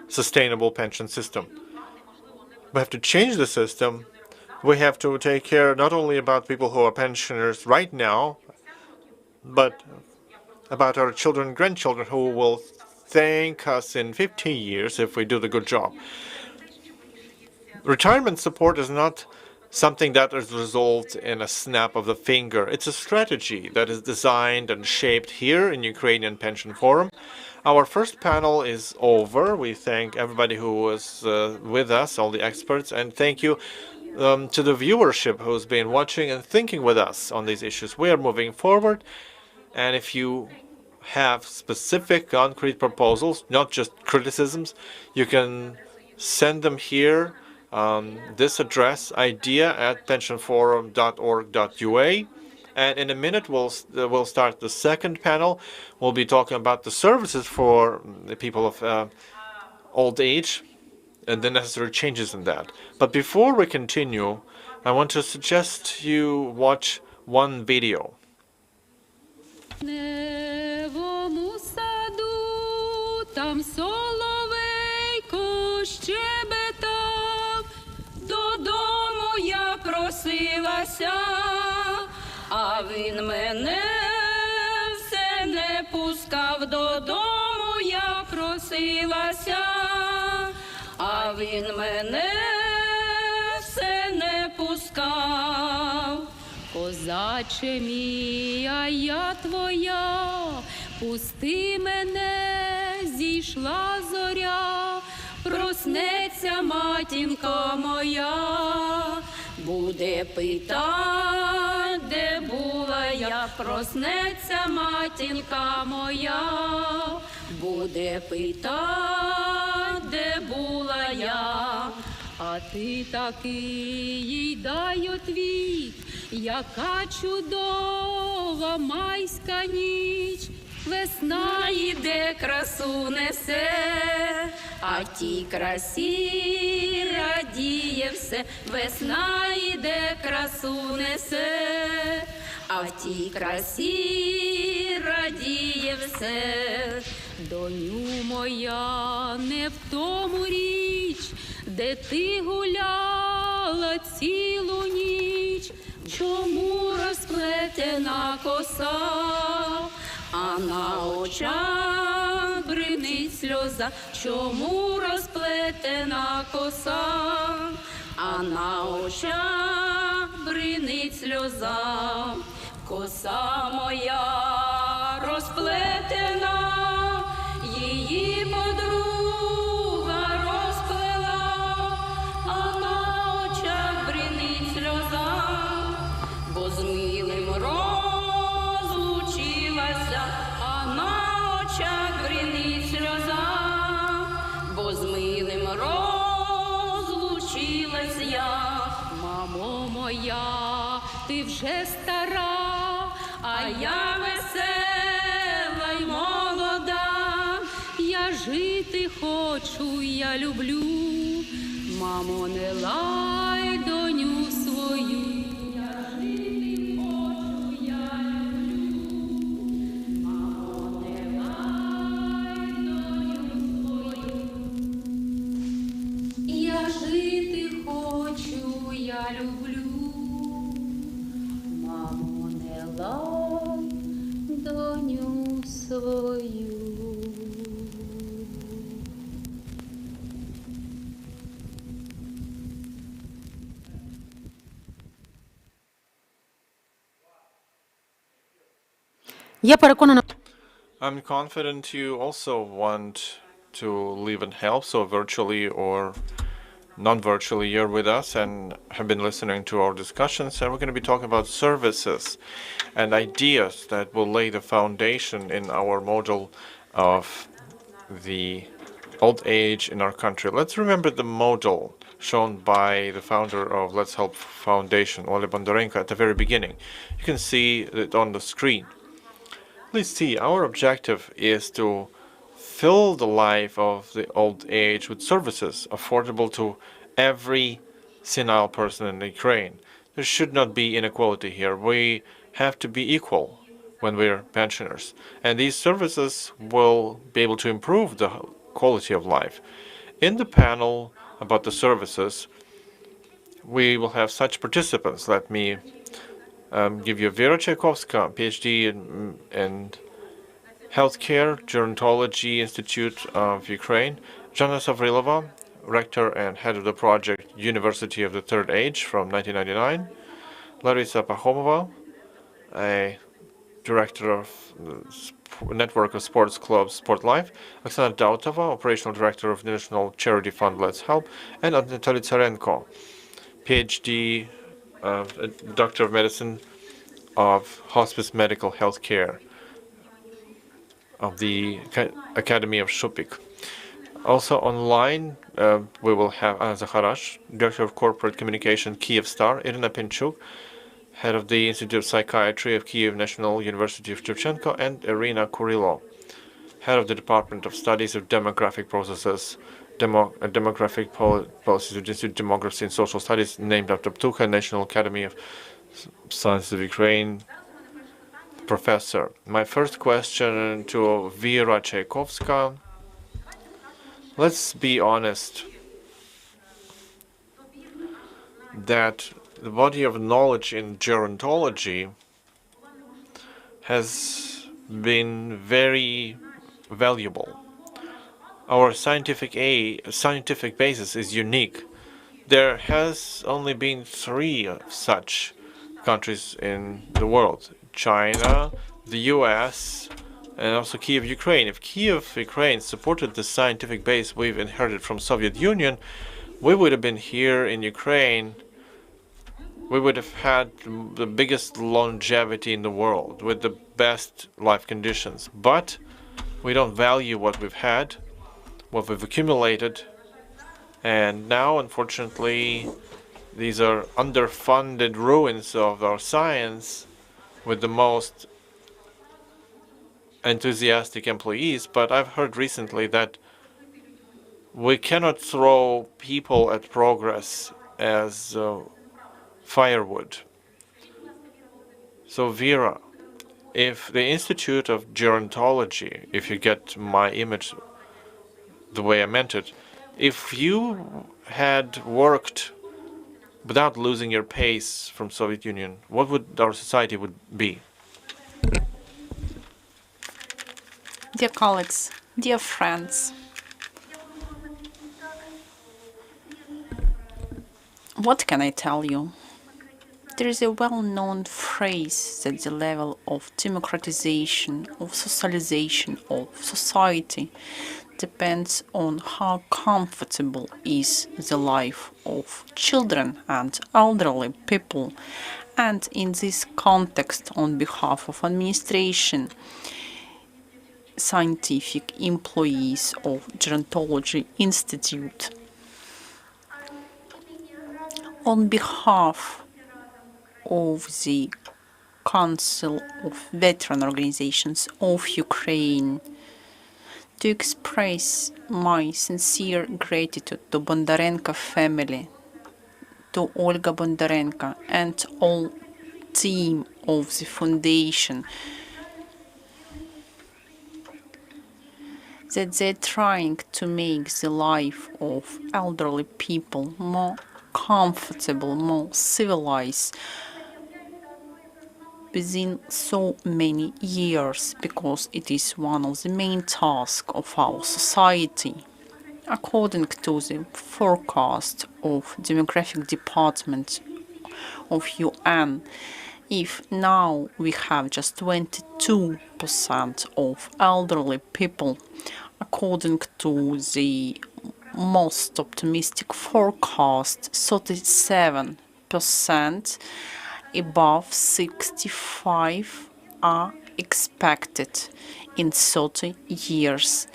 Speaker 2: sustainable pension system. We have to change the system. We have to take care not only about people who are pensioners right now, but about our children and grandchildren who will thank us in 50 years if we do the good job. Retirement support is not something that is resolved in a snap of the finger. It's a strategy that is designed and shaped here in Ukrainian Pension Forum. Our first panel is over. We thank everybody who was with us, all the experts, and thank you to the viewership who's been watching and thinking with us on these issues. We are moving forward, and if you have specific concrete proposals, not just criticisms, you can send them here on this address, idea@pensionforum.org.ua. And in a minute, we'll start the second panel. We'll be talking about the services for the people of old age and the necessary changes in that. But before we continue, I want to suggest you watch one video.
Speaker 8: А він мене все не пускав додому, я просилася, а він мене все не пускав. Козаче мій, а я твоя, пусти мене, зійшла зоря, проснеться матінка моя, буде питати, де була я, проснеться матінка моя, буде питати, де була я, а ти такий їй дай отвіт, яка чудова майська ніч, весна йде, красу несе, а тій красі радіє все, весна йде, красу несе, а в тій красі радіє все. Доню моя, не в тому річ, де ти гуляла цілу ніч, чому розплетена коса, а на очах бринить сльоза, чому розплетена коса, а на очах бринить сльоза, коса моя розплетена, її подруга розплетена. моя, ти вже стара, а я весела й молода, я жити хочу, я люблю, мамо, не лай доню свою, я жити хочу, я люблю, мамо, не лай доню свою, я жити хочу, я люблю, мамо, не лай доню свою.
Speaker 3: Я переконана.
Speaker 2: I'm confident you also want to live and help, so virtually or non-virtually you're with us and have been listening to our discussions, and we're going to be talking about services and ideas that will lay the foundation in our model of the old age in our country. Let's remember the model shown by the founder of Let's Help Foundation, Oleg Bondarenko, at the very beginning. You can see it on the screen. Please see, our objective is to fill the life of the old age with services affordable to every senile person in Ukraine. There should not be inequality here. We have to be equal when we're pensioners. And these services will be able to improve the quality of life. In the panel about the services, we will have such participants. Let me give you Vera Tchaikovska, PhD in Healthcare, Gerontology Institute of Ukraine, Jana Savrilova, Rector and Head of the project University of the Third Age from 1999, Larisa Pahomova, a Director of the Network of Sports Clubs Sport Life, Oksana Dautova, Operational Director of the National Charity Fund Let's Help, and Anatoly Tsarenko, PhD, Doctor of Medicine of Hospice Medical Healthcare of the Academy of Shupik. Also online, we will have Anna Zakharash, Director of Corporate Communication, Kiev Star, Irina Pinchuk, Head of the Institute of Psychiatry of Kiev National University of Shevchenko, and Irina Kurilo, Head of the Department of Studies of Demographic Processes, Demographic Policies of the Institute of Demography and Social Studies, named after Ptucha, National Academy of Sciences of Ukraine, professor. My first question to Vera Tchaikovska. Let's be honest that the body of knowledge in gerontology has been very valuable. Our scientific basis is unique. There has only been 3 of such countries in the world: China, the US, and also Kiev, Ukraine. If Kiev, Ukraine supported the scientific base we've inherited from Soviet Union, we would have been here in Ukraine. We would have had the biggest longevity in the world with the best life conditions. But we don't value what we've had, what we've accumulated, and now, unfortunately, these are underfunded ruins of our science with the most enthusiastic employees. But I've heard recently that we cannot throw people at progress as firewood. So Vera, if the Institute of Gerontology, if you get my image the way I meant it, if you had worked without losing your pace from Soviet Union, what would our society would be?
Speaker 4: Dear colleagues, dear friends, what can I tell you? There is a well-known phrase that the level of democratization, of socialization of society depends on how comfortable is the life of children and elderly people. And in this context, on behalf of administration, scientific employees of Gerontology Institute, on behalf of the Council of Veteran Organizations of Ukraine to express my sincere gratitude to Bondarenko family, to Olga Bondarenko and all team of the foundation that they're trying to make the life of elderly people more comfortable, more civilized within so many years, because it is one of the main tasks of our society. According to the forecast of Demographic Department of UN, if now we have just 22% of elderly people, according to the most optimistic forecast, 37% above 65 are expected in 30 years.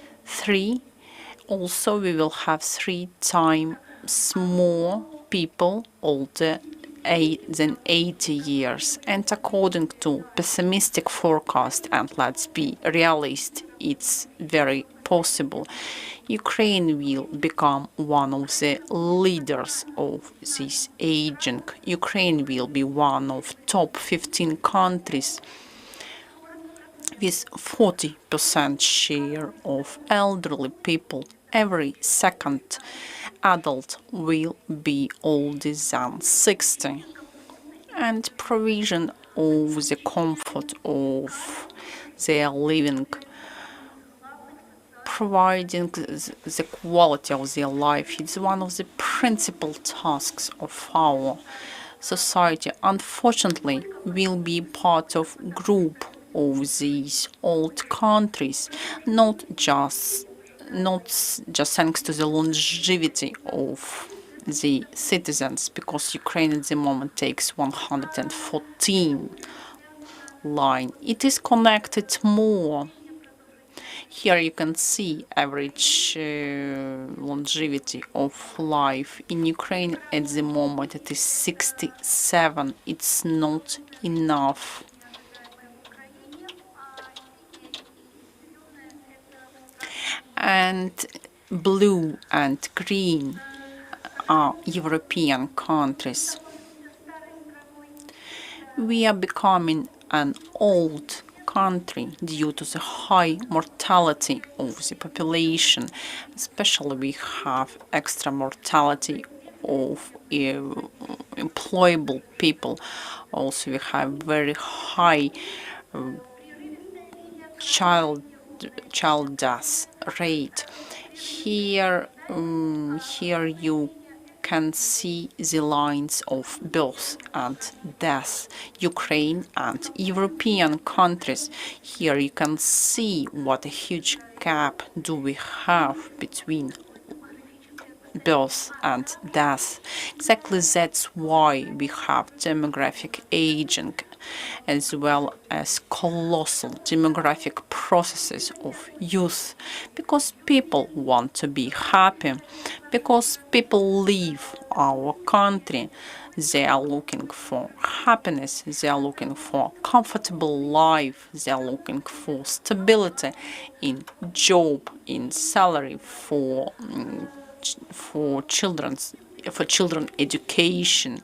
Speaker 4: Also, we will have 3 times more people older than 80 years. And according to pessimistic forecast, and let's be realist, it's very possible, Ukraine will become one of the leaders of this aging. Ukraine will be one of top 15 countries with 40% share of elderly people. Every second adult will be older than 60. And provision of the comfort of their living, providing the quality of their life, is one of the principal tasks of our society. Unfortunately, we'll be part of group of these old countries, not just thanks to the longevity of the citizens, because Ukraine at the moment takes 114 line. It is connected more. Here you can see average longevity of life in Ukraine at the moment. It is 67. It's not enough. And blue and green are European countries. We are becoming an old country due to the high mortality of the population. Especially we have extra mortality of employable people. Also we have very high child death rate. Here you can see the lines of birth and death, Ukraine and European countries. Here you can see what a huge gap do we have between birth and death. Exactly that's why we have demographic aging, as well as colossal demographic processes of youth, because people want to be happy, because people leave our country. They are looking for happiness, they are looking for comfortable life, they are looking for stability in job, in salary, for children education.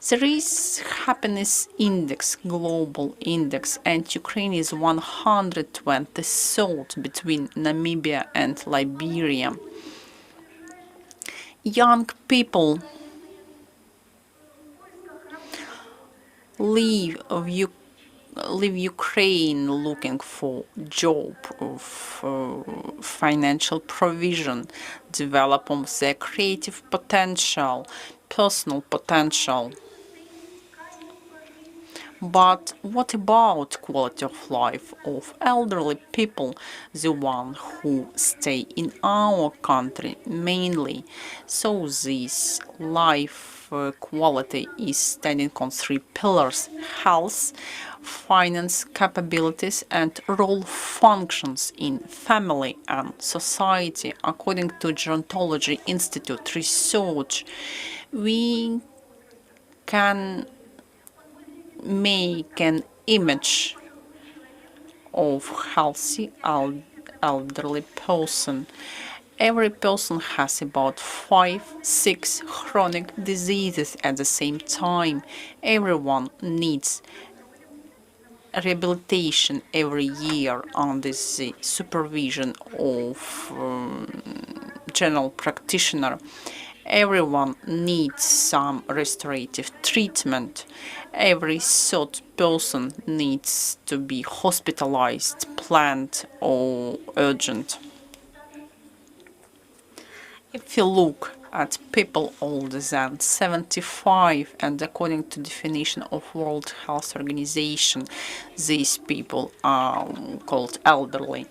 Speaker 4: There is happiness index, global index, and Ukraine is 123rd between Namibia and Liberia. Young people leave Ukraine looking for job, of financial provision, develop of their creative potential, personal potential. But what about quality of life of elderly people, the one who stay in our country mainly? So this life quality is standing on 3 pillars: health, finance, capabilities, and role functions in family and society. According to Gerontology Institute research, we can make an image of healthy elderly person. Every person has about 5-6 chronic diseases at the same time. Everyone needs rehabilitation every year under the supervision of general practitioner. Everyone needs some restorative treatment. Every third person needs to be hospitalized, planned, or urgent. If you look at people older than 75, and according to definition of World Health Organization, these people are called elderly.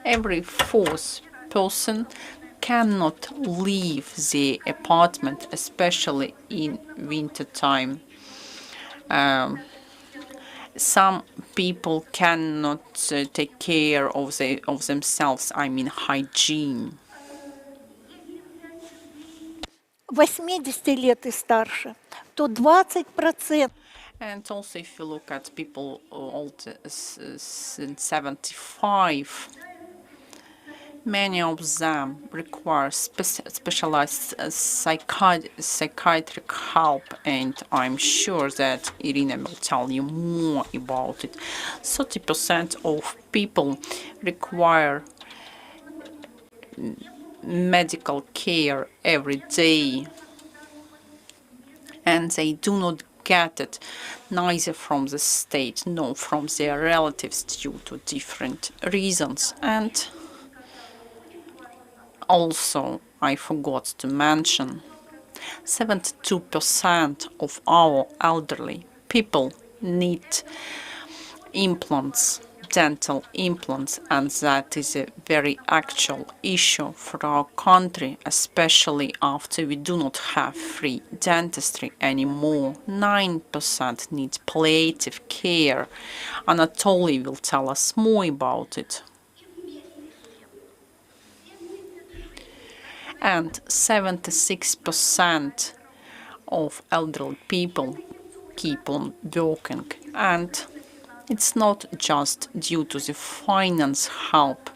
Speaker 4: Every fourth person cannot leave the apartment, especially in winter time. Some people cannot take care of themselves, I mean hygiene.
Speaker 1: 80 лет и старше, то 20%.
Speaker 4: And also, if you look at people older than 75, many of them require specialized psychiatric help, and I'm sure that Irina will tell you more about it. 30% of people require medical care every day, and they do not get it neither from the state nor from their relatives due to different reasons. And also, I forgot to mention, 72% of our elderly people need implants, dental implants, and that is a very actual issue for our country, especially after we do not have free dentistry anymore. 9% need palliative care. Anatoly will tell us more about it. And 76% of elderly people keep on working, and it's not just due to the finance help,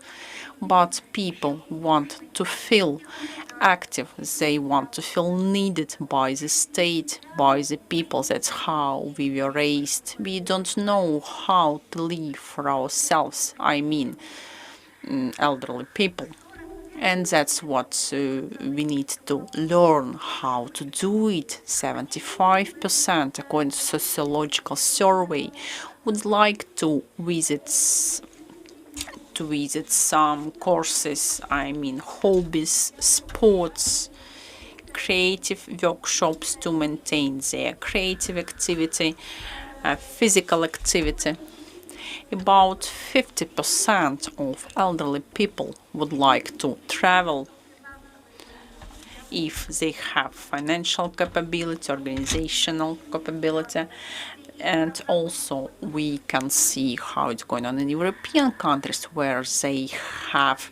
Speaker 4: but people want to feel active. They want to feel needed by the state, by the people. That's how we were raised. We don't know how to live for ourselves, I mean, elderly people. And that's what we need to learn how to do it. 75%, according to sociological survey, would like to visit some courses, I mean hobbies, sports, creative workshops to maintain their creative activity, physical activity. About 50% of elderly people would like to travel if they have financial capability, organizational capability. And also we can see how it's going on in European countries where they have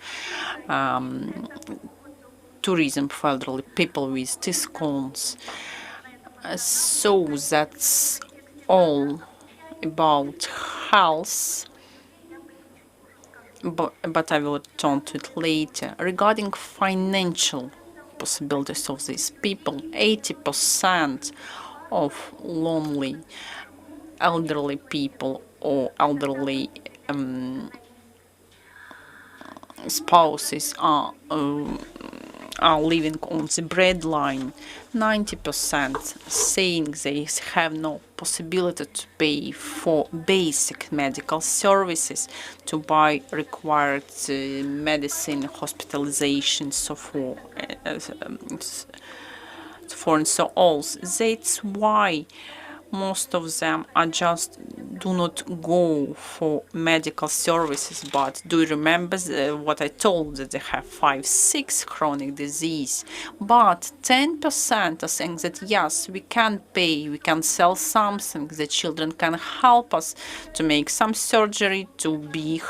Speaker 4: tourism for elderly people with discounts. So that's all about health, but I will return to it later. Regarding financial possibilities of these people, 80% of lonely elderly people or elderly spouses are living on the breadline. 90% saying they have no possibility to pay for basic medical services, to buy required medicine, hospitalization, so for and so on. That's why most of them are just do not go for medical services. But do you remember what I told, that they have 5-6 chronic disease? But 10% are saying that yes, we can pay, we can sell something, the children can help us to make some surgery to be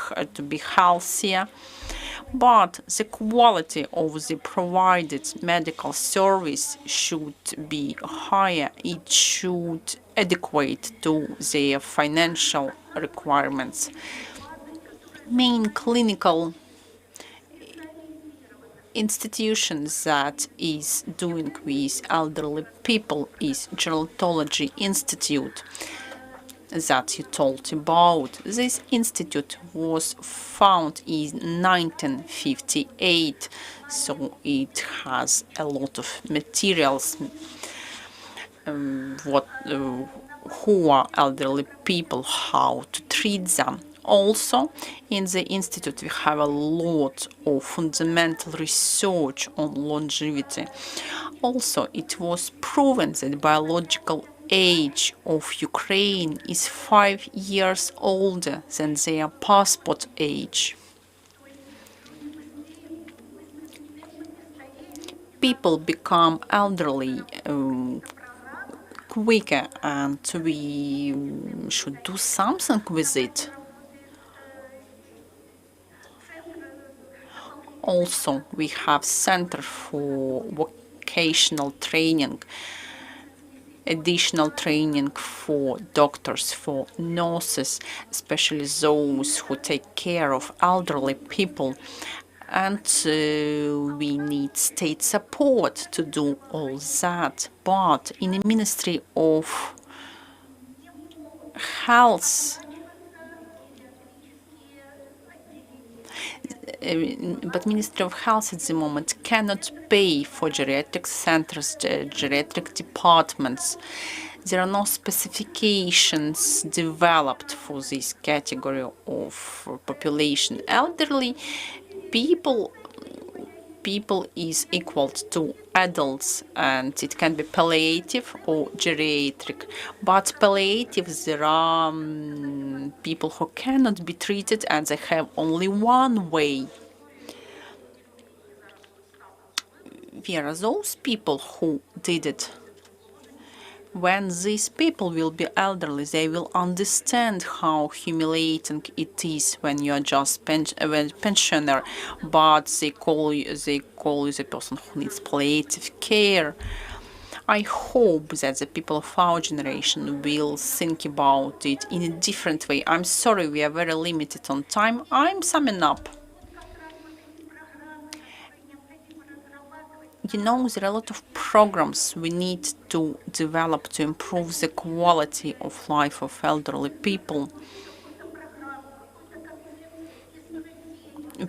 Speaker 4: healthier. But the quality of the provided medical service should be higher. It should adequate to their financial requirements. Main clinical institutions that is doing with elderly people is Gerontology Institute that you told about. This institute was founded in 1958, so it has a lot of materials who are elderly people, how to treat them. Also, in the institute, we have a lot of fundamental research on longevity. Also, it was proven that biological age of Ukraine is 5 years older than their passport age. People become elderly quicker, and we should do something with it. Also, we have Center for Vocational Training, additional training for doctors, for nurses, especially those who take care of elderly people. And we need state support to do all that. But in the Ministry of Health, but Ministry of Health at the moment cannot pay for geriatric centers, geriatric departments. There are no specifications developed for this category of population. Elderly people is equal to adults, and it can be palliative or geriatric. But palliative, there are people who cannot be treated and they have only one way. Where are those people who did it? When these people will be elderly, they will understand how humiliating it is when you are just pensioner, but they call you the person who needs palliative care. I hope that the people of our generation will think about it in a different way. I'm sorry, we are very limited on time. I'm summing up. You know, there are a lot of programs we need to develop to improve the quality of life of elderly people.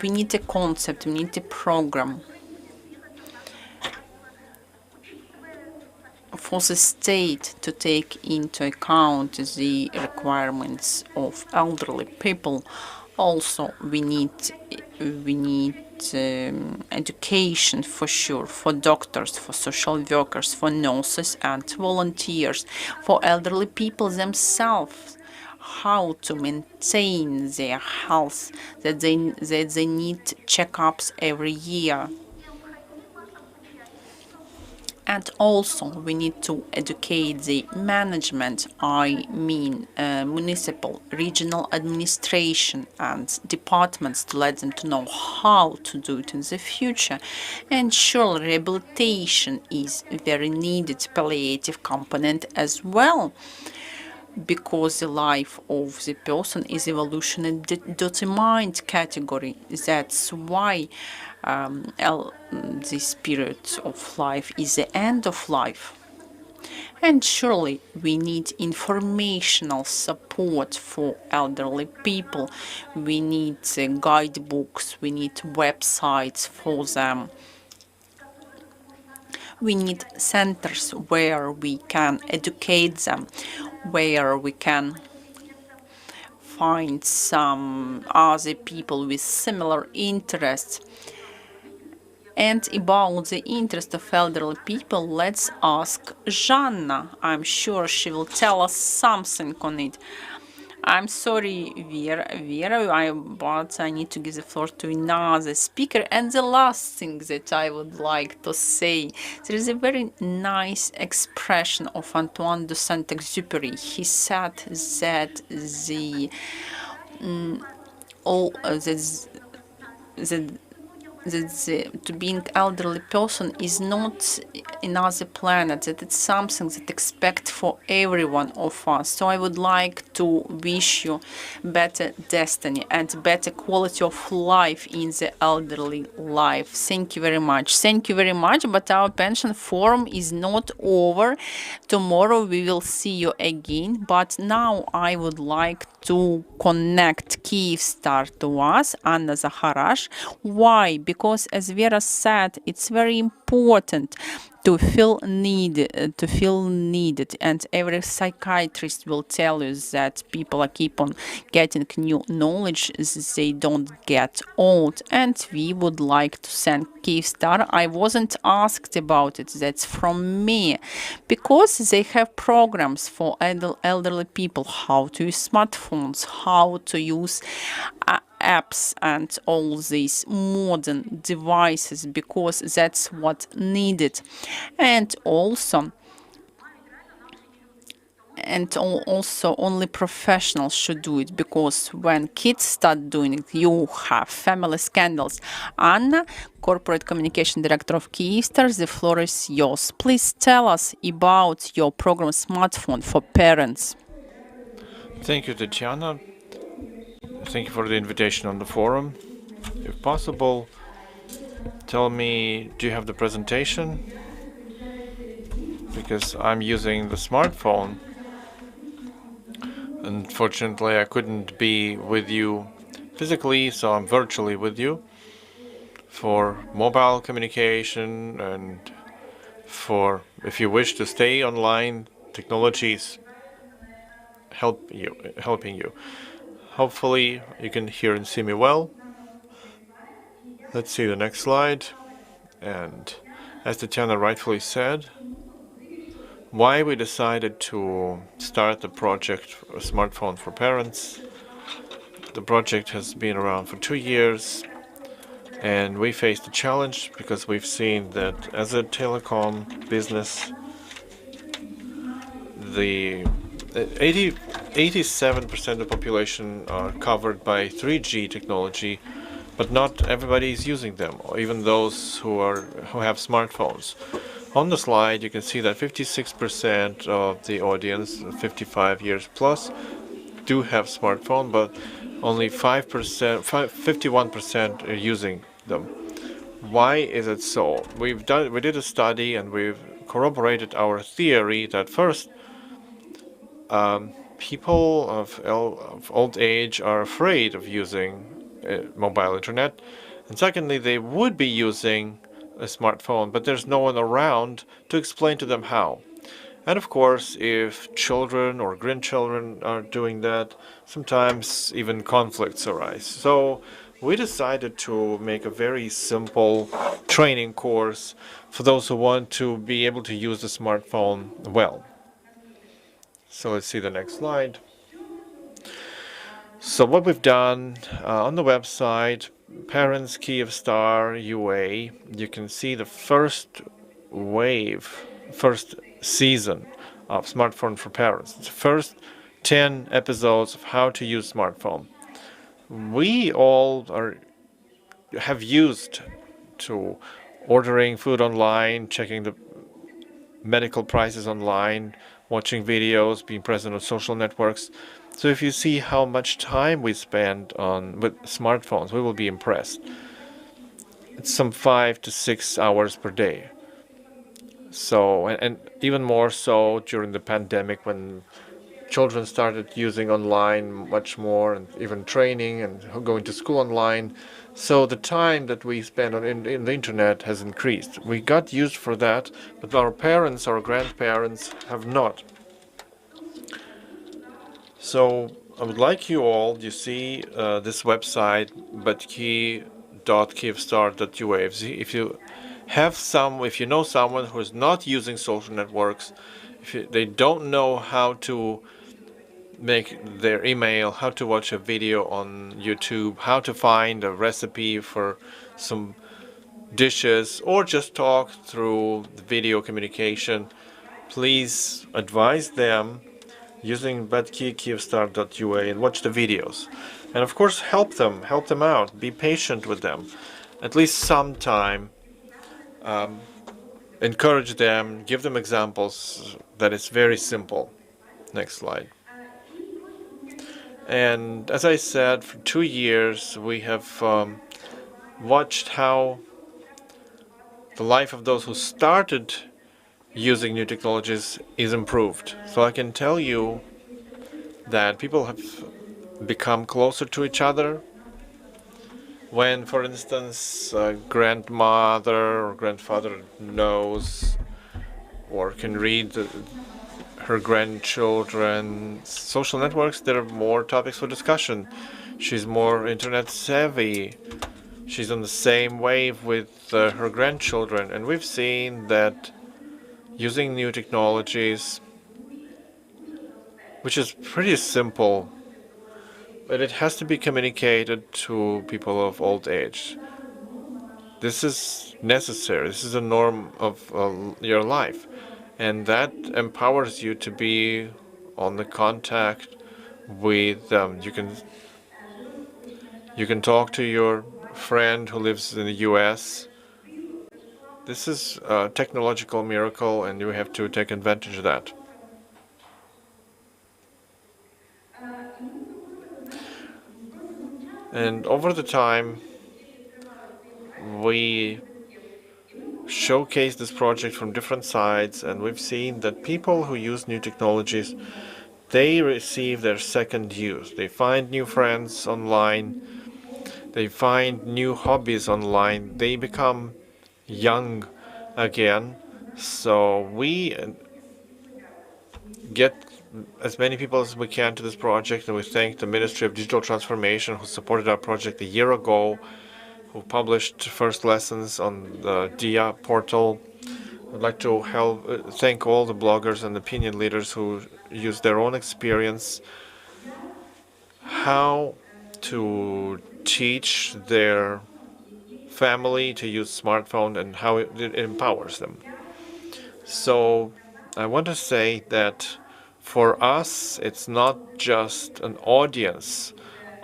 Speaker 4: We need a concept, we need a program for the state to take into account the requirements of elderly people. Also, we need education for sure, for doctors, for social workers, for nurses and volunteers, for elderly people themselves, how to maintain their health, that they need checkups every year. And also, we need to educate the management, I mean municipal, regional administration and departments, to let them to know how to do it in the future. And surely rehabilitation is a very needed palliative component as well, because the life of the person is evolutionary determined category. That's why this period of life is the end of life. And surely we need informational support for elderly people. We need guidebooks, we need websites for them. We need centers where we can educate them, where we can find some other people with similar interests. And about the interest of elderly people, let's ask Жанна. I'm sure she will tell us something on it. I'm sorry, Vera, but I need to give the floor to another speaker. And the last thing that I would like to say, there is a very nice expression of Antoine de Saint-Exupéry. He said that to being elderly person is not another planet, that it's something that expect for every one of us. So I would like to wish you better destiny and better quality of life in the elderly life. Thank you very much. Thank you very much. But our pension forum is not over. Tomorrow we will see you again. But now I would like to connect Kyivstar to us, Anna Zakharash. Why? Because as Vera said, it's very important to feel needed, and every psychiatrist will tell you that people are keep on getting new knowledge, they don't get old, and we would like to thank Kyivstar. I wasn't asked about it, that's from me, because they have programs for elderly people, how to use smartphones, how to use apps and all these modern devices, because that's what needed. And also only professionals should do it, because when kids start doing it, you have family scandals. Anna, Corporate Communication Director of Kyivstar, the floor is yours. Please tell us about your program Smartphone for Parents.
Speaker 2: Thank you, Tatiana. Thank you for the invitation on the forum. If possible, tell me, do you have the presentation? Because I'm using the smartphone. Unfortunately, I couldn't be with you physically, so I'm virtually with you for mobile communication, and for if you wish to stay online, technologies helping you. Hopefully you can hear and see me well. Let's see the next slide. And as Tatiana rightfully said, why we decided to start the project Smartphone for Parents. The project has been around for 2 years, and we faced a challenge because we've seen that as a telecom business, the 87% of the population are covered by 3G technology, but not everybody is using them, or even those who have smartphones. On the slide, you can see that 56% of the audience, 55 years plus, do have smartphone, but only 51% are using them. Why is it so? We did a study, and we've corroborated our theory that first, people of old age are afraid of using mobile internet, and secondly, they would be using a smartphone, but there's no one around to explain to them how. And of course, if children or grandchildren are doing that, sometimes even conflicts arise. So we decided to make a very simple training course for those who want to be able to use the smartphone well. So let's see the next slide. So what we've done on the website, Parents Kyivstar UA, you can see the first season of Smartphone for Parents. It's the first 10 episodes of how to use smartphone. We all have used to ordering food online, checking the medical prices online, watching videos, being present on social networks. So if you see how much time we spend with smartphones, we will be impressed. It's some 5 to 6 hours per day. So, and even more so during the pandemic, when children started using online much more, and even training and going to school online. So the time that we spend in the internet has increased. We got used for that, but our parents, our grandparents have not. So I would like you all, you see this website, batki.kyivstar.ua. If you know someone who is not using social networks, they don't know how to make their email, how to watch a video on YouTube, how to find a recipe for some dishes, or just talk through the video communication, please advise them using batki.kyivstar.ua and watch the videos. And of course, help them out. Be patient with them. at least some time, encourage them, give them examples that it's very simple. Next slide. And as I said, for 2 years we have watched how the life of those who started using new technologies is improved. So I can tell you that people have become closer to each other. When, for instance, a grandmother or grandfather knows or can read her grandchildren's social networks, there are more topics for discussion. She's more internet savvy. She's on the same wave with her grandchildren. And we've seen that using new technologies, which is pretty simple, but it has to be communicated to people of old age. This is necessary. This is a norm of your life. And that empowers you to be on the contact with them. You can talk to your friend who lives in the US. This is a technological miracle, and you have to take advantage of that. And over the time, we showcase this project from different sides, and we've seen that people who use new technologies, they receive their second use. They find new friends online. They find new hobbies online. They become young again. So we get as many people as we can to this project, and we thank the Ministry of Digital Transformation who supported our project a year ago, who published first lessons on the DIA portal. I'd like to thank all the bloggers and opinion leaders who use their own experience how to teach their family to use smartphone and how it empowers them. So I want to say that for us, it's not just an audience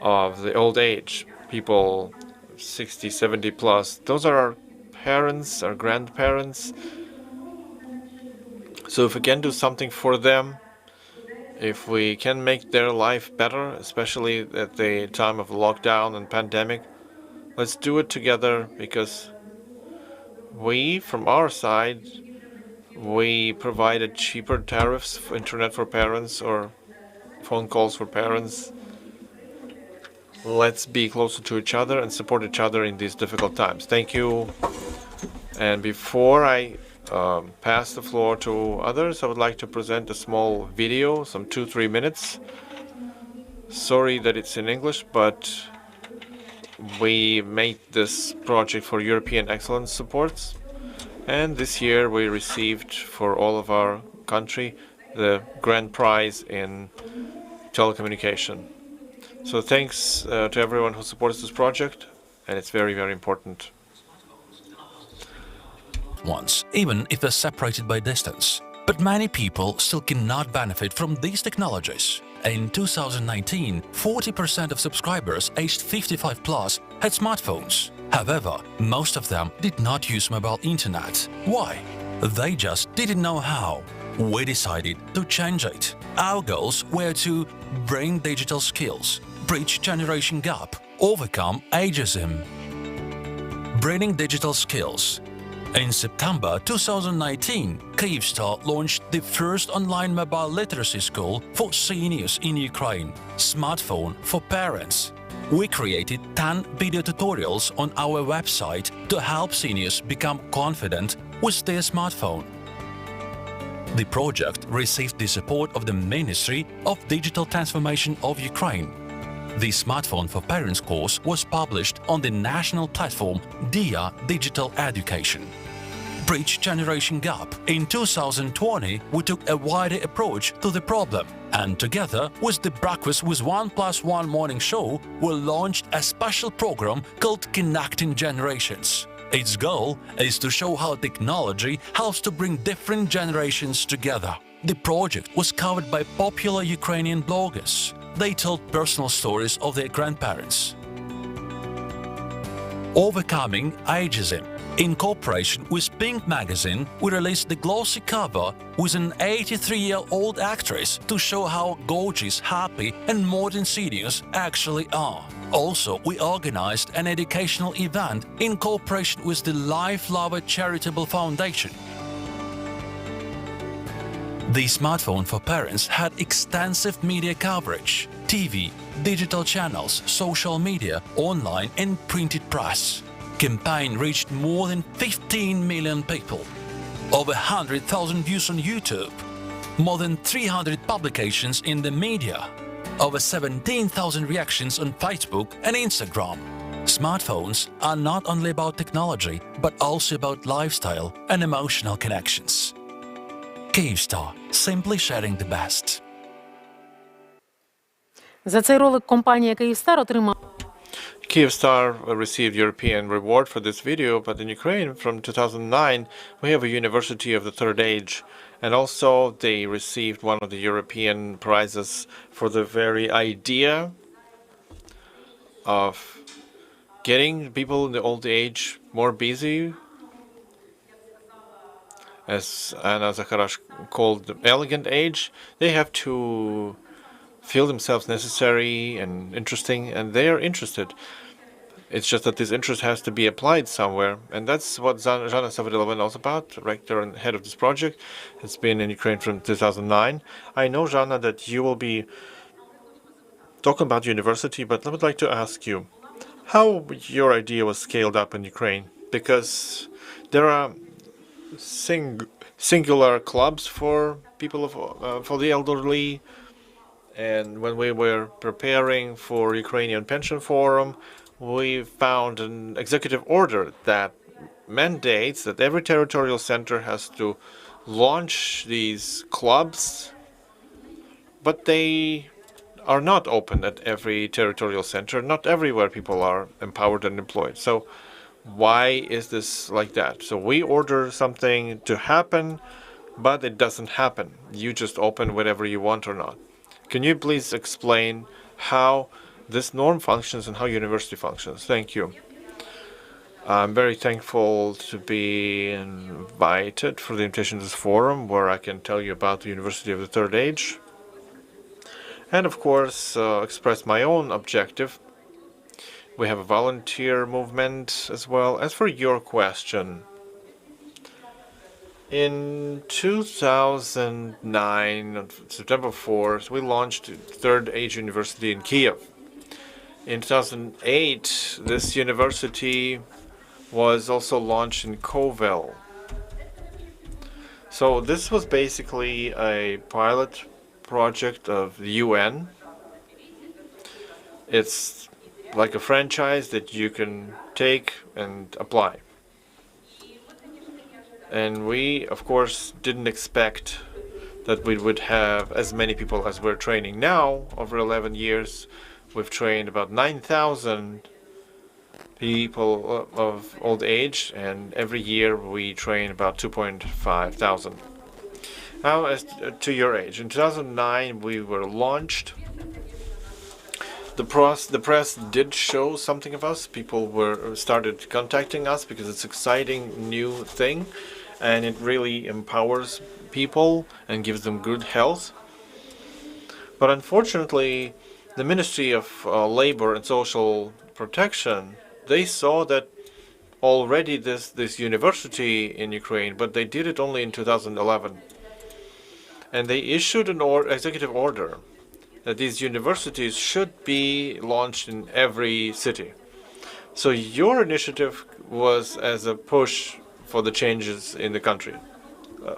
Speaker 2: of the old age, people 60, 70 plus. Those are our parents, our grandparents. So if we can do something for them, if we can make their life better, especially at the time of lockdown and pandemic, let's do it together, because we, from our side, we provided cheaper tariffs for internet for parents or phone calls for parents. Let's be closer to each other and support each other in these difficult times. Thank you. And before I pass the floor to others, I would like to present a small video, some 2-3 minutes. Sorry that it's in English, but we made this project for European Excellence Supports. And this year we received for all of our country the grand prize in telecommunication. So thanks to everyone who supports this project, and it's very, very important.
Speaker 9: Once, even if they're separated by distance. But many people still cannot benefit from these technologies. In 2019, 40% of subscribers aged 55 plus had smartphones. However, most of them did not use mobile internet. Why? They just didn't know how. We decided to change it. Our goals were to bring digital skills, bridge generation gap, overcome ageism. Bringing digital skills. In September 2019, Kyivstar launched the first online mobile literacy school for seniors in Ukraine, Smartphone for Parents. We created 10 video tutorials on our website to help seniors become confident with their smartphone. The project received the support of the Ministry of Digital Transformation of Ukraine. The Smartphone for Parents course was published on the national platform DIA Digital Education. Bridge generation gap. In 2020, we took a wider approach to the problem, and together with the Breakfast with 1+1 morning show, we launched a special program called Connecting Generations. Its goal is to show how technology helps to bring different generations together. The project was covered by popular Ukrainian bloggers. They told personal stories of their grandparents. Overcoming Ageism. In cooperation with Pink magazine, we released the glossy cover with an 83-year-old actress to show how gorgeous, happy and modern seniors actually are. Also, we organized an educational event in cooperation with the Life Lover Charitable Foundation. The smartphone for parents had extensive media coverage: TV, digital channels, social media, online and printed press. Campaign reached more than 15 million people. Over 100,000 views on YouTube. More than 300 publications in the media. Over 17,000 reactions on Facebook and Instagram. Smartphones are not only about technology, but also about lifestyle and emotional connections. Kyivstar, simply sharing the best.
Speaker 3: За цей ролик компанія «Київстар» отримала
Speaker 2: Kyivstar received European reward for this video, but in Ukraine from 2009 we have a University of the Third Age, and also they received one of the European prizes for the very idea of getting people in the old age more busy, as Anna Zakharash called the elegant age. They have to feel themselves necessary and interesting, and they are interested. It's just that this interest has to be applied somewhere, and that's what Zhana Savrilova knows about, director and head of this project. It's been in Ukraine from 2009. I know, Zhana, that you will be talking about university, but I would like to ask you how your idea was scaled up in Ukraine, because there are singular clubs for people for the elderly. And when we were preparing for Ukrainian Pension Forum, we found an executive order that mandates that every territorial center has to launch these clubs, but they are not open at every territorial center. Not everywhere people are empowered and employed. So why is this like that? So we order something to happen, but it doesn't happen. You just open whatever you want or not. Can you please explain how this norm functions and how university functions? Thank you. I'm very thankful to be invited for the invitation to this forum, where I can tell you about the University of the Third Age, and of course express my own objective. We have a volunteer movement as well. As for your question, in 2009, on September 4th, we launched Third Age University in Kiev. In 2008, this university was also launched in Kovel. So this was basically a pilot project of the UN. It's like a franchise that you can take and apply. And we, of course, didn't expect that we would have as many people as we're training now. Over 11 years, we've trained about 9,000 people of old age, and every year we train about 2,500. Now, as to your age, in 2009 we were launched. The press did show something of us. People started contacting us because it's an exciting new thing, and it really empowers people and gives them good health. But unfortunately, the Ministry of Labor and Social Protection, they saw that already this university in Ukraine, but they did it only in 2011. And they issued an executive order that these universities should be launched in every city. So your initiative was as a push for the changes in the country,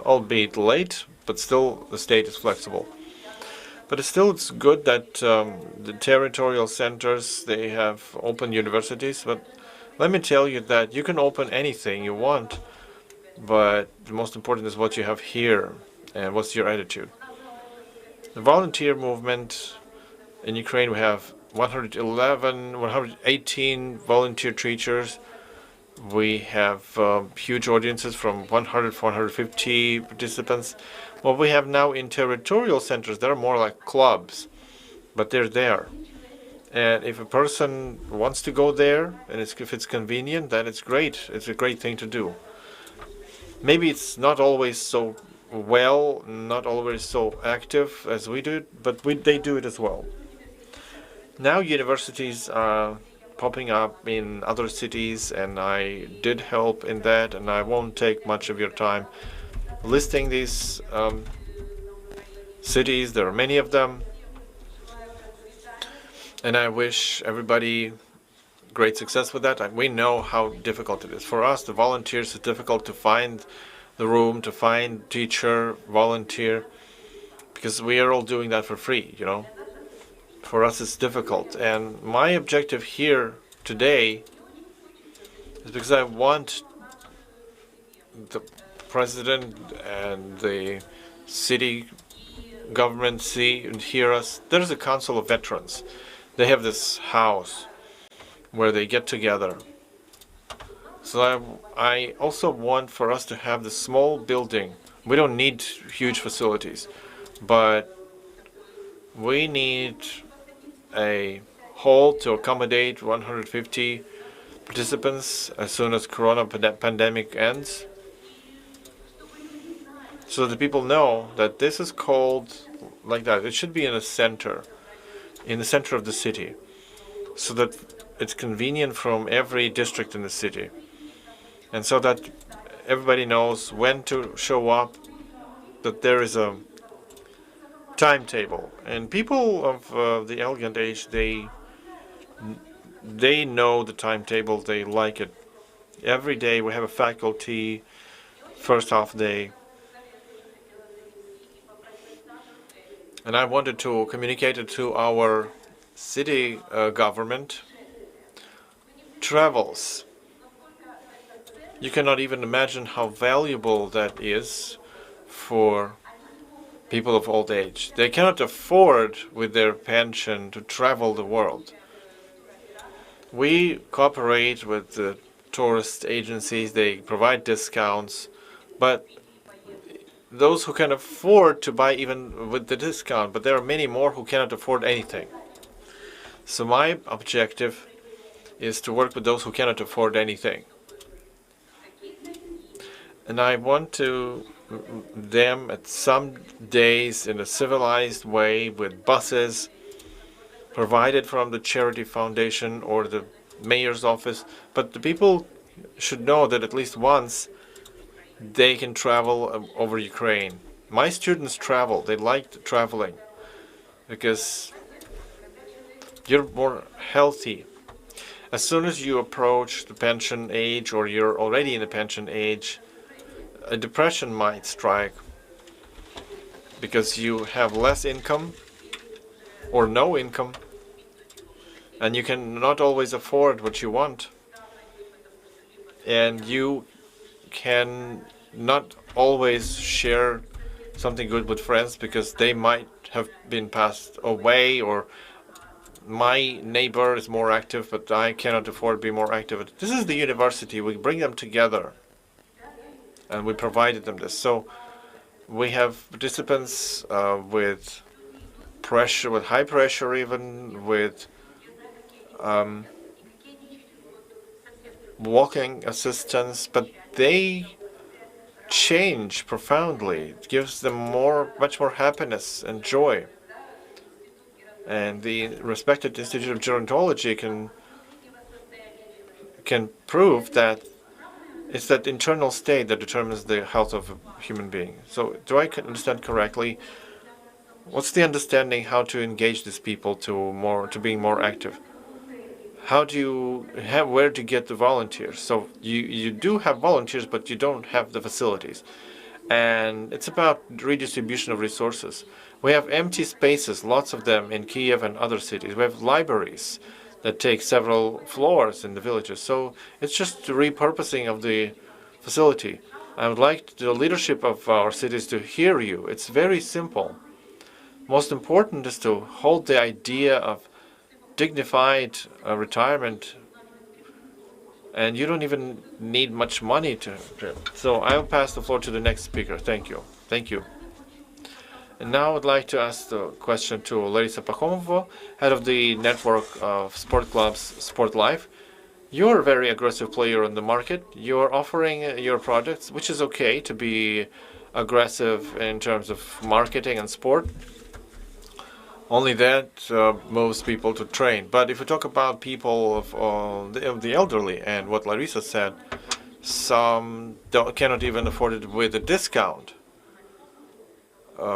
Speaker 2: albeit late, but still the state is flexible. But it's good that the territorial centers, they have open universities. But let me tell you that you can open anything you want, but the most important is what you have here and what's your attitude. The volunteer movement in Ukraine, we have 118 volunteer teachers. We have huge audiences from 100, 450 participants. What we have now in territorial centers, they're more like clubs, but they're there. And if a person wants to go there, and if it's convenient, then it's great. It's a great thing to do. Maybe it's not always so well, not always so active as we do it, but they do it as well. Now universities are popping up in other cities, and I did help in that, and I won't take much of your time listing these cities. There are many of them. And I wish everybody great success with that. We know how difficult it is. For us, the volunteers, it's difficult to find the room, to find teacher, volunteer, because we are all doing that for free, you know. For us, it's difficult. And my objective here today is because I want the president and the city government see and hear us. There's a council of veterans. They have this house where they get together. So I also want for us to have this small building. We don't need huge facilities, but we need a hall to accommodate 150 participants as soon as Corona pandemic ends. So that people know that this is called like that. It should be in the center of the city, so that it's convenient from every district in the city, and so that everybody knows when to show up, that there is a timetable. And people of the elegant age, they know the timetable, they like it. Every day we have a faculty first half day. And I wanted to communicate it to our city government. Travels. You cannot even imagine how valuable that is for people of old age. They cannot afford with their pension to travel the world. We cooperate with the tourist agencies. They provide discounts, but those who can afford to buy even with the discount, but there are many more who cannot afford anything. So my objective is to work with those who cannot afford anything. And I want to them at some days in a civilized way with buses provided from the charity foundation or the mayor's office. But the people should know that at least once they can travel over Ukraine. My students travel. They like traveling because you're more healthy. As soon as you approach the pension age, or you're already in the pension age, a depression might strike because you have less income or no income, and you can not always afford what you want, and you can not always share something good with friends because they might have been passed away, or my neighbor is more active but I cannot afford to be more active. This is the university. We bring them together and we provided them this. So we have participants with pressure, with high pressure, even with walking assistance, but they change profoundly. It gives them much more happiness and joy. And the respected Institute of Gerontology can prove that it's that internal state that determines the health of a human being. So do I understand correctly? What's the understanding how to engage these people to being more active? How do you have where to get the volunteers? So you do have volunteers, but you don't have the facilities. And it's about redistribution of resources. We have empty spaces, lots of them in Kiev and other cities. We have libraries that take several floors in the villages. So it's just the repurposing of the facility. I would like the leadership of our cities to hear you. It's very simple. Most important is to hold the idea of dignified retirement, and you don't even need much money to. So I'll pass the floor to the next speaker. Thank you. Thank you. And now I'd like to ask the question to Larisa Pakhomova, head of the network of sport clubs Sport Life. You're a very aggressive player on the market. You're offering your products, which is okay to be aggressive in terms of marketing and sport. Only that moves people to train. But if we talk about people of the elderly and what Larisa said, some cannot even afford it with a discount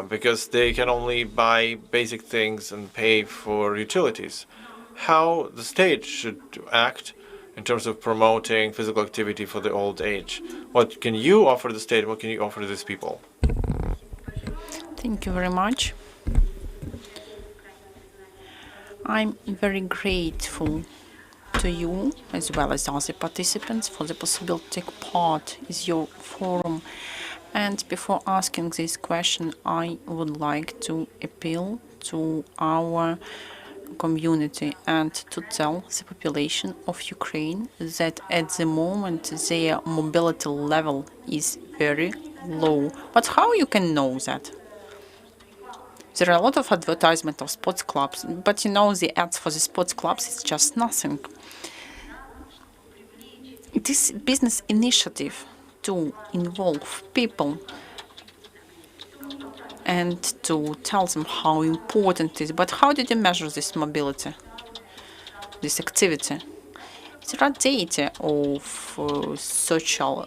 Speaker 2: because they can only buy basic things and pay for utilities. How the state should act in terms of promoting physical activity for the old age? What can you offer the state? What can you offer these people?
Speaker 4: Thank you very much. I'm very grateful to you as well as other participants for the possibility to take part in your forum. And before asking this question, I would like to appeal to our community and to tell the population of Ukraine that at the moment their mobility level is very low. But how you can know that? There are a lot of advertisement of sports clubs, but you know the ads for the sports clubs is just nothing. It is a business initiative to involve people and to tell them how important it is. But how did you measure this mobility, this activity? There are data of social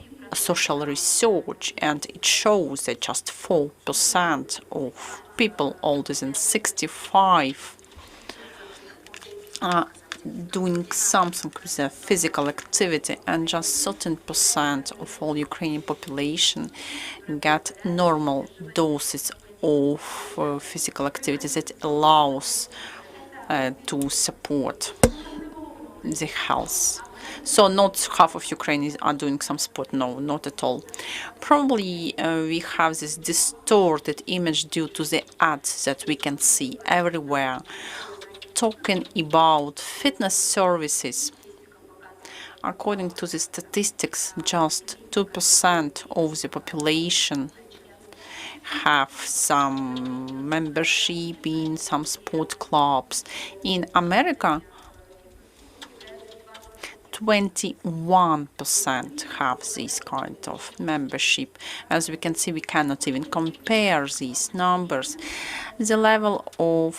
Speaker 4: research, and it shows that just 4% of people older than 65 are doing something with their physical activity, and just 13% of all Ukrainian population get normal doses of physical activity that allows to support the health. So not half of Ukrainians are doing some sport, no, not at all. Probably we have this distorted image due to the ads that we can see everywhere talking about fitness services. According to the statistics, just 2% of the population have some membership in some sport clubs. In America, 21% have this kind of membership. As we can see, we cannot even compare these numbers. The level of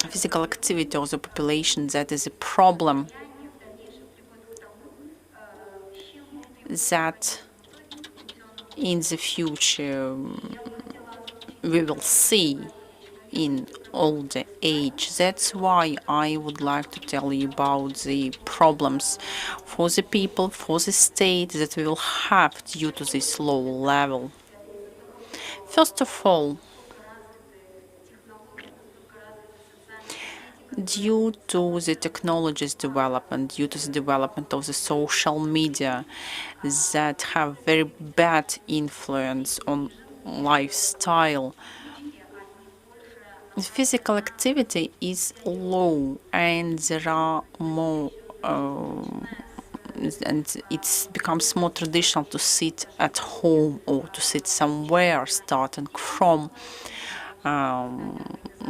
Speaker 4: physical activity of the population, that is a problem that in the future we will see in older age. That's why I would like to tell you about the problems for the people, for the state that we will have due to this low level. First of all, due to the technology's development, due to the development of the social media that have very bad influence on lifestyle, physical activity is low, and there are more and it becomes more traditional to sit at home or to sit somewhere, starting from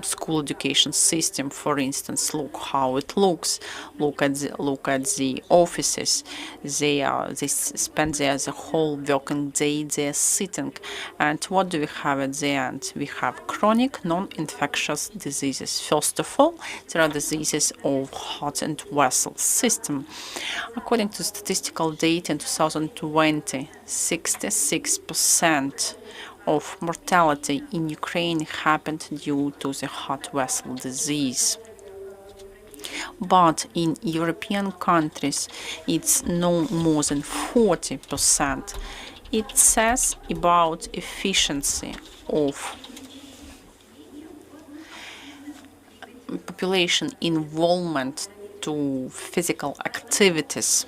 Speaker 4: school education system. For instance, look how it looks. Look at the offices. They spend there the whole working day there sitting. And what do we have at the end? We have chronic non-infectious diseases. First of all, there are diseases of heart and vessel system. According to statistical data in 2020, 66% of mortality in Ukraine happened due to the heart vessel disease. But in European countries, it's no more than 40%. It says about efficiency of population involvement to physical activities.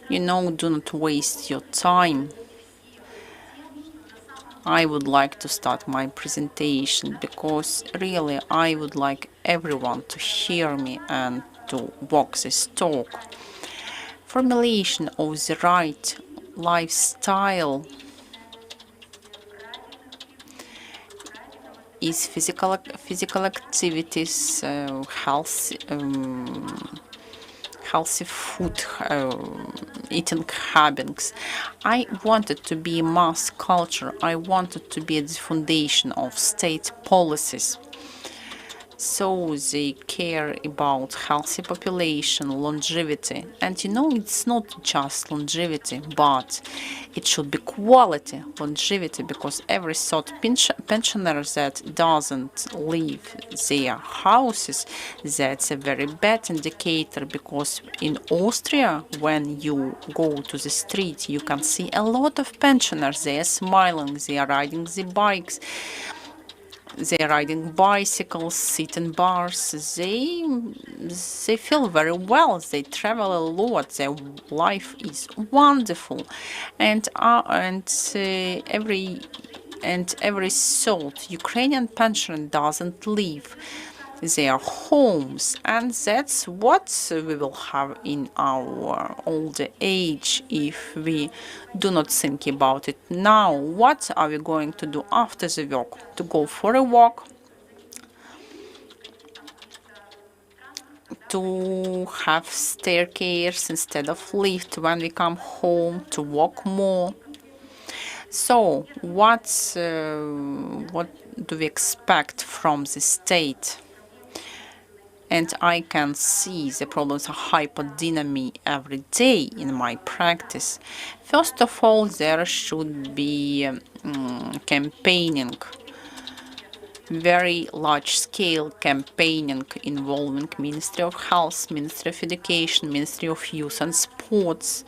Speaker 4: You know, do not waste your time. I would like to start my presentation because really I would like everyone to hear me and to walk this talk. Formulation of the right lifestyle is physical activities, healthy food, eating habits. I wanted to be mass culture. I wanted to be the foundation of state policies. So they care about healthy population, longevity. And you know, it's not just longevity, but it should be quality longevity, because every third pensioner that doesn't leave their houses, that's a very bad indicator, because in Austria, when you go to the street, you can see a lot of pensioners. They are smiling, they are riding the bikes, they're riding bicycles, sit in bars. They feel very well. They travel a lot. Their life is wonderful, and every third Ukrainian pensioner doesn't leave their homes, and that's what we will have in our older age if we do not think about it now. What are we going to do after the work? To go for a walk, to have staircase instead of lift when we come home, to walk more. So what do we expect from the state? And I can see the problems of hypodynamy every day in my practice. First of all, there should be campaigning, very large-scale campaigning involving Ministry of Health, Ministry of Education, Ministry of Youth and Sports,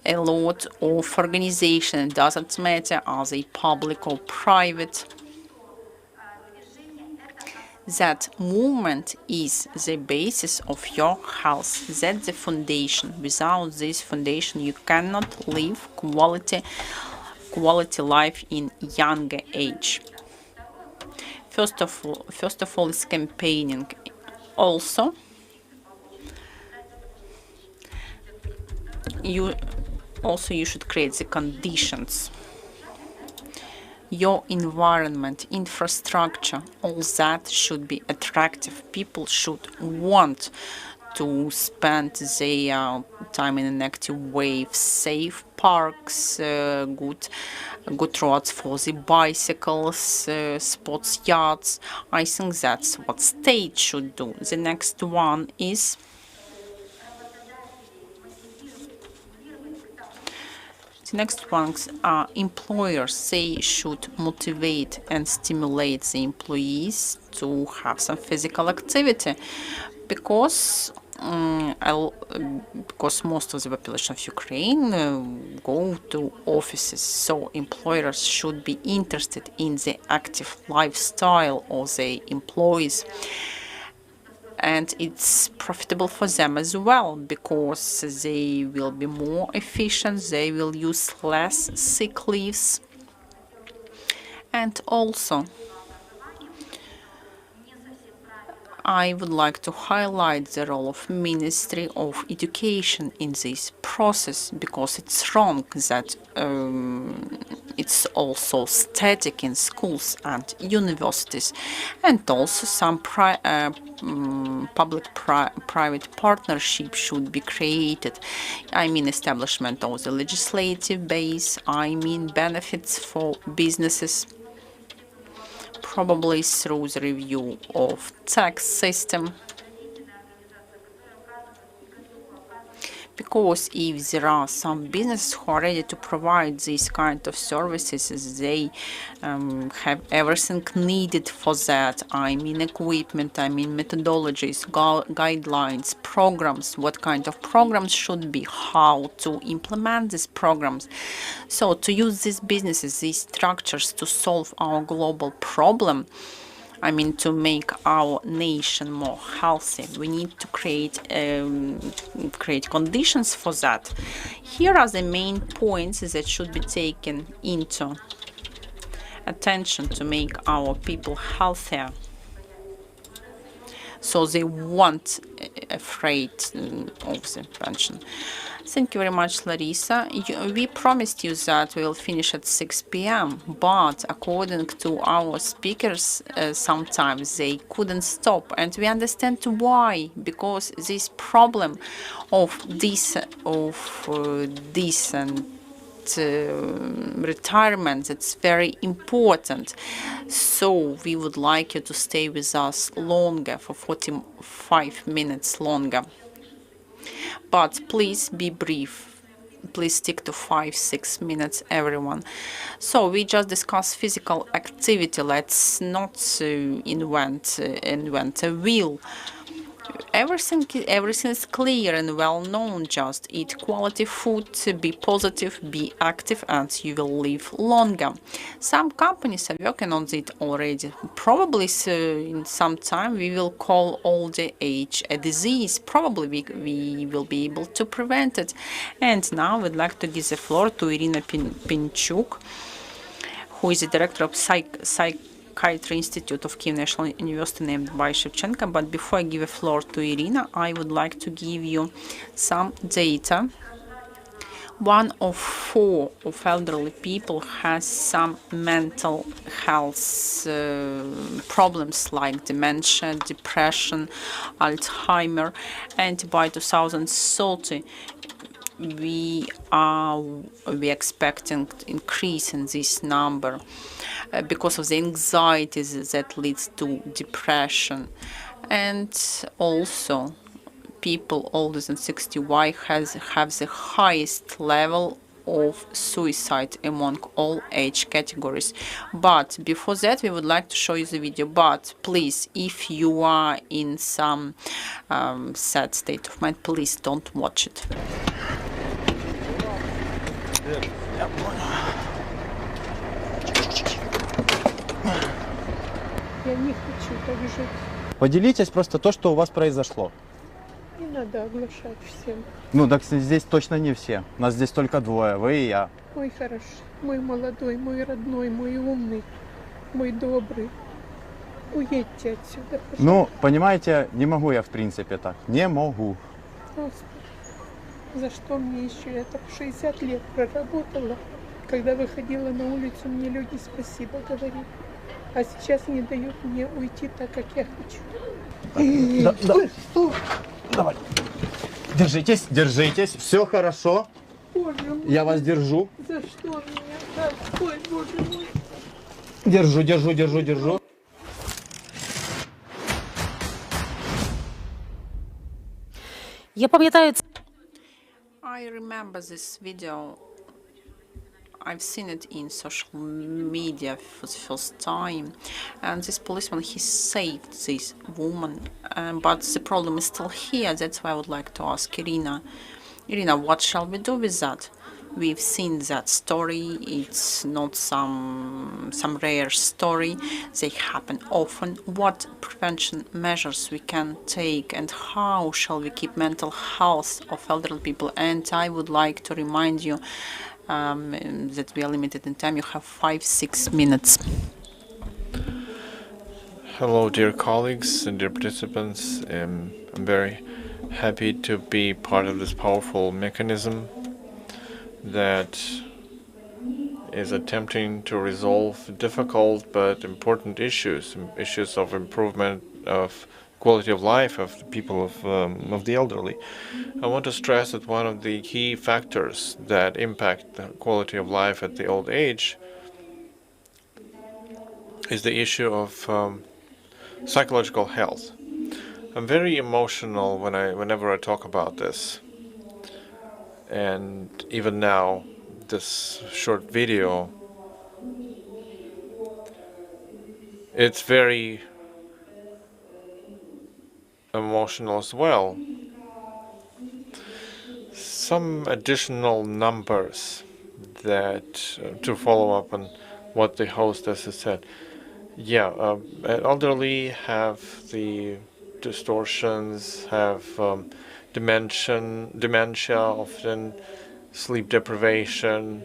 Speaker 4: a lot of organizations. It doesn't matter are they public or private. That movement is the basis of your health. That's the foundation. Without this foundation, you cannot live quality life in younger age. First of all, is campaigning. Also, you should create the conditions. Your environment, infrastructure, all that should be attractive. People should want to spend their time in an active way. Safe parks, good roads for the bicycles, sports yards. I think that's what state should do. The next one is the next ones are employers. They should motivate and stimulate the employees to have some physical activity, because most of the population of Ukraine go to offices. So employers should be interested in the active lifestyle of their employees. And it's profitable for them as well, because they will be more efficient, they will use less sick leaves. And also, I would like to highlight the role of Ministry of Education in this process, because it's wrong that it's also static in schools and universities, and also some public-private partnership should be created. I mean establishment of the legislative base, I mean benefits for businesses, probably through the review of tax system. Because if there are some businesses who are ready to provide these kind of services, they have everything needed for that. I mean equipment, I mean methodologies, guidelines, programs, what kind of programs should be, how to implement these programs. So to use these businesses, these structures to solve our global problem, I mean, to make our nation more healthy, we need to create conditions for that. Here are the main points that should be taken into attention to make our people healthier. so they weren't afraid of the pension. Thank you very much, Larissa. We promised you that we will finish at 6 p.m., but according to our speakers, sometimes they couldn't stop, and we understand why, because this problem of decent retirement, it's very important. So we would like you to stay with us longer, for 45 minutes longer. But please be brief. Please stick to 5-6 minutes, everyone. So we just discussed physical activity. Let's not invent a wheel. Everything is clear and well known. Just eat quality food, be positive, be active, and you will live longer. Some companies are working on it already. Probably in some time we will call old age a disease. Probably we will be able to prevent it. And now I'd like to give the floor to Irina Pinchuk, who is the director of Psychiatry Institute of Kyiv National University named by Shevchenko. But before I give the floor to Irina, I would like to give you some data. 1 of 4 of elderly people has some mental health problems like dementia, depression, Alzheimer, and by 2030 we expecting increase in this number because of the anxieties that leads to depression. And also people older than 60 have the highest level of suicide among all age categories. But before that, we would like to show you the video. But please, if you are in some sad state of mind, please don't watch it.
Speaker 10: Я не хочу так жить.
Speaker 11: Поделитесь просто то, что у вас произошло.
Speaker 10: Не надо оглашать всем.
Speaker 11: Ну, так здесь точно не все. Нас здесь только 2, вы и я.
Speaker 10: Мой хороший, мой молодой, мой родной, мой умный, мой добрый. Уедьте отсюда, пожалуйста.
Speaker 11: Ну, понимаете, не могу я в принципе так. Не могу.
Speaker 10: Господи, за что мне еще? Я так 60 лет проработала. Когда выходила на улицу, мне люди спасибо говорили. А сейчас не дают мне уйти так, как я хочу.
Speaker 11: Давай. Держитесь, держитесь. Все хорошо.
Speaker 10: Боже мой.
Speaker 11: Я вас держу.
Speaker 10: За что меня так? Ой, боже мой.
Speaker 11: Держу, держу, держу, держу.
Speaker 3: Я пам'ятаю
Speaker 4: I remember this video. I've seen it in social media for the first time, and this policeman, he saved this woman, but the problem is still here. That's why I would like to ask Irina. Irina, what shall we do with that? We've seen that story. It's not some rare story. They happen often. What prevention measures we can take, and how shall we keep mental health of elderly people? And I would like to remind you that we are limited in time. You have 5-6 minutes.
Speaker 2: Hello, dear colleagues and dear participants. I'm very happy to be part of this powerful mechanism that is attempting to resolve difficult but important issues of improvement of quality of life of the people of the elderly. I want to stress that one of the key factors that impact the quality of life at the old age is the issue of psychological health. I'm very emotional whenever I talk about this, and even now, this short video, it's very emotional as well. Some additional numbers that to follow up on what the hostess has said. Yeah, elderly have the distortions, have dementia, often sleep deprivation.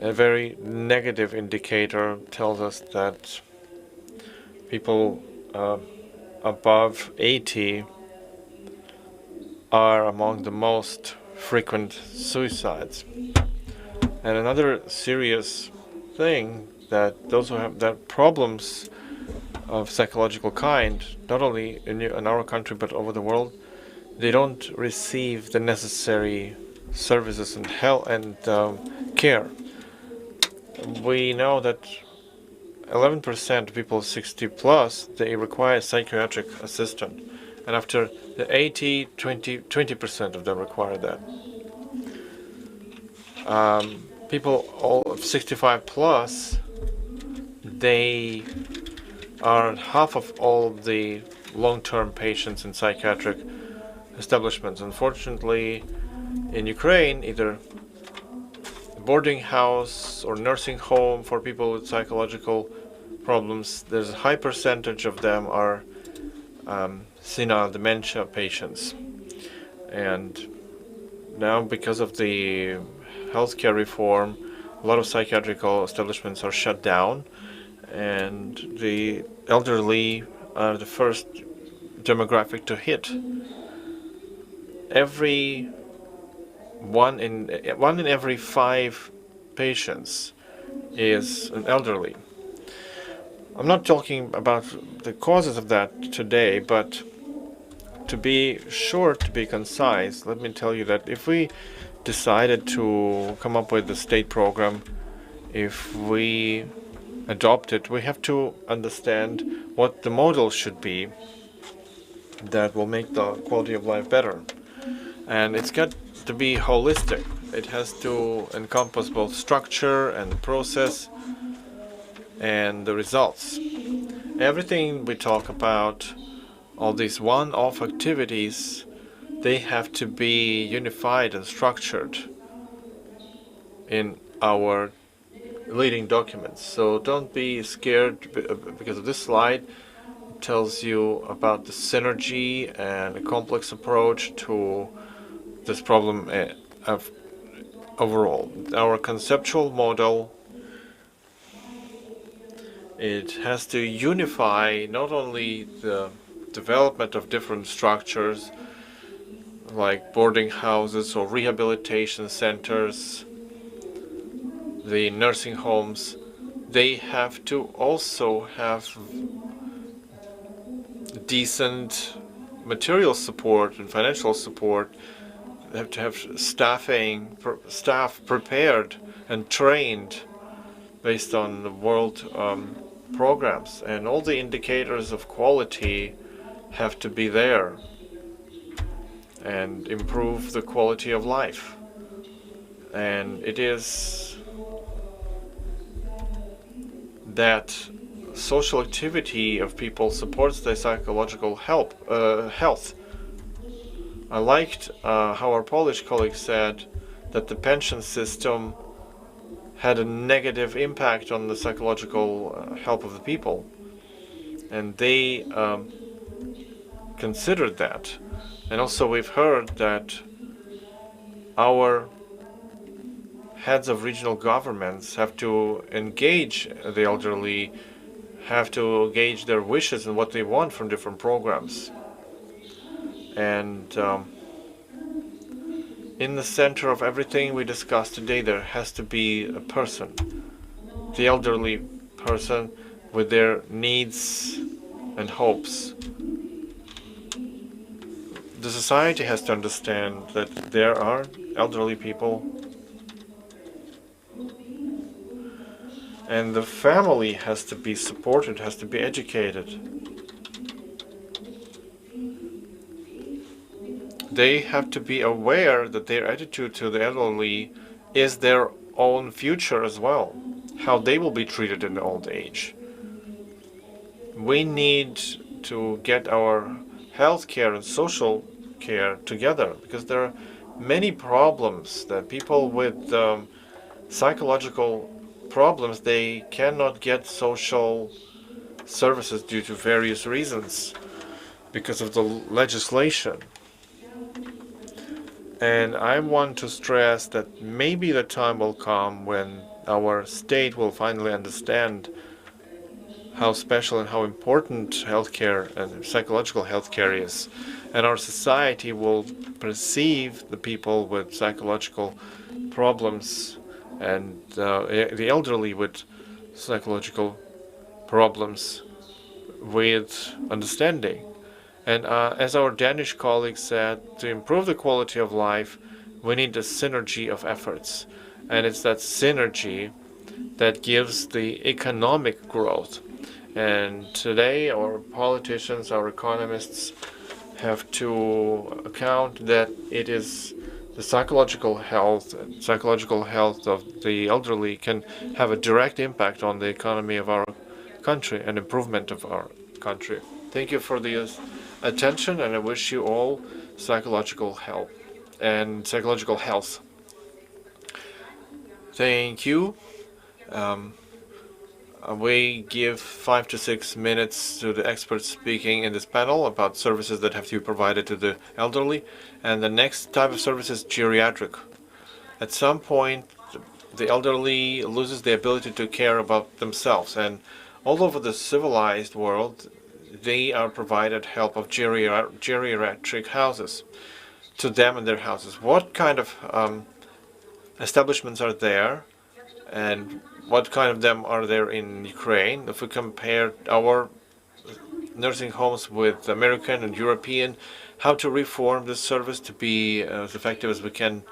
Speaker 2: A very negative indicator tells us that people above 80 are among the most frequent suicides. And another serious thing, that those who have that problems of psychological kind, not only in our country but over the world, they don't receive the necessary services and help and care. We know that 11% of people 60 plus, they require psychiatric assistance, and after the 80, 20% of them require that. People all of 65 plus, they are half of all the long-term patients in psychiatric establishments. Unfortunately, in Ukraine, either boarding house or nursing home for people with psychological problems, there's a high percentage of them are senile dementia patients. And now, because of the healthcare reform, a lot of psychiatrical establishments are shut down, and the elderly are the first demographic to hit. One in every 5 patients is an elderly. I'm not talking about the causes of that today, but to be short, to be concise, let me tell you that if we decided to come up with a state program, if we adopt it, we have to understand what the model should be that will make the quality of life better. And it's got to be holistic. It has to encompass both structure and process and the results. Everything we talk about, all these one-off activities, they have to be unified and structured in our leading documents. So don't be scared because of this slide. It tells you about the synergy and a complex approach to this problem of overall. Our conceptual model, it has to unify not only the development of different structures like boarding houses or rehabilitation centers, the nursing homes, they have to also have decent material support and financial support. They have to have staff prepared and trained based on the world programs, and all the indicators of quality have to be there and improve the quality of life. And it is that social activity of people supports their psychological health. I liked how our Polish colleague said that the pension system had a negative impact on the psychological health of the people, and they considered that. And also we've heard that our heads of regional governments have to engage the elderly, have to gauge their wishes and what they want from different programs. And in the center of everything we discussed today, there has to be a person, the elderly person with their needs and hopes. The society has to understand that there are elderly people, and the family has to be supported, has to be educated. They have to be aware that their attitude to the elderly is their own future as well, how they will be treated in old age. We need to get our health care and social care together, because there are many problems that people with psychological problems, they cannot get social services due to various reasons because of the legislation. And I want to stress that maybe the time will come when our state will finally understand how special and how important healthcare and psychological healthcare is. And our society will perceive the people with psychological problems and the elderly with psychological problems with understanding. And as our Danish colleague said, to improve the quality of life, we need a synergy of efforts. And it's that synergy that gives the economic growth. And today, our politicians, our economists have to account that it is the psychological health of the elderly can have a direct impact on the economy of our country and improvement of our country. Thank you for the attention, and I wish you all psychological help and psychological health. Thank you. We give 5 to 6 minutes to the experts speaking in this panel about services that have to be provided to the elderly. And the next type of service is geriatric. At some point, the elderly loses the ability to care about themselves. And all over the civilized world, they are provided help of geriatric houses to them and their houses. What kind of establishments are there? And what kind of them are there in Ukraine? If we compare our nursing homes with American and European, how to reform this service to be as effective as we can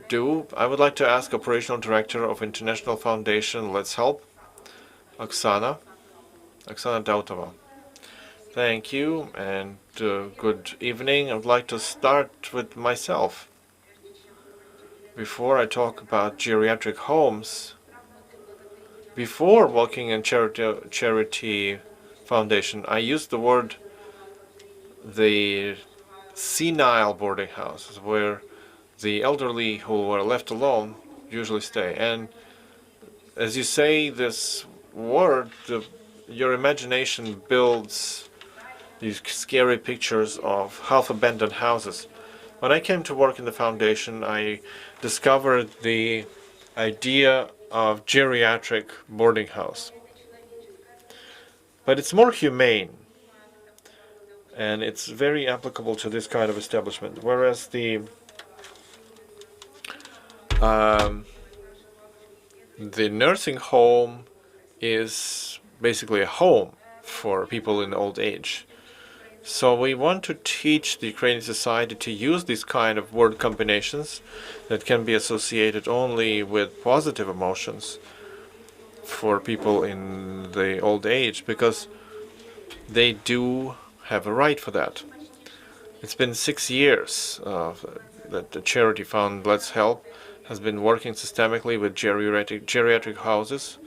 Speaker 2: do. I would like to ask Operational Director of International Foundation Let's Help, Oksana Dautova. Thank you and good evening. I would like to start with myself. Before I talk about geriatric homes, before working in charity foundation, I used the word the senile boarding houses, where the elderly who are left alone usually stay. And as you say this word, your imagination builds these scary pictures of half-abandoned houses. When I came to work in the foundation, I discovered the idea of geriatric boarding house. But it's more humane, and it's very applicable to this kind of establishment. Whereas the nursing home is basically a home for people in old age. So we want to teach the Ukrainian society to use these kind of word combinations that can be associated only with positive emotions for people in the old age, because they do have a right for that. It's been 6 years that the charity fund Let's Help has been working systemically with geriatric houses,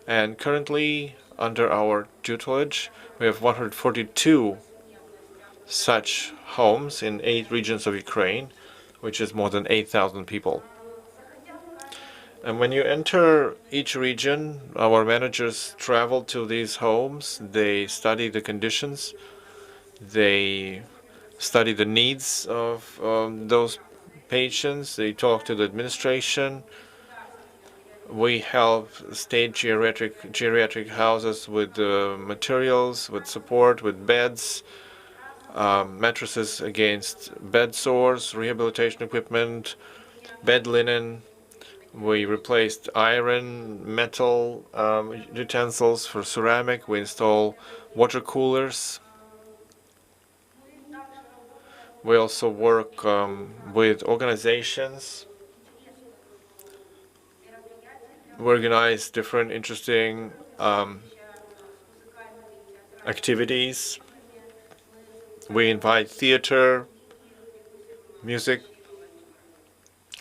Speaker 2: and currently under our tutelage we have 142 such homes in 8 regions of Ukraine, which is more than 8,000 people. And when you enter each region, our managers travel to these homes, they study the conditions, they study the needs of those patients, they talk to the administration. We help state geriatric houses with materials, with support, with beds, mattresses against bed sores, rehabilitation equipment, bed linen. We replaced iron, metal utensils for ceramic. We install water coolers. We also work with organizations. We organize different interesting activities. We invite theater, music.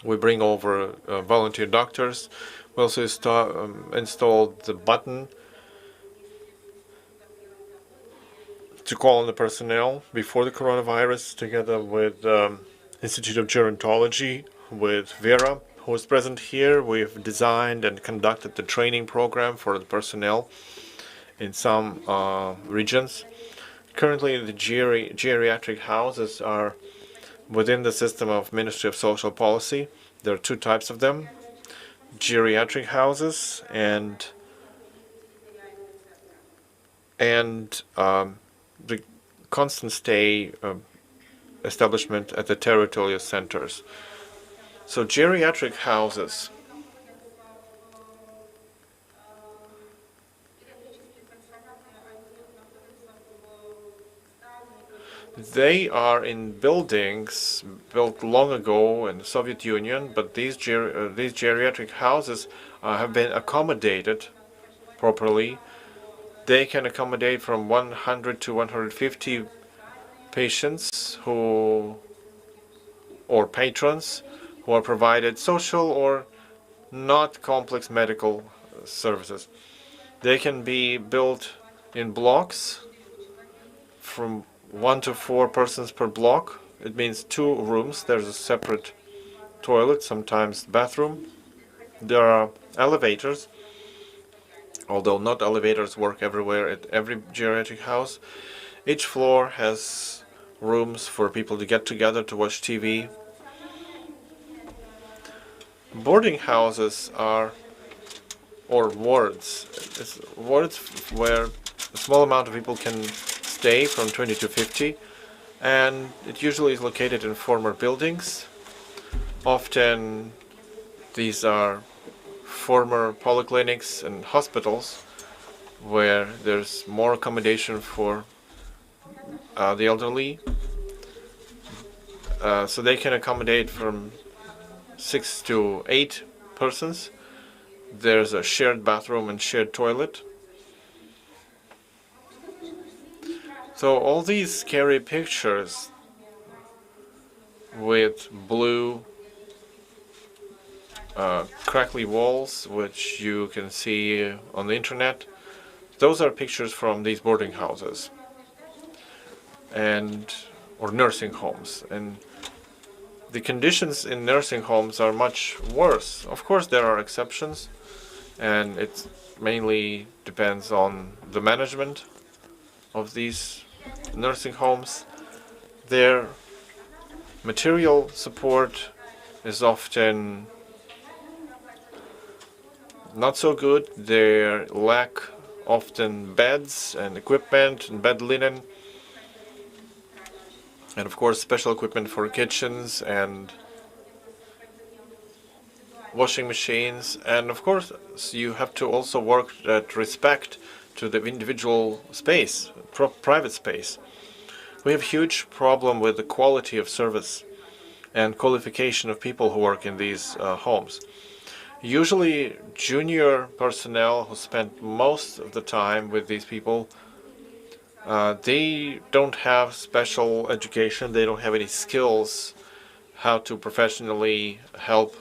Speaker 2: We bring over volunteer doctors. We also installed the button to call on the personnel before the coronavirus, together with Institute of Gerontology, with Vera, who is present here. We've designed and conducted the training program for the personnel in some regions. Currently, the geriatric houses are within the system of Ministry of Social Policy. There are 2 types of them: geriatric houses and and the constant stay establishment at the territorial centers. So geriatric houses they are in buildings built long ago in the Soviet Union, but these geriatric houses have been accommodated properly. They can accommodate from 100 to 150 patients or patrons who are provided social or not complex medical services. They can be built in blocks from 1 to 4 persons per block. It means 2 rooms. There's a separate toilet, sometimes bathroom. There are elevators, although not elevators work everywhere at every geriatric house. Each floor has rooms for people to get together to watch TV. Boarding houses are, or wards, it's wards where a small amount of people can stay, from 20 to 50, and it usually is located in former buildings. Often these are former polyclinics and hospitals where there's more accommodation for the elderly. So they can accommodate from 6 to 8 persons. There's a shared bathroom and shared toilet. So all these scary pictures with blue crackly walls, which you can see on the internet, those are pictures from these boarding houses or nursing homes. And the conditions in nursing homes are much worse. Of course, there are exceptions, and it mainly depends on the management of these nursing homes. Their material support is often not so good. They lack often beds and equipment and bed linen, and of course special equipment for kitchens and washing machines. And of course you have to also work at respect to the individual space, private space. We have huge problem with the quality of service and qualification of people who work in these homes. Usually junior personnel who spend most of the time with these people, they don't have special education, they don't have any skills how to professionally help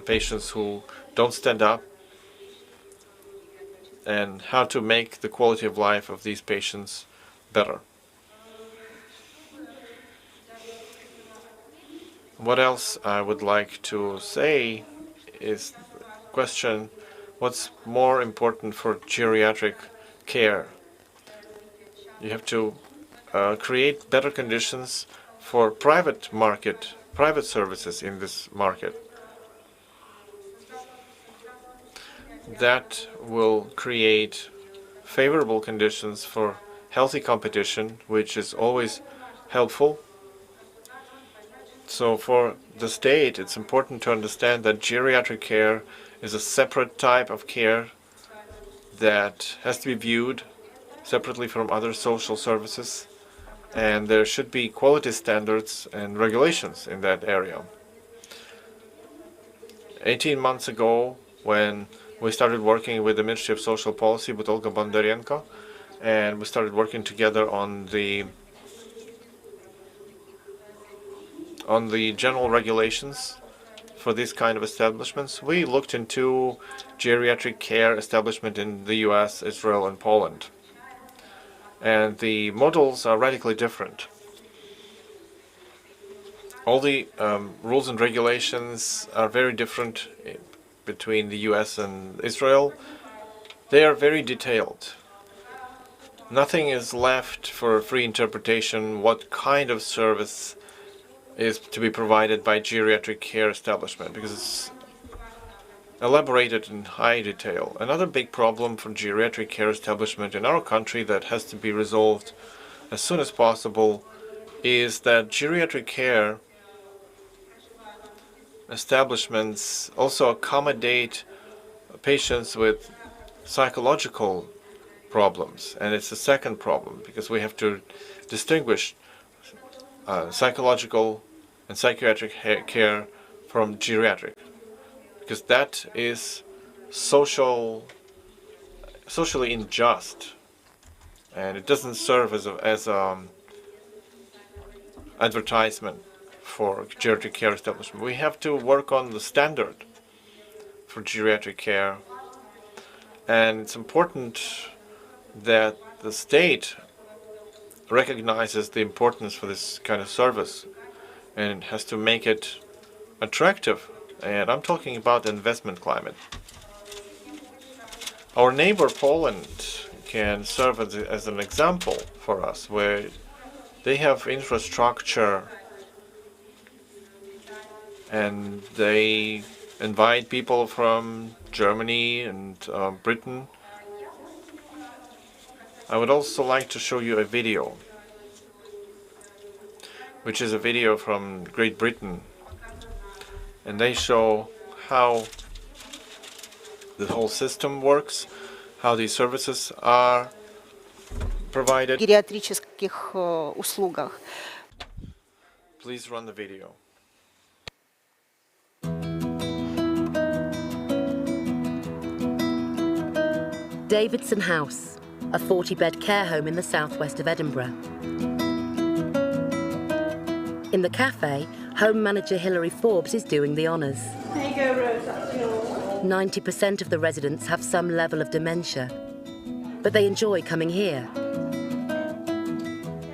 Speaker 2: patients who don't stand up, and how to make the quality of life of these patients better. What else I would like to say is the question, what's more important for geriatric care? You have to create better conditions for private services in this market. That will create favorable conditions for healthy competition, which is always helpful. So for the state, it's important to understand that geriatric care is a separate type of care that has to be viewed separately from other social services, and there should be quality standards and regulations in that area. 18 months ago, when we started working with the Ministry of Social Policy with Olga Bondarenko, and we started working together on the general regulations for these kind of establishments. We looked into geriatric care establishment in the US, Israel, and Poland. And the models are radically different. All the rules and regulations are very different between the US and Israel. They are very detailed. Nothing is left for free interpretation what kind of service is to be provided by geriatric care establishment, because elaborated in high detail. Another big problem for geriatric care establishment in our country that has to be resolved as soon as possible is that geriatric care establishments also accommodate patients with psychological problems. And it's the second problem, because we have to distinguish psychological and psychiatric care from geriatric, because that is socially unjust, and it doesn't serve as advertisement for geriatric care establishment. We have to work on the standard for geriatric care, and it's important that the state recognizes the importance for this kind of service and has to make it attractive. And I'm talking about the investment climate. Our neighbor Poland can serve as an example for us, where they have infrastructure and they invite people from Germany and Britain. I would also like to show you a video, which is a video from Great Britain, and they show how the whole system works, how these services are provided.
Speaker 12: Гериатрических услугах.
Speaker 2: Please run the video.
Speaker 13: Davidson House, a 40-bed care home in the southwest of Edinburgh. In the cafe, home manager Hilary Forbes is doing the honours.
Speaker 14: There you go, Rose, that's yours.
Speaker 13: 90% of the residents have some level of dementia, but they enjoy coming here.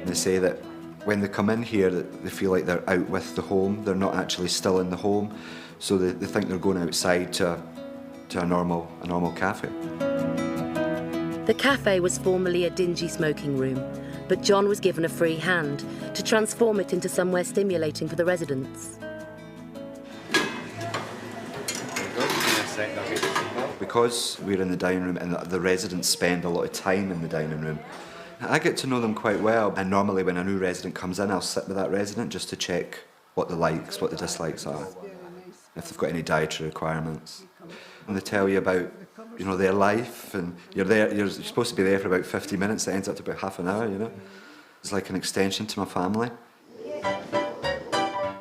Speaker 15: They say that when they come in here, that they feel like they're out with the home, they're not actually still in the home, so they think they're going outside to a normal cafe.
Speaker 13: The cafe was formerly a dingy smoking room, but John was given a free hand to transform it into somewhere stimulating for the residents.
Speaker 15: Because we're in the dining room and the residents spend a lot of time in the dining room, I get to know them quite well. And normally when a new resident comes in, I'll sit with that resident just to check what the likes, what the dislikes are, if they've got any dietary requirements. And they tell you about, you know, their life, and you're supposed to be there for about 50 minutes, it ends up to about half an hour, you know. It's like an extension to my family.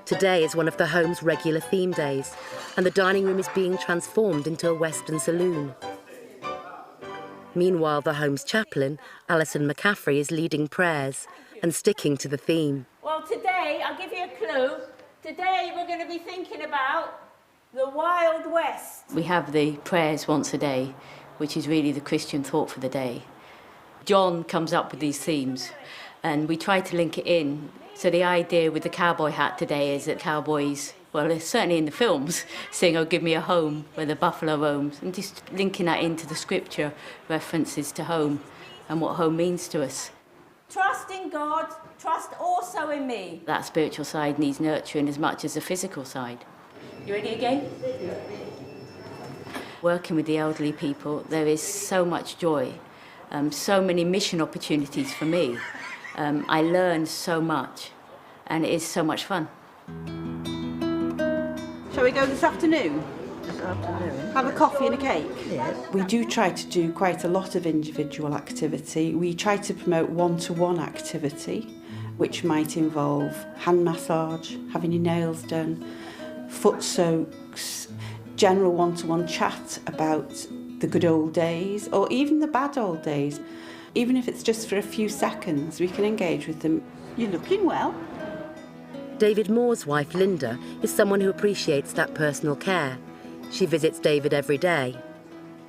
Speaker 13: Today is one of the home's regular theme days, and the dining room is being transformed into a Western saloon. Meanwhile, the home's chaplain, Alison McCaffrey, is leading prayers and sticking to the theme.
Speaker 14: Well, today, I'll give you a clue. Today, we're going to be thinking about the Wild West.
Speaker 8: We have the prayers once a day, which is really the Christian thought for the day. John comes up with these themes, and we try to link it in. So the idea with the cowboy hat today is that cowboys, well, certainly in the films, sing, "Oh, give me a home where the buffalo roams," and just linking that into the scripture references to home and what home means to us.
Speaker 14: Trust in God, trust also in me.
Speaker 8: That spiritual side needs nurturing as much as the physical side. You ready again? Working with the elderly people, there is so much joy, so many mission opportunities for me. I learn so much, and it is so much fun.
Speaker 14: Shall we go this afternoon? Have a coffee and a cake?
Speaker 16: Yes. We do try to do quite a lot of individual activity. We try to promote one-to-one activity, which might involve hand massage, having your nails done, foot soaks, general one-to-one chat about the good old days or even the bad old days. Even if it's just for a few seconds, we can engage with them.
Speaker 14: You're looking well.
Speaker 13: David Moore's wife, Linda, is someone who appreciates that personal care. She visits David every day.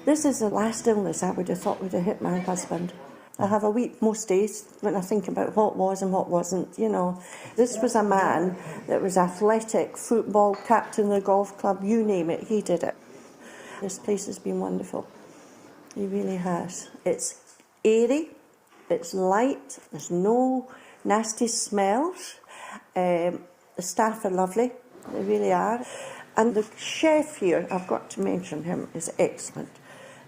Speaker 17: This is the last illness I would have thought would have hit my husband. I have a week most days when I think about what was and what wasn't, you know. This was a man that was athletic, football, captain of the golf club, you name it, he did it. This place has been wonderful. It really has. It's airy, it's light, there's no nasty smells. The staff are lovely, they really are. And the chef here, I've got to mention him, is excellent.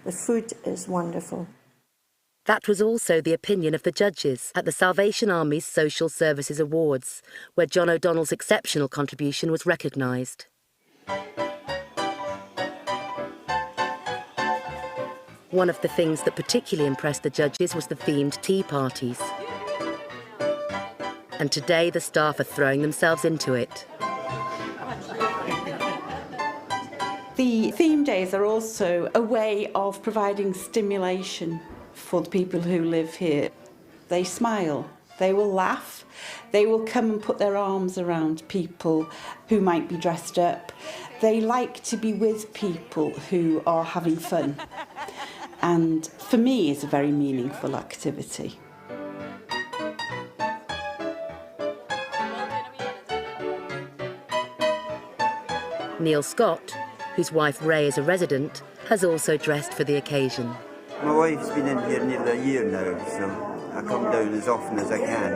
Speaker 17: The food is wonderful.
Speaker 13: That was also the opinion of the judges at the Salvation Army's Social Services Awards, where John O'Donnell's exceptional contribution was recognised. One of the things that particularly impressed the judges was the themed tea parties. And today the staff are throwing themselves into it.
Speaker 16: The theme days are also a way of providing stimulation for the people who live here. They smile, they will laugh, they will come and put their arms around people who might be dressed up. They like to be with people who are having fun. And for me, it's a very meaningful activity.
Speaker 13: Neil Scott, whose wife Ray is a resident, has also dressed for the occasion.
Speaker 18: My wife's been in here nearly a year now, so I come down as often as I can,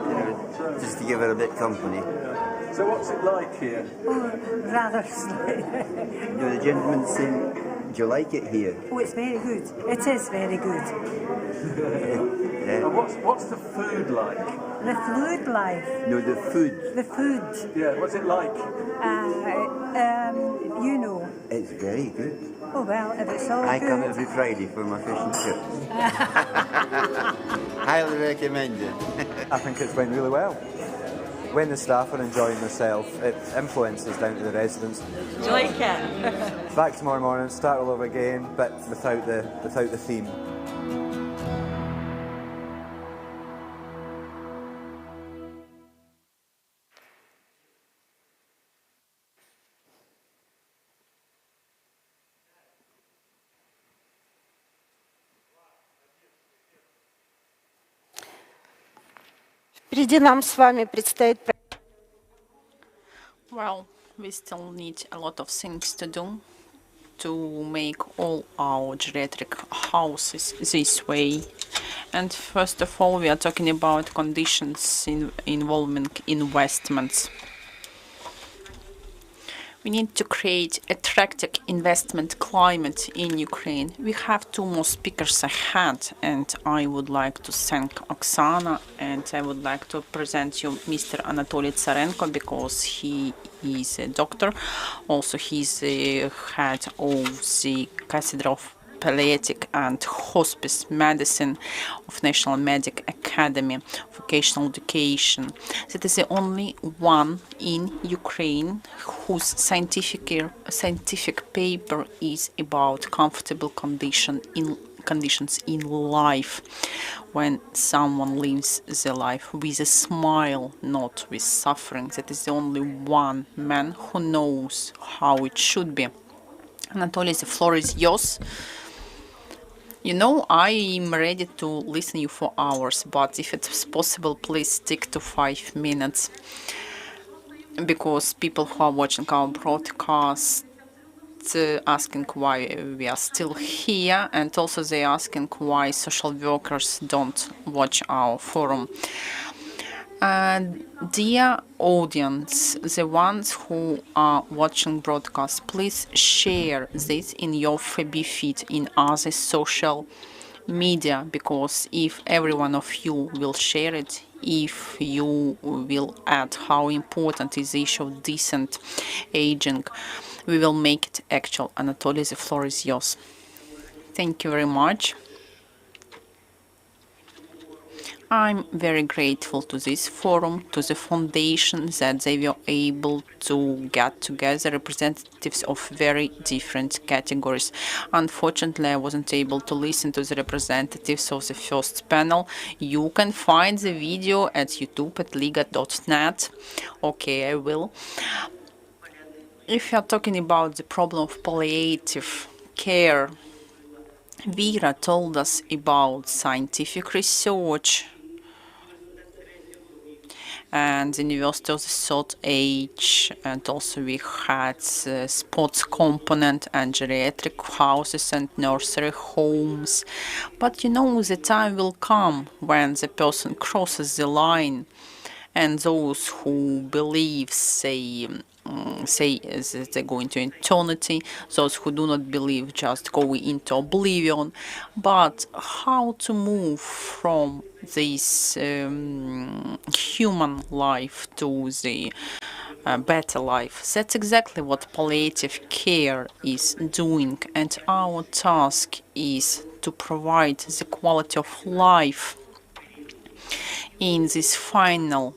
Speaker 18: you know, just to give her a bit company.
Speaker 19: So what's it like here?
Speaker 20: Oh, rather slightly.
Speaker 18: You know, the gentleman saying, do you like it here?
Speaker 20: Oh, it's very good. It is very good.
Speaker 18: Yeah.
Speaker 19: And what's the food like?
Speaker 20: The food like?
Speaker 18: No, the food.
Speaker 20: The food.
Speaker 19: Yeah, what's it like?
Speaker 20: You know.
Speaker 18: It's very good.
Speaker 20: Oh, well, if it's all
Speaker 18: I
Speaker 20: good.
Speaker 18: come every Friday for my fish and chips. Highly recommend it.
Speaker 11: I think it's went really well. When the staff are enjoying themselves, it influences down to the residents.
Speaker 20: Do you like it?
Speaker 11: Back tomorrow morning, start all over again, but without the theme.
Speaker 1: Впереди нам с вами предстоит...
Speaker 4: Well, we still need a lot of things to do to make all our geriatric houses this way. And first of all, we are talking about conditions involving investments. We need to create attractive investment climate in Ukraine. We have two more speakers ahead, and I would like to thank Oksana, and I would like to present you Mr. Anatoly Tsarenko, because he is a doctor. Also, he's the head of the Cathedral of Palliative and Hospice Medicine of National Medical Academy of Vocational Education. That is the only one in Ukraine whose scientific paper is about comfortable conditions in life, when someone lives the life with a smile, not with suffering. That is the only one man who knows how it should be. Anatoly, the floor is yours. You know, I am ready to listen you for hours, but if it's possible, please stick to 5 minutes, because people who are watching our broadcast asking why we are still here, and also they asking why social workers don't watch our forum. Dear audience, the ones who are watching broadcast, please share this in your FB feed, in other social media, because if every one of you will share it, if you will add how important is the issue of decent aging, we will make it actual. Anatoly, the floor is yours. Thank you very much. I'm very grateful to this forum, to the foundation, that they were able to get together representatives of very different categories. Unfortunately, I wasn't able to listen to the representatives of the first panel. You can find the video at YouTube at liga.net. Okay, I will. If you're talking about the problem of palliative care, Vera told us about scientific research and the University of the Third Age, and also we had sports component and geriatric houses and nursery homes. But you know, the time will come when the person crosses the line and those who believe say that they go into eternity, those who do not believe just go into oblivion. But how to move from this human life to the better life? That's exactly what palliative care is doing, and our task is to provide the quality of life in this final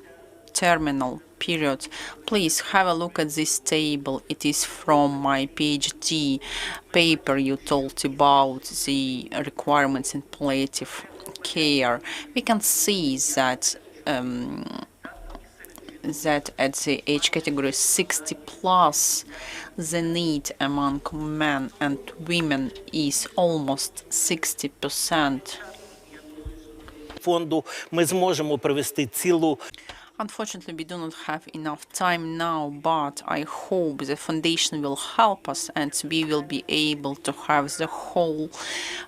Speaker 4: terminal period. Please have a look at this table. It is from my PhD paper you told about the requirements in palliative care. We can see that that at the age category 60 plus, the need among men and women is almost 60%.
Speaker 21: Фонду ми зможемо провести цілу.
Speaker 4: Unfortunately, we do not have enough time now, but I hope the foundation will help us and we will be able to have the whole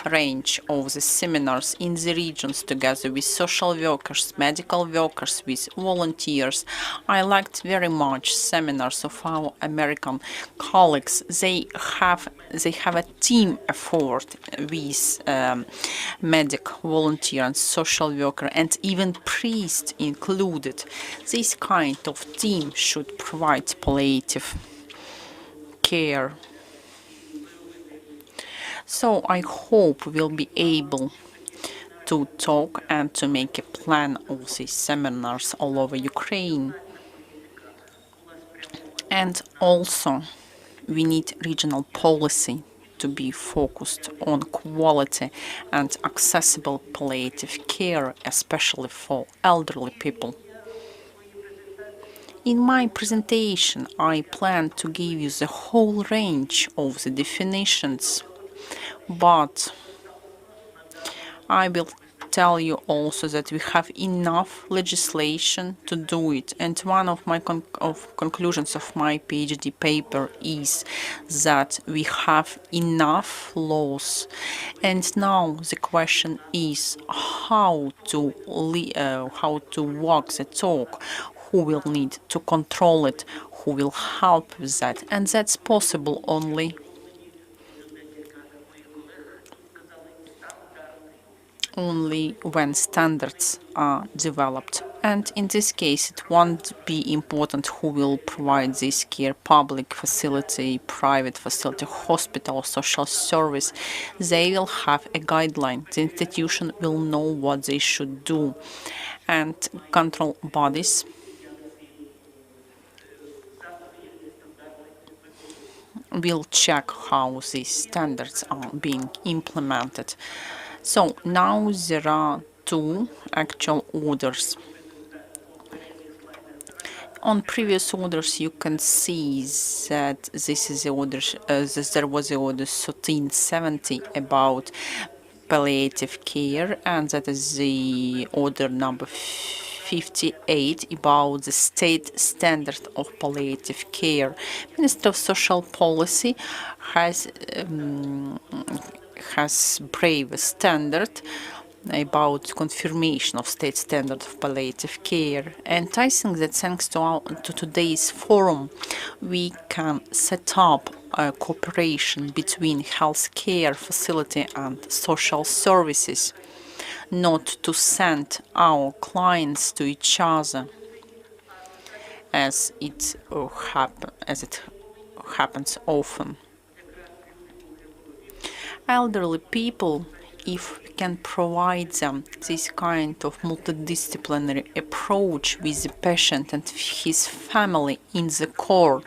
Speaker 4: range of the seminars in the regions together with social workers, medical workers, with volunteers. I liked very much seminars of our American colleagues. They have a team effort with medic, volunteer and social worker and even priest included. This kind of team should provide palliative care. So I hope we'll be able to talk and to make a plan of these seminars all over Ukraine. And also we need regional policy to be focused on quality and accessible palliative care, especially for elderly people. In my presentation, I plan to give you the whole range of the definitions, but I will tell you also that we have enough legislation to do it. And one of my conclusions of my PhD paper is that we have enough laws. And now the question is how to walk the talk. Who will need to control it, who will help with that, and that's possible only when standards are developed. And in this case, it won't be important who will provide this care, public facility, private facility, hospital, social service. They will have a guideline. The institution will know what they should do. And control bodies will check how these standards are being implemented. So now there are two actual orders. On previous orders you can see that this is the order, there was the order 1370 about palliative care, and that is the order number 58 about the state standard of palliative care. Minister of Social Policy has brave standard about confirmation of state standard of palliative care, and I think that thanks to today's forum we can set up a cooperation between healthcare facility and social services, not to send our clients to each other as it happens often. Elderly people, if we can provide them this kind of multidisciplinary approach with the patient and his family in the core,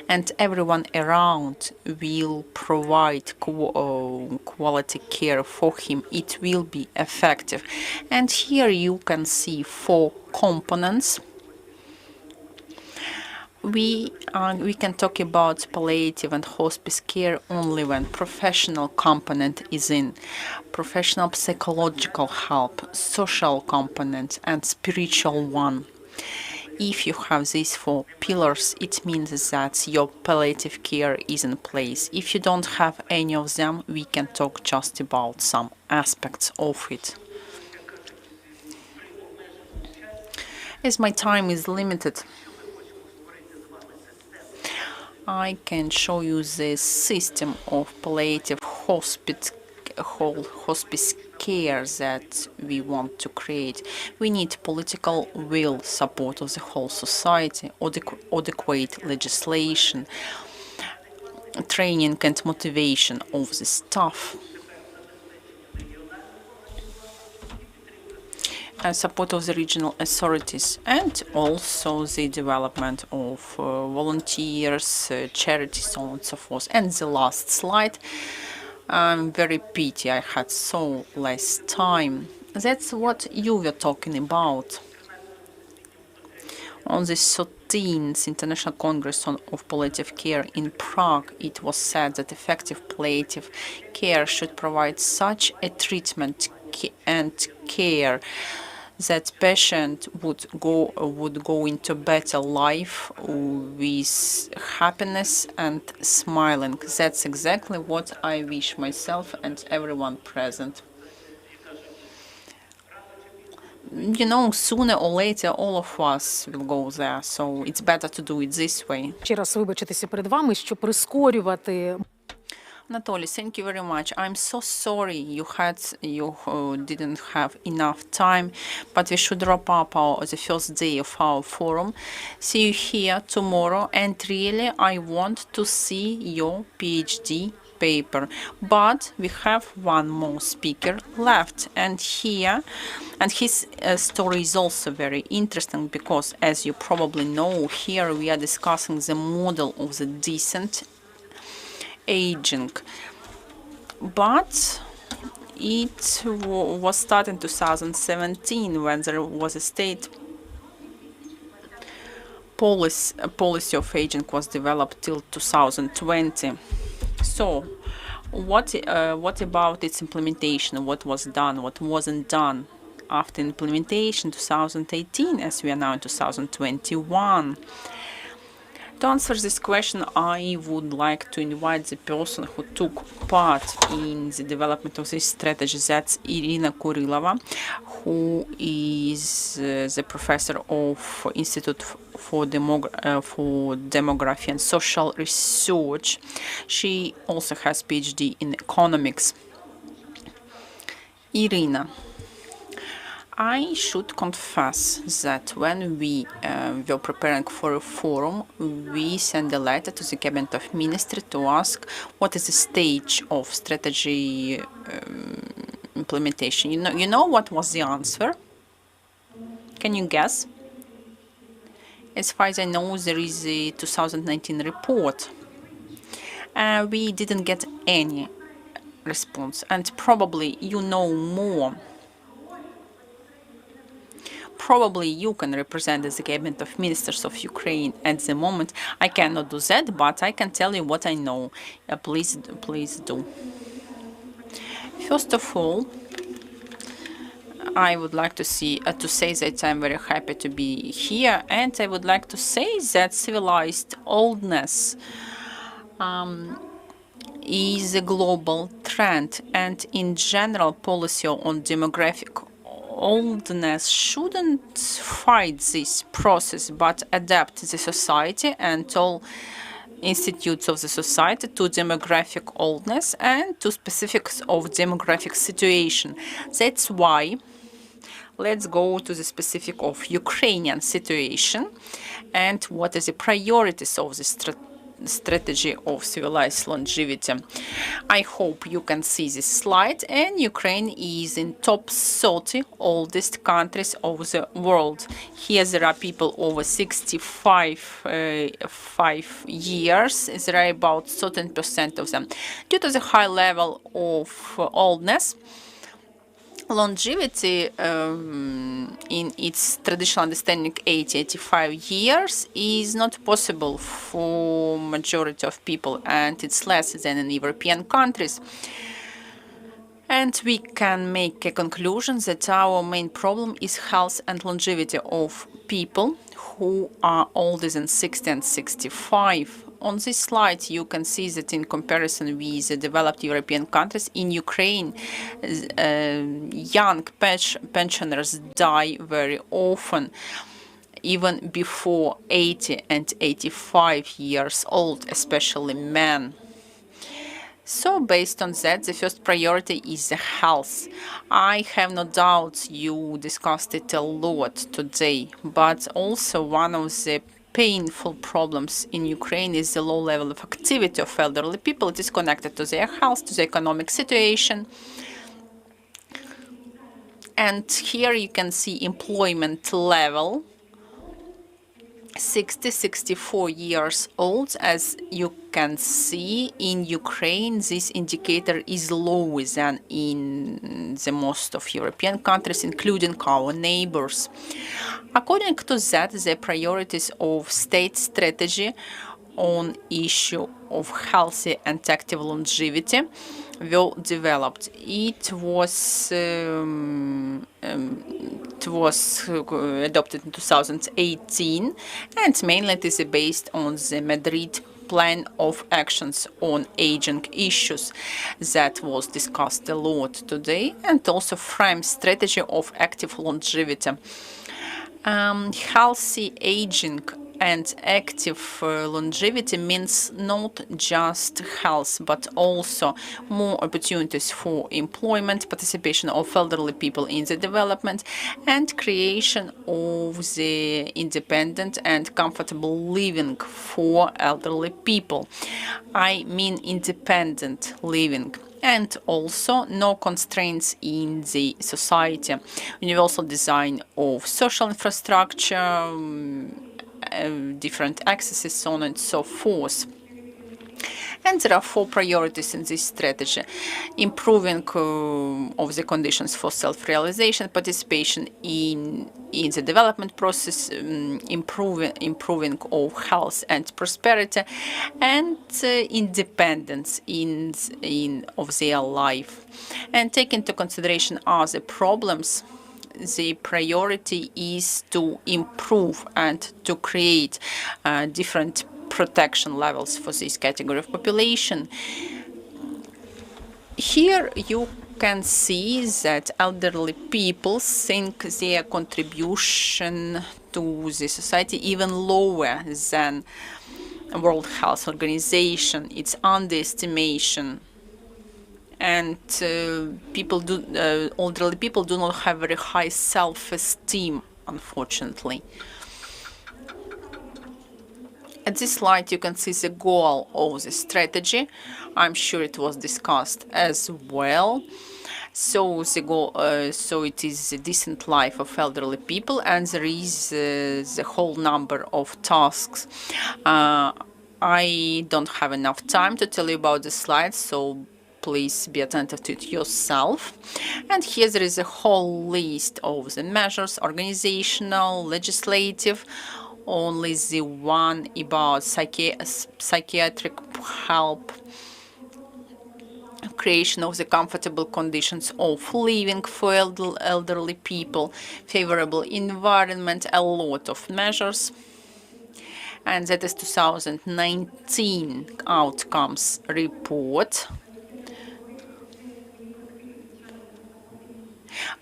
Speaker 4: and everyone around will provide quality care for him, it will be effective. And here you can see 4 components. We can talk about palliative and hospice care only when professional component is in, professional psychological help, social component, and spiritual one. If you have these 4 pillars, it means that your palliative care is in place. If you don't have any of them, we can talk just about some aspects of it. As my time is limited, I can show you the system of palliative hospice care that we want to create. We need political will, support of the whole society, adequate legislation, training and motivation of the staff, and support of the regional authorities, and also the development of volunteers, charities, so on and so forth. And the last slide, I'm very pity I had so less time. That's what you were talking about. On the 13th International Congress of Palliative Care in Prague, it was said that effective palliative care should provide such a treatment and care that patient would go into better life with happiness and smiling. That's exactly what I wish myself and everyone present. You know, sooner or later all of us will go there, so it's better to do it this way.
Speaker 3: Ще раз вибачитися перед вами, що прискорювати.
Speaker 4: Anatoly, thank you very much. I'm so sorry you didn't have enough time, but we should wrap up the first day of our forum. See you here tomorrow, and really I want to see your PhD paper. But we have one more speaker left, and his story is also very interesting because, as you probably know, here we are discussing the model of the decent aging, but it was started in 2017 when there was a state policy of aging was developed till 2020. So what about its implementation? What was done? What wasn't done? After implementation 2018, as we are now in 2021. To answer this question, I would like to invite the person who took part in the development of this strategy. That's Irina Kurilova, who is the professor of Institute for Demography and Social Research. She also has PhD in economics. Irina, I should confess that when we were preparing for a forum, we sent a letter to the Cabinet of Ministry to ask what is the stage of strategy implementation. You know what was the answer? Can you guess? As far as I know, there is a 2019 report. We didn't get any response, and probably you know more. Probably you can represent the Cabinet of Ministers of Ukraine at the moment. I cannot do that, but I can tell you what I know. Please do. First of all, I would like to say that I'm very happy to be here, and I would like to say that civilized oldness is a global trend, and in general, policy on demographic oldness shouldn't fight this process but adapt the society and all institutes of the society to demographic oldness and to specifics of demographic situation. That's why let's go to the specific of Ukrainian situation and what are the priorities of the strategy of civilized longevity. I hope you can see this slide, and Ukraine is in top 30 oldest countries of the world. Here there are people over 65 years. There are about 13% of them. Due to the high level of oldness, longevity in its traditional understanding 80-85 years is not possible for majority of people, and it's less than in European countries. And we can make a conclusion that our main problem is health and longevity of people who are older than 60 and 65. On this slide, you can see that in comparison with the developed European countries, in Ukraine, young pensioners die very often. even before 80 and 85 years old, especially men. So based on that, the first priority is the health. I have no doubt you discussed it a lot today, but also one of the painful problems in Ukraine is the low level of activity of elderly people. It is connected to their health, to the economic situation. And here you can see employment level 60-64 years old. As you can see, in Ukraine, this indicator is lower than in the most of European countries, including our neighbors. According to that, the priorities of state strategy on issue of healthy and active longevity were developed. It was adopted in 2018, and mainly it is based on the Madrid Plan of Actions on Aging Issues that was discussed a lot today, and also frames strategy of active longevity. Healthy aging and active longevity means not just health, but also more opportunities for employment, participation of elderly people in the development, and creation of the independent and comfortable living for elderly people. I mean independent living. And also no constraints in the society, universal design of social infrastructure, different accesses, so on and so forth. And there are 4 priorities in this strategy: improving of the conditions for self-realization, participation in the development process, improving of health and prosperity, and independence of their life. And take into consideration other problems. The priority is to improve and to create different protection levels for this category of population. Here you can see that elderly people think their contribution to the society even lower than World Health Organization. It's underestimation. And elderly people do not have very high self-esteem, unfortunately. At this slide, you can see the goal of the strategy. I'm sure it was discussed as well. So the goal, so it is a decent life of elderly people, and there is the whole number of tasks. I don't have enough time to tell you about the slides, so please be attentive to it yourself. And here there is a whole list of the measures, organizational, legislative. Only the one about psychiatric help, creation of the comfortable conditions of living for elderly people, favorable environment, a lot of measures. And that is 2019 outcomes report.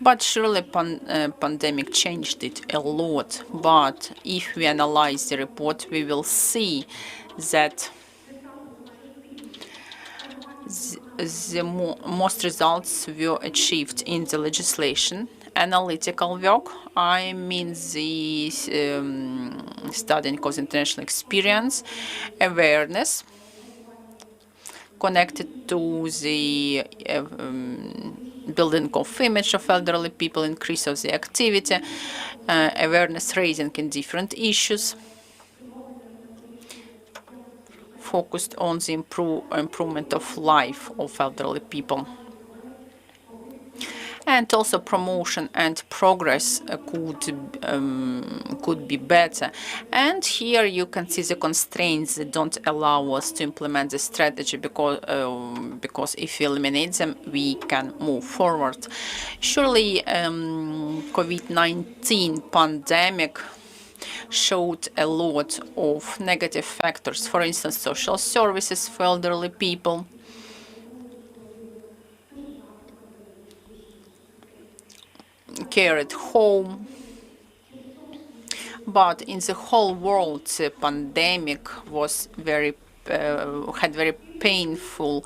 Speaker 4: But surely pandemic changed it a lot. But if we analyze the report, we will see that the most results were achieved in the legislation, analytical work. I mean the studying cause international experience, awareness connected to the building of image of elderly people, increase of the activity, awareness raising in different issues, focused on the improvement of life of elderly people. And also promotion and progress could be better. And here you can see the constraints that don't allow us to implement the strategy, because if we eliminate them, we can move forward. Surely COVID-19 pandemic showed a lot of negative factors. For instance, social services for elderly people, care at home, But in the whole world, the pandemic was had very painful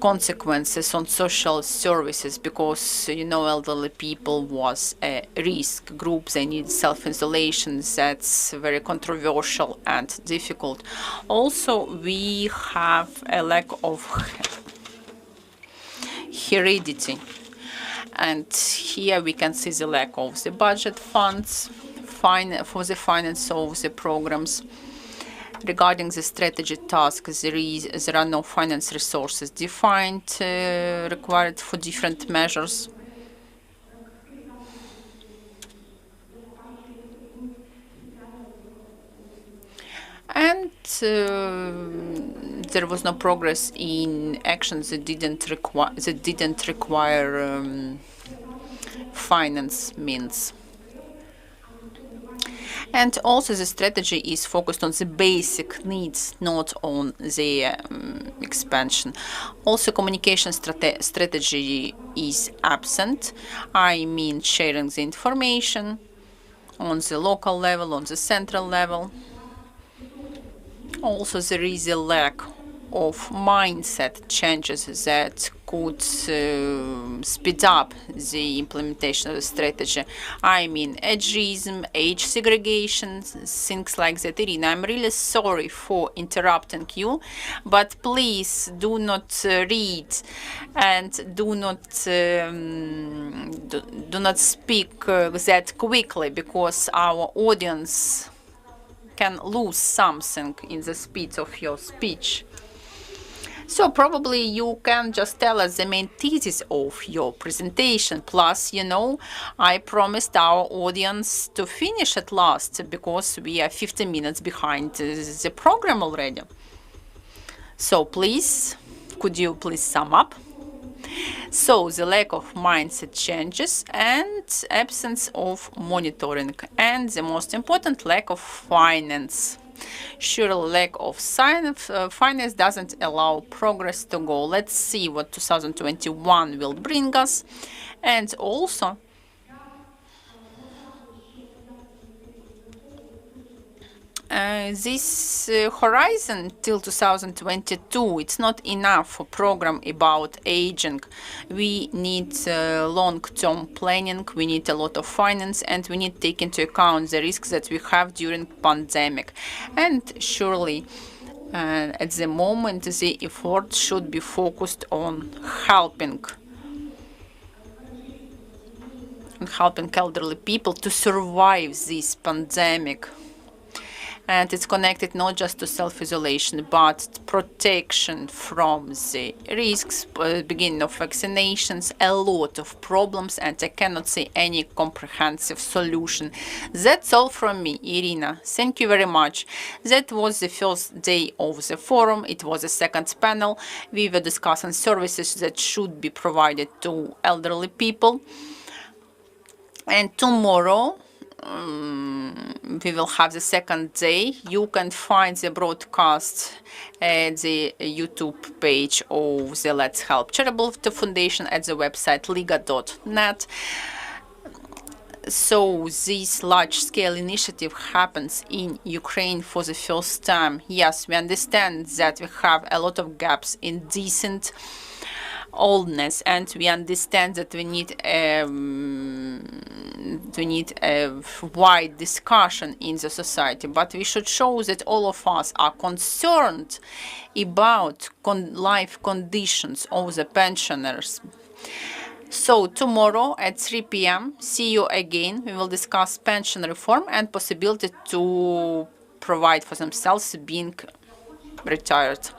Speaker 4: consequences on social services because, you know, elderly people was a risk group. They need self-isolation. That's very controversial and difficult. Also, we have a lack of heredity. And here we can see the lack of the budget funds for the finance of the programs. Regarding the strategy tasks, there are no finance resources defined required for different measures. And there was no progress in actions that didn't require finance means. And also the strategy is focused on the basic needs, not on the expansion. Also, communication strategy is absent. I mean sharing the information on the local level, on the central level. Also, there is a lack of mindset changes that could speed up the implementation of the strategy. I mean, ageism, age segregation, things like that. Irina, I'm really sorry for interrupting you, but please do not read and do not speak that quickly, because our audience can lose something in the speed of your speech. So probably you can just tell us the main thesis of your presentation. Plus, you know, I promised our audience to finish at last because we are 15 minutes behind the program already. So please, could you please sum up? So the lack of mindset changes and absence of monitoring, and the most important, lack of finance. Surely lack of finance doesn't allow progress to go. Let's see what 2021 will bring us. And also, this horizon till 2022, it's not enough for program about aging. We need long-term planning, we need a lot of finance, and we need to take into account the risks that we have during pandemic. And surely at the moment the effort should be focused on helping elderly people to survive this pandemic. And it's connected not just to self-isolation, but protection from the risks, beginning of vaccinations, a lot of problems, and I cannot see any comprehensive solution. That's all from me, Irina. Thank you very much. That was the first day of the forum. It was the second panel. We were discussing services that should be provided to elderly people. And tomorrow, we will have the second day. You can find the broadcast at the YouTube page of the Let's Help Charitable Foundation at the website liga.net. So this large-scale initiative happens in Ukraine for the first time. Yes, we understand that we have a lot of gaps in decent oldness, and we understand that we need a wide discussion in the society, but we should show that all of us are concerned about life conditions of the pensioners. So tomorrow at 3 p.m. see you again. We will discuss pension reform and possibility to provide for themselves being retired.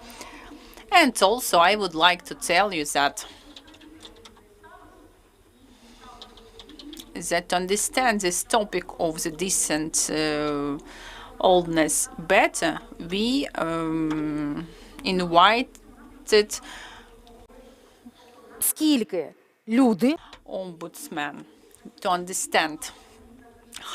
Speaker 4: And also, I would like to tell you that to understand this topic of the decent oldness better, we invited ombudsman to understand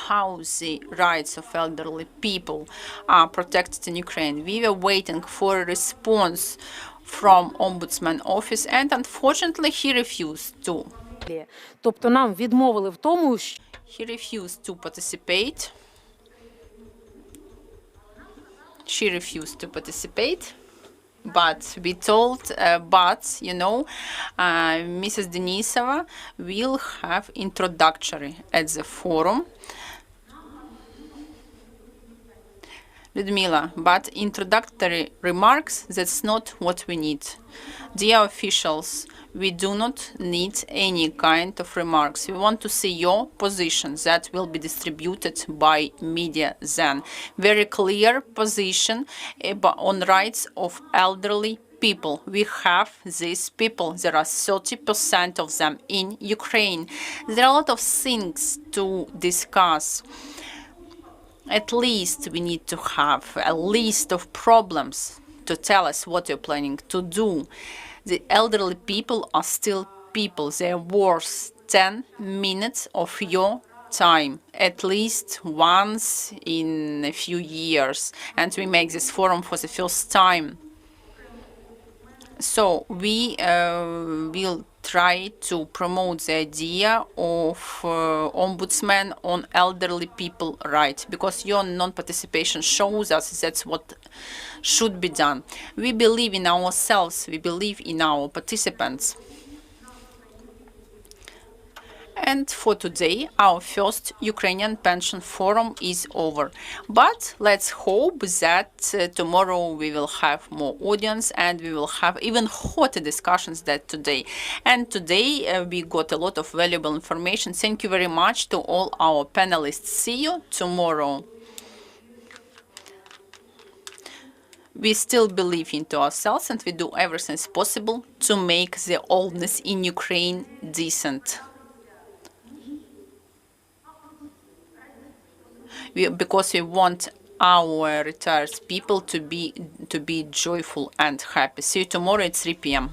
Speaker 4: how the rights of elderly people are protected in Ukraine. We were waiting for a response from Ombudsman office, and unfortunately he refused to.
Speaker 3: Тобто нам відмовили в тому,
Speaker 4: He refused to participate. She refused to participate. But we told, Mrs. Denisova will have introductory at the forum. Ludmila, but introductory remarks, that's not what we need. Dear officials, we do not need any kind of remarks. We want to see your position that will be distributed by media then. Very clear position on rights of elderly people. We have these people. There are 30% of them in Ukraine. There are a lot of things to discuss. At least we need to have a list of problems to tell us what you're planning to do. The elderly people are still people. They are worth 10 minutes of your time, at least once in a few years. And we make this forum for the first time. So we will try to promote the idea of ombudsman on elderly people rights, because your non-participation shows us that's what should be done. We believe in ourselves, we believe in our participants. And for today, our first Ukrainian Pension Forum is over. But let's hope that tomorrow we will have more audience and we will have even hotter discussions than today. And today we got a lot of valuable information. Thank you very much to all our panelists. See you tomorrow. We still believe into ourselves and we do everything possible to make the oldness in Ukraine decent. Because we want our retired people to be joyful and happy. See you tomorrow at 3 p.m.